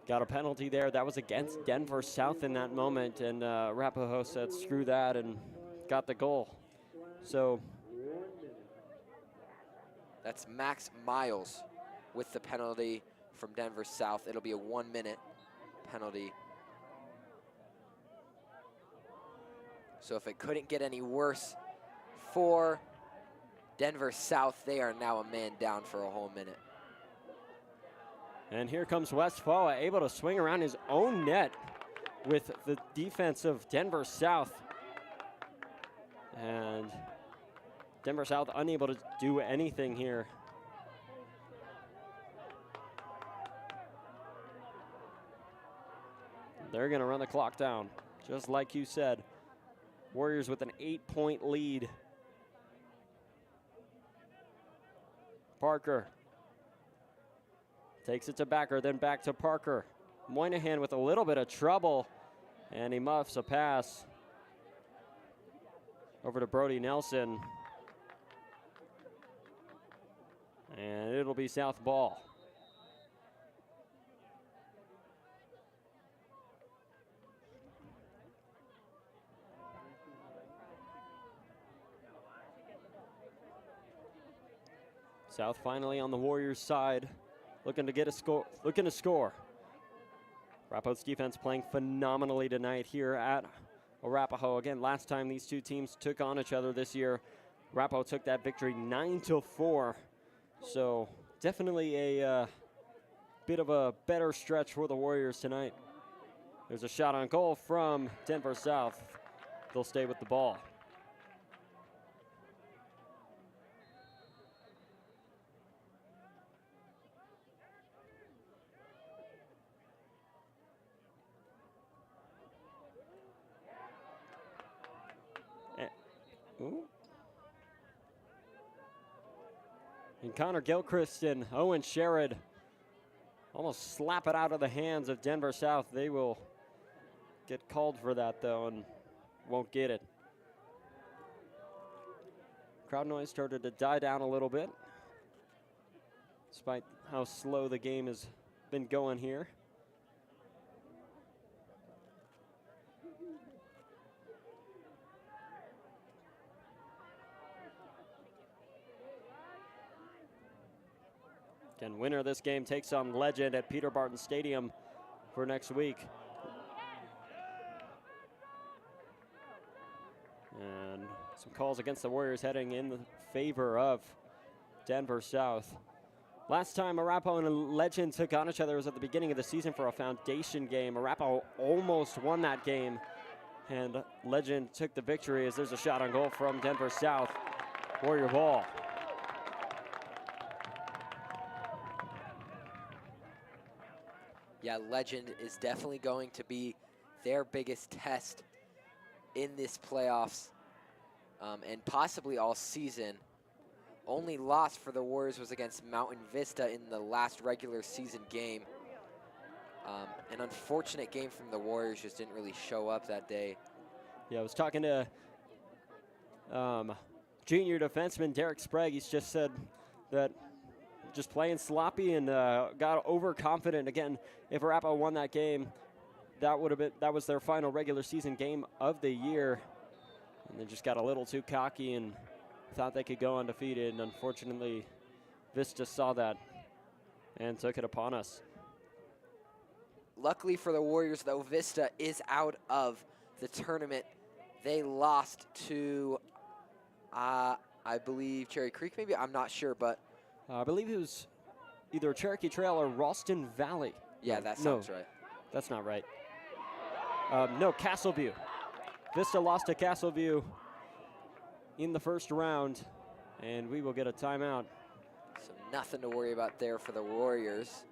[SPEAKER 3] Got a penalty there. That was against Denver South in that moment, and Arapahoe said screw that and got the goal. So
[SPEAKER 2] that's Max Miles with the penalty from Denver South. It'll be a 1-minute penalty. So if it couldn't get any worse for Denver South, they are now a man down for a whole minute.
[SPEAKER 3] And here comes Westfall, able to swing around his own net with the defense of Denver South. And Denver South unable to do anything here. They're gonna run the clock down, just like you said. Warriors with an 8-point lead. Parker takes it to Backer, then back to Parker. Moynihan with a little bit of trouble, and he muffs a pass over to Brody Nelson. And it'll be South ball. South finally on the Warriors' side, looking to get a score, looking to score. Arapahoe's defense playing phenomenally tonight here at Arapahoe. Again, last time these two teams took on each other this year, Arapahoe took that victory 9-4. So definitely a bit of a better stretch for the Warriors tonight. There's a shot on goal from Denver South. They'll stay with the ball. Ooh. And Connor Gilchrist and Owen Sherrod almost slap it out of the hands of Denver South. They will get called for that, though, and won't get it. Crowd noise started to die down a little bit, despite how slow the game has been going here. And winner of this game takes on Legend at Peter Barton Stadium for next week. And some calls against the Warriors heading in the favor of Denver South. Last time Arapahoe and Legend took on each other was at the beginning of the season for a foundation game. Arapahoe almost won that game, and Legend took the victory as there's a shot on goal from Denver South. Warrior ball.
[SPEAKER 2] Yeah, Legend is definitely going to be their biggest test in this playoffs and possibly all season. Only loss for the Warriors was against Mountain Vista in the last regular season game. An unfortunate game from the Warriors, just didn't really show up that day.
[SPEAKER 3] Yeah, I was talking to junior defenseman Derek Sprague. He's just said that just playing sloppy and got overconfident. Again, if Arapahoe won that game, that was their final regular season game of the year. And they just got a little too cocky and thought they could go undefeated. And unfortunately, Vista saw that and took it upon us.
[SPEAKER 2] Luckily for the Warriors, though, Vista is out of the tournament. They lost to, I believe, Cherry Creek, maybe? I'm not sure, but
[SPEAKER 3] I believe it was either Cherokee Trail or Ralston Valley.
[SPEAKER 2] Yeah, that sounds right.
[SPEAKER 3] That's not right. No, Castleview. Vista lost to Castleview in the first round, and we will get a timeout.
[SPEAKER 2] So nothing to worry about there for the Warriors.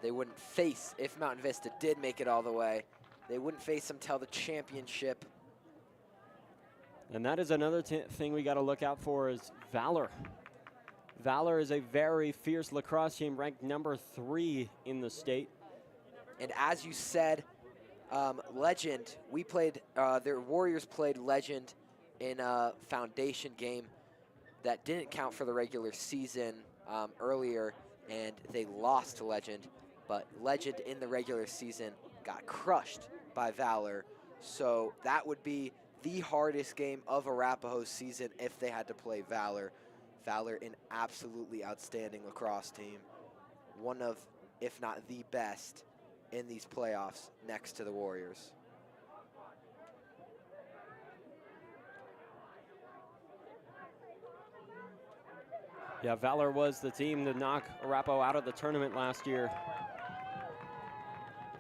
[SPEAKER 2] They wouldn't face, if Mountain Vista did make it all the way, they wouldn't face them till the championship.
[SPEAKER 3] And that is another thing we got to look out for is Valor. Valor is a very fierce lacrosse team, ranked number 3 in the state.
[SPEAKER 2] And as you said, Legend, we played, their Warriors played Legend in a foundation game that didn't count for the regular season earlier, and they lost to Legend. But Legend in the regular season got crushed by Valor. So that would be the hardest game of Arapahoe's season if they had to play Valor. Valor, an absolutely outstanding lacrosse team. One of, if not the best, in these playoffs next to the Warriors.
[SPEAKER 3] Yeah, Valor was the team to knock Arapahoe out of the tournament last year.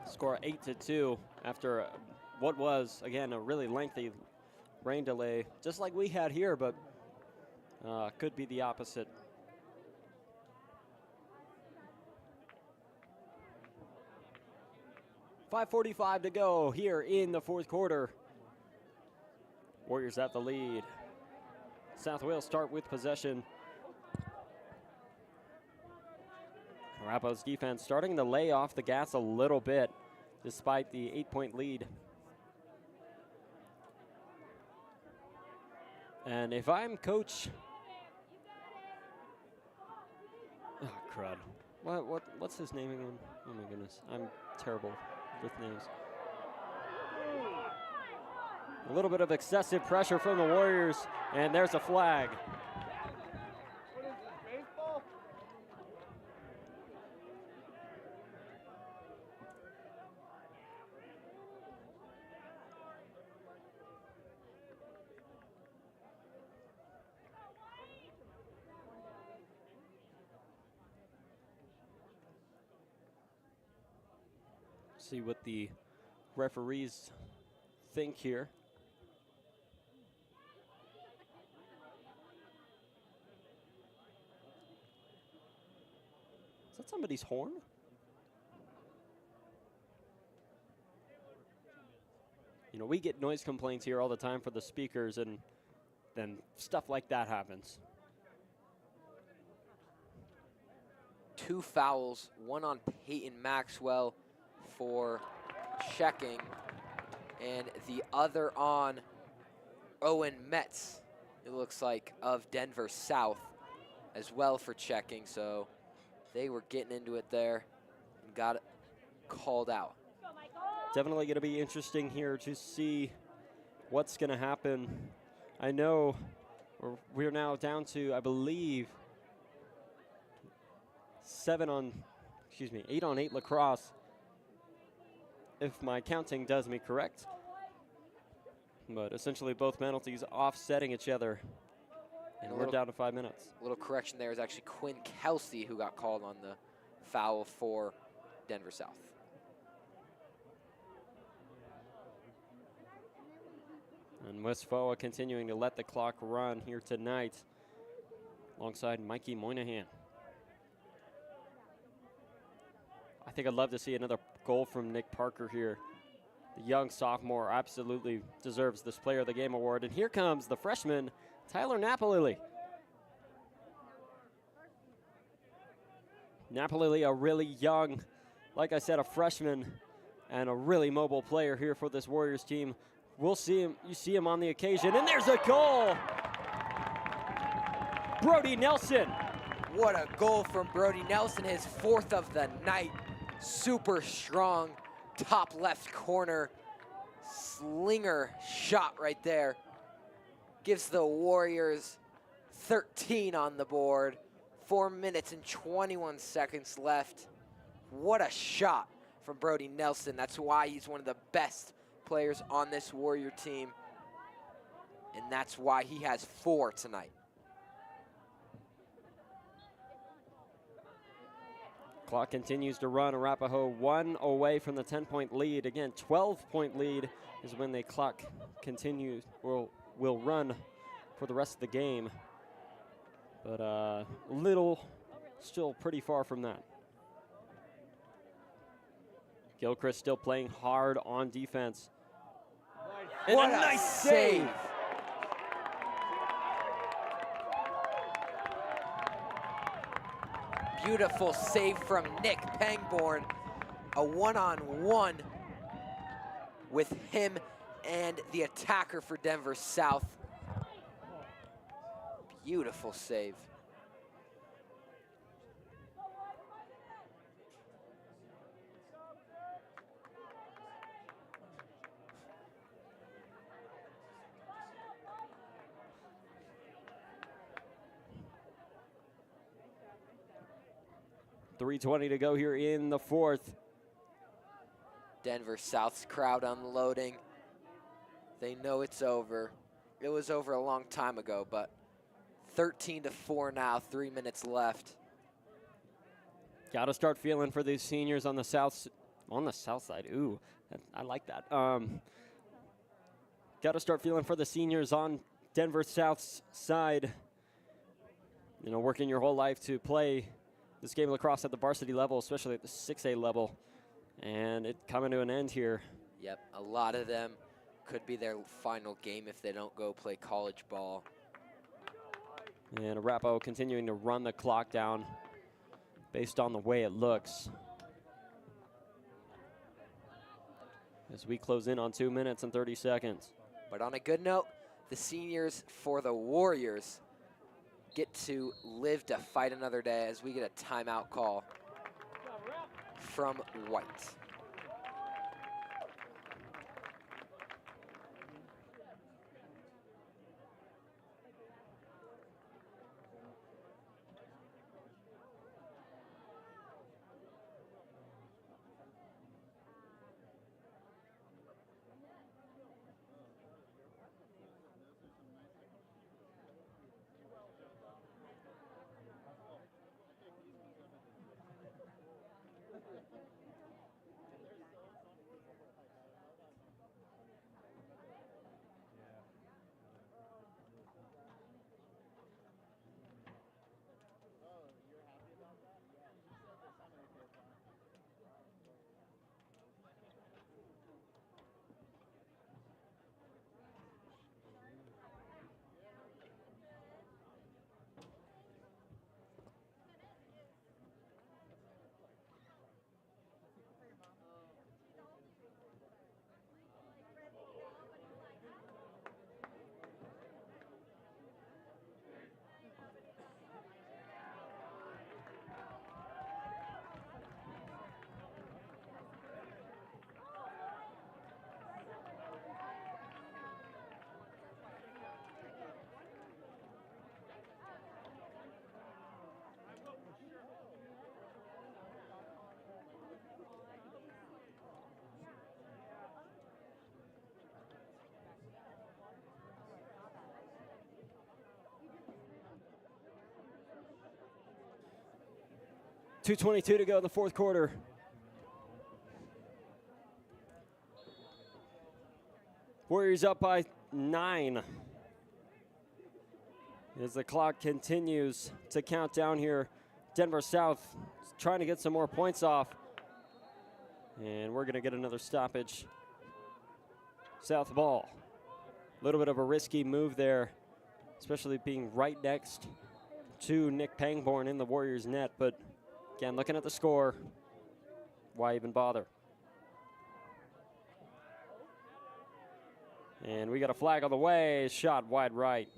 [SPEAKER 3] Score 8-2 after what was, again, a really lengthy rain delay, just like we had here, but could be the opposite. .5:45 to go here in the fourth quarter. Warriors at the lead. South Wales start with possession. Arapahoe's defense starting to lay off the gas a little bit despite the 8-point lead. And if I'm coach, oh crud, what's his name again? Oh my goodness, I'm terrible with names. A little bit of excessive pressure from the Warriors, and there's a flag. See what the referees think here. Is that somebody's horn? You know, we get noise complaints here all the time for the speakers, and then stuff like that happens.
[SPEAKER 2] 2 fouls, one on Peyton Maxwell for checking, and the other on Owen Metz, it looks like, of Denver South as well for checking. So they were getting into it there and got it called out.
[SPEAKER 3] Definitely going to be interesting here to see what's going to happen. I know we're now down to, I believe, 8 on 8 lacrosse, if my counting does me correct. But essentially both penalties offsetting each other. And we're down to 5 minutes.
[SPEAKER 2] A little correction there is actually Quinn Kelsey who got called on the foul for Denver South.
[SPEAKER 3] And Westphalia continuing to let the clock run here tonight alongside Mikey Moynihan. I think I'd love to see another goal from Nick Parker here. The young sophomore absolutely deserves this Player of the Game award. And here comes the freshman, Tyler Napalili. Napalili, a really young, like I said, a freshman and a really mobile player here for this Warriors team. We'll see him, you see him on the occasion, and there's a goal! Brody Nelson.
[SPEAKER 2] What a goal from Brody Nelson, his 4th of the night. Super strong, top left corner, slinger shot right there. Gives the Warriors 13 on the board. 4 minutes and 21 seconds left. What a shot from Brody Nelson. That's why he's one of the best players on this Warrior team. And that's why he has 4 tonight.
[SPEAKER 3] Clock continues to run. Arapahoe 1 away from the 10-point lead. Again, 12-point lead is when the clock continues, will run for the rest of the game. But little, still pretty far from that. Gilchrist still playing hard on defense. And
[SPEAKER 2] What
[SPEAKER 3] a
[SPEAKER 2] a
[SPEAKER 3] nice
[SPEAKER 2] save!
[SPEAKER 3] save!
[SPEAKER 2] Beautiful save from Nick Pangborn. A one-on-one with him and the attacker for Denver South. Beautiful save.
[SPEAKER 3] .320 to go here in the fourth.
[SPEAKER 2] Denver South's crowd unloading. They know it's over. It was over a long time ago, but 13-4 now, 3 minutes left.
[SPEAKER 3] Got to start feeling for these seniors on the south side. Ooh, I like that. Got to start feeling for the seniors on Denver South's side. You know, working your whole life to play this game of lacrosse at the varsity level, especially at the 6A level, and it coming to an end here.
[SPEAKER 2] Yep, a lot of them could be their final game if they don't go play college ball.
[SPEAKER 3] And Arapahoe continuing to run the clock down based on the way it looks. As we close in on 2 minutes and 30 seconds.
[SPEAKER 2] But on a good note, the seniors for the Warriors get to live to fight another day as we get a timeout call from White.
[SPEAKER 3] .222 to go in the fourth quarter. Warriors up by 9. As the clock continues to count down here, Denver South is trying to get some more points off. And we're going to get another stoppage. South ball. A little bit of a risky move there, especially being right next to Nick Pangborn in the Warriors net. But again, looking at the score, why even bother? And we got a flag on the way, shot wide right.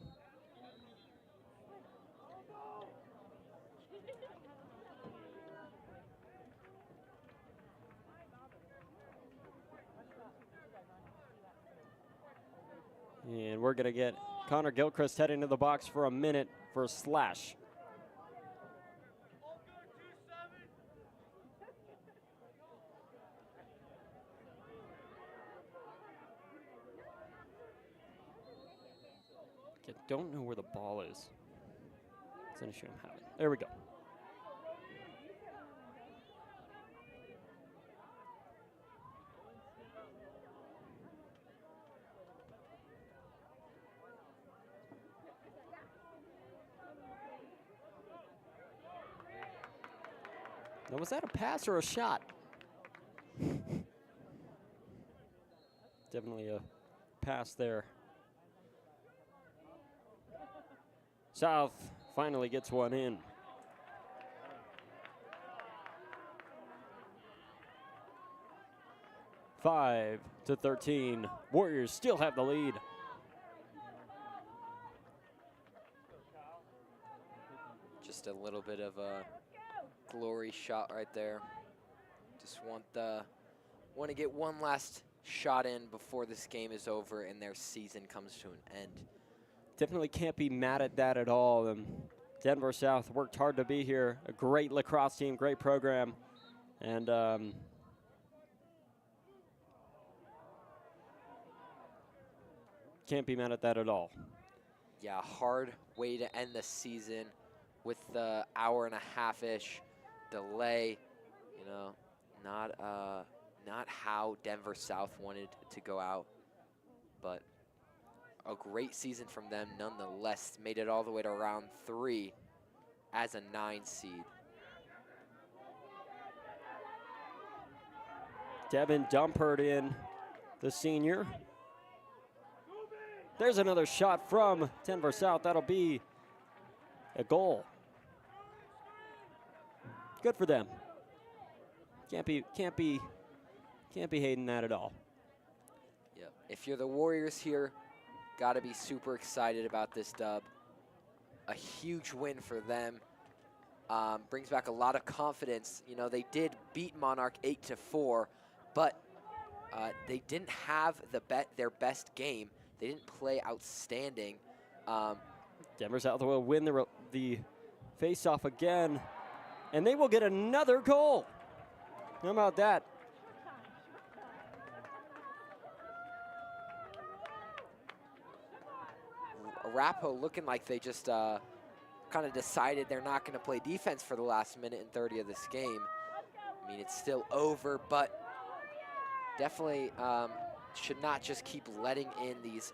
[SPEAKER 3] And we're gonna get Connor Gilchrist heading to the box for a minute for a slash. I don't know where the ball is. It's an issue I'm having. There we go. Now, was that a pass or a shot? Definitely a pass there. South finally gets one in. Five to 13. Warriors still have the lead.
[SPEAKER 2] Just a little bit of a glory shot right there. Just want to get one last shot in before this game is over and their season comes to an end.
[SPEAKER 3] Definitely can't be mad at that at all. Denver South worked hard to be here. A great lacrosse team, great program. And can't be mad at that at all.
[SPEAKER 2] Yeah, hard way to end the season with the hour and a half-ish delay. You know, not how Denver South wanted to go out, but a great season from them nonetheless. Made it all the way to round 3 as a 9 seed.
[SPEAKER 3] Devin Dumpert in, the senior. There's another shot from Denver South. That'll be a goal. Good for them. Can't be hating that at all.
[SPEAKER 2] Yep. If you're the Warriors here, got to be super excited about this dub. A huge win for them. Brings back a lot of confidence. You know, they did beat Monarch 8-4, but they didn't have their best game. They didn't play outstanding.
[SPEAKER 3] Denver South will win the face-off again, and they will get another goal. How about that?
[SPEAKER 2] Arapahoe looking like they just kind of decided they're not going to play defense for the last minute and 30 of this game. I mean, it's still over, but definitely should not just keep letting in these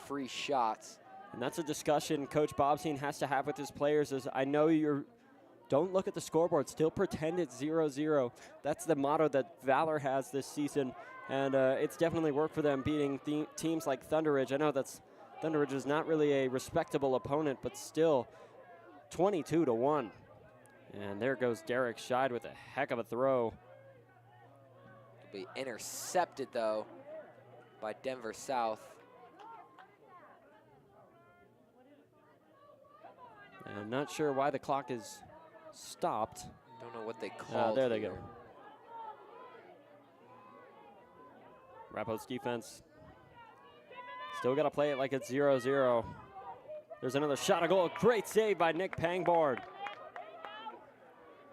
[SPEAKER 2] free shots.
[SPEAKER 3] And that's a discussion Coach Bobstein has to have with his players. Is I know don't look at the scoreboard, still pretend it's 0-0. That's the motto that Valor has this season, and it's definitely worked for them beating teams like Thunder Ridge. I know Thunder Ridge is not really a respectable opponent, but still 22-1. And there goes Derek Scheid with a heck of a throw.
[SPEAKER 2] It'll be intercepted, though, by Denver South.
[SPEAKER 3] And I'm not sure why the clock is stopped.
[SPEAKER 2] Don't know what they called.
[SPEAKER 3] There they go. Arapahoe's defense still got to play it like it's 0-0. There's another shot, a goal. Great save by Nick Pangborn.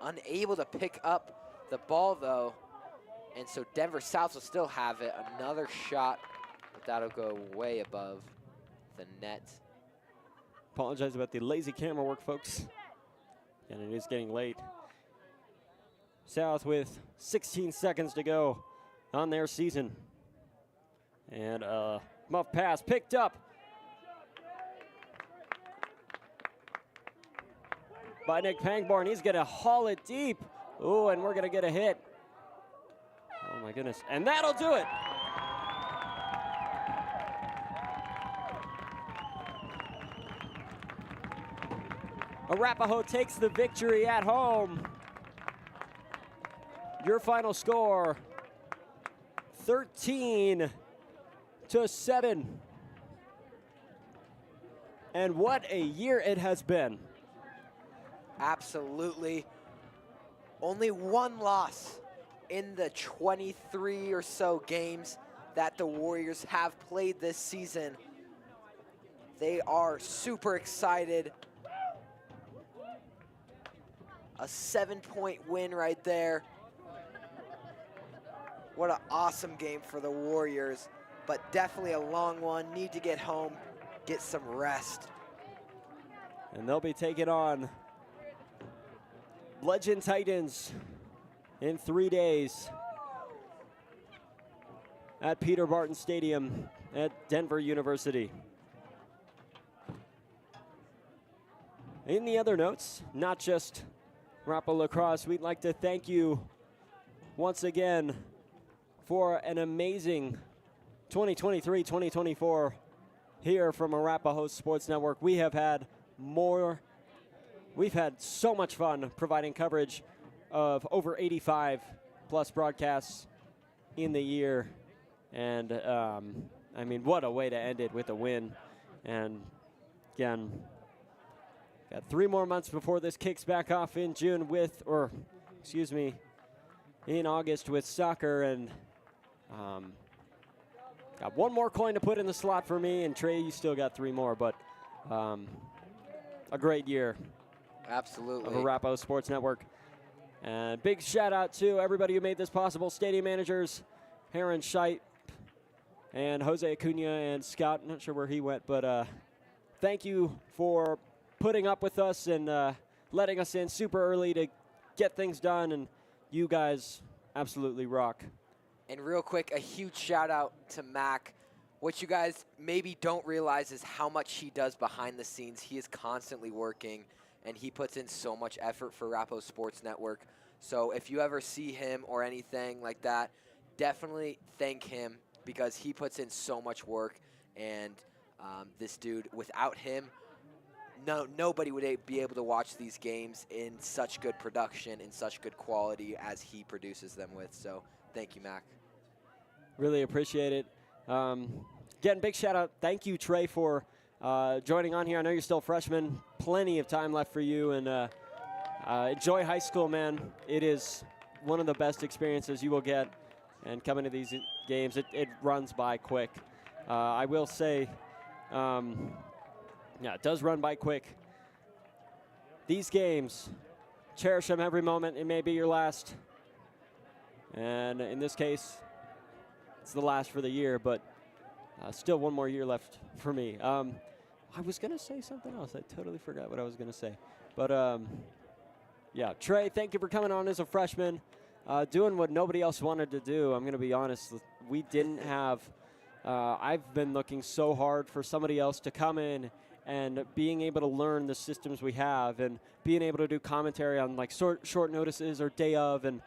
[SPEAKER 2] Unable to pick up the ball, though. And so Denver South will still have it. Another shot, but that'll go way above the net.
[SPEAKER 3] Apologize about the lazy camera work, folks. And it is getting late. South with 16 seconds to go on their season. And muff pass picked up by Nick Pangborn. He's going to haul it deep. Ooh, and we're going to get a hit. Oh, my goodness. And that'll do it. Arapahoe takes the victory at home. Your final score, 13-7. And what a year it has been.
[SPEAKER 2] Absolutely. Only one loss in the 23 or so games that the Warriors have played this season. They are super excited. A 7-point win right there. What an awesome game for the Warriors, but definitely a long one. Need to get home, get some rest.
[SPEAKER 3] And they'll be taking on Legend Titans in 3 days at Peter Barton Stadium at Denver University. In the other notes, not just Arapahoe Lacrosse, we'd like to thank you once again for an amazing 2023-2024 here from Arapahoe Sports Network. We've had so much fun providing coverage of over 85 plus broadcasts in the year. And I mean, what a way to end it with a win. And again, got 3 more months before this kicks back off in June in August with soccer. And got 1 more coin to put in the slot for me. And Trey, you still got 3 more, but a great year.
[SPEAKER 2] Absolutely.
[SPEAKER 3] Of Arapahoe Sports Network. And big shout out to everybody who made this possible. Stadium managers, Heron Scheidt and Jose Acuna and Scott. Not sure where he went, but thank you for putting up with us and letting us in super early to get things done. And you guys absolutely rock.
[SPEAKER 2] And real quick, a huge shout out to Mac. What you guys maybe don't realize is how much he does behind the scenes. He is constantly working, and he puts in so much effort for Arapahoe Sports Network. So if you ever see him or anything like that, definitely thank him because he puts in so much work. And this dude, without him, nobody would be able to watch these games in such good production, in such good quality as he produces them with. So thank you, Mac.
[SPEAKER 3] Really appreciate it. Again, big shout out. Thank you, Trey, for joining on here. I know you're still a freshman. Plenty of time left for you. And enjoy high school, man. It is one of the best experiences you will get. And coming to these games, it runs by quick. I will say, yeah, it does run by quick. These games, cherish them every moment. It may be your last. And in this case, it's the last for the year, but still 1 more year left for me. I was going to say something else. I totally forgot what I was going to say. But, yeah, Trey, thank you for coming on as a freshman, doing what nobody else wanted to do. I'm going to be honest. We didn't have I've been looking so hard for somebody else to come in and being able to learn the systems we have and being able to do commentary on, like, short notices or day of and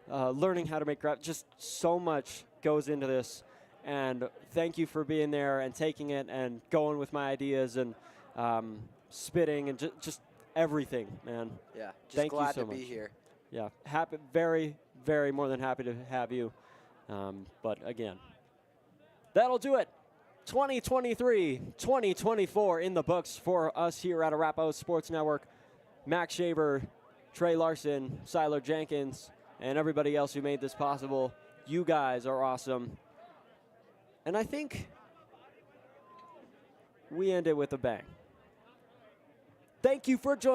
[SPEAKER 3] learning how to make graphics. Just so much goes into this. And thank you for being there and taking it and going with my ideas and spitting and just everything, man.
[SPEAKER 2] Yeah, just
[SPEAKER 3] thank
[SPEAKER 2] glad
[SPEAKER 3] you so
[SPEAKER 2] to
[SPEAKER 3] much.
[SPEAKER 2] be here.
[SPEAKER 3] Yeah, very, very more than happy to have you. But again, that'll do it. 2023-2024 in the books for us here at Arapahoe Sports Network. Mac Shaver, Trey Larson, Siler Jenkins, and everybody else who made this possible. You guys are awesome. And I think we end it with a bang. Thank you for joining.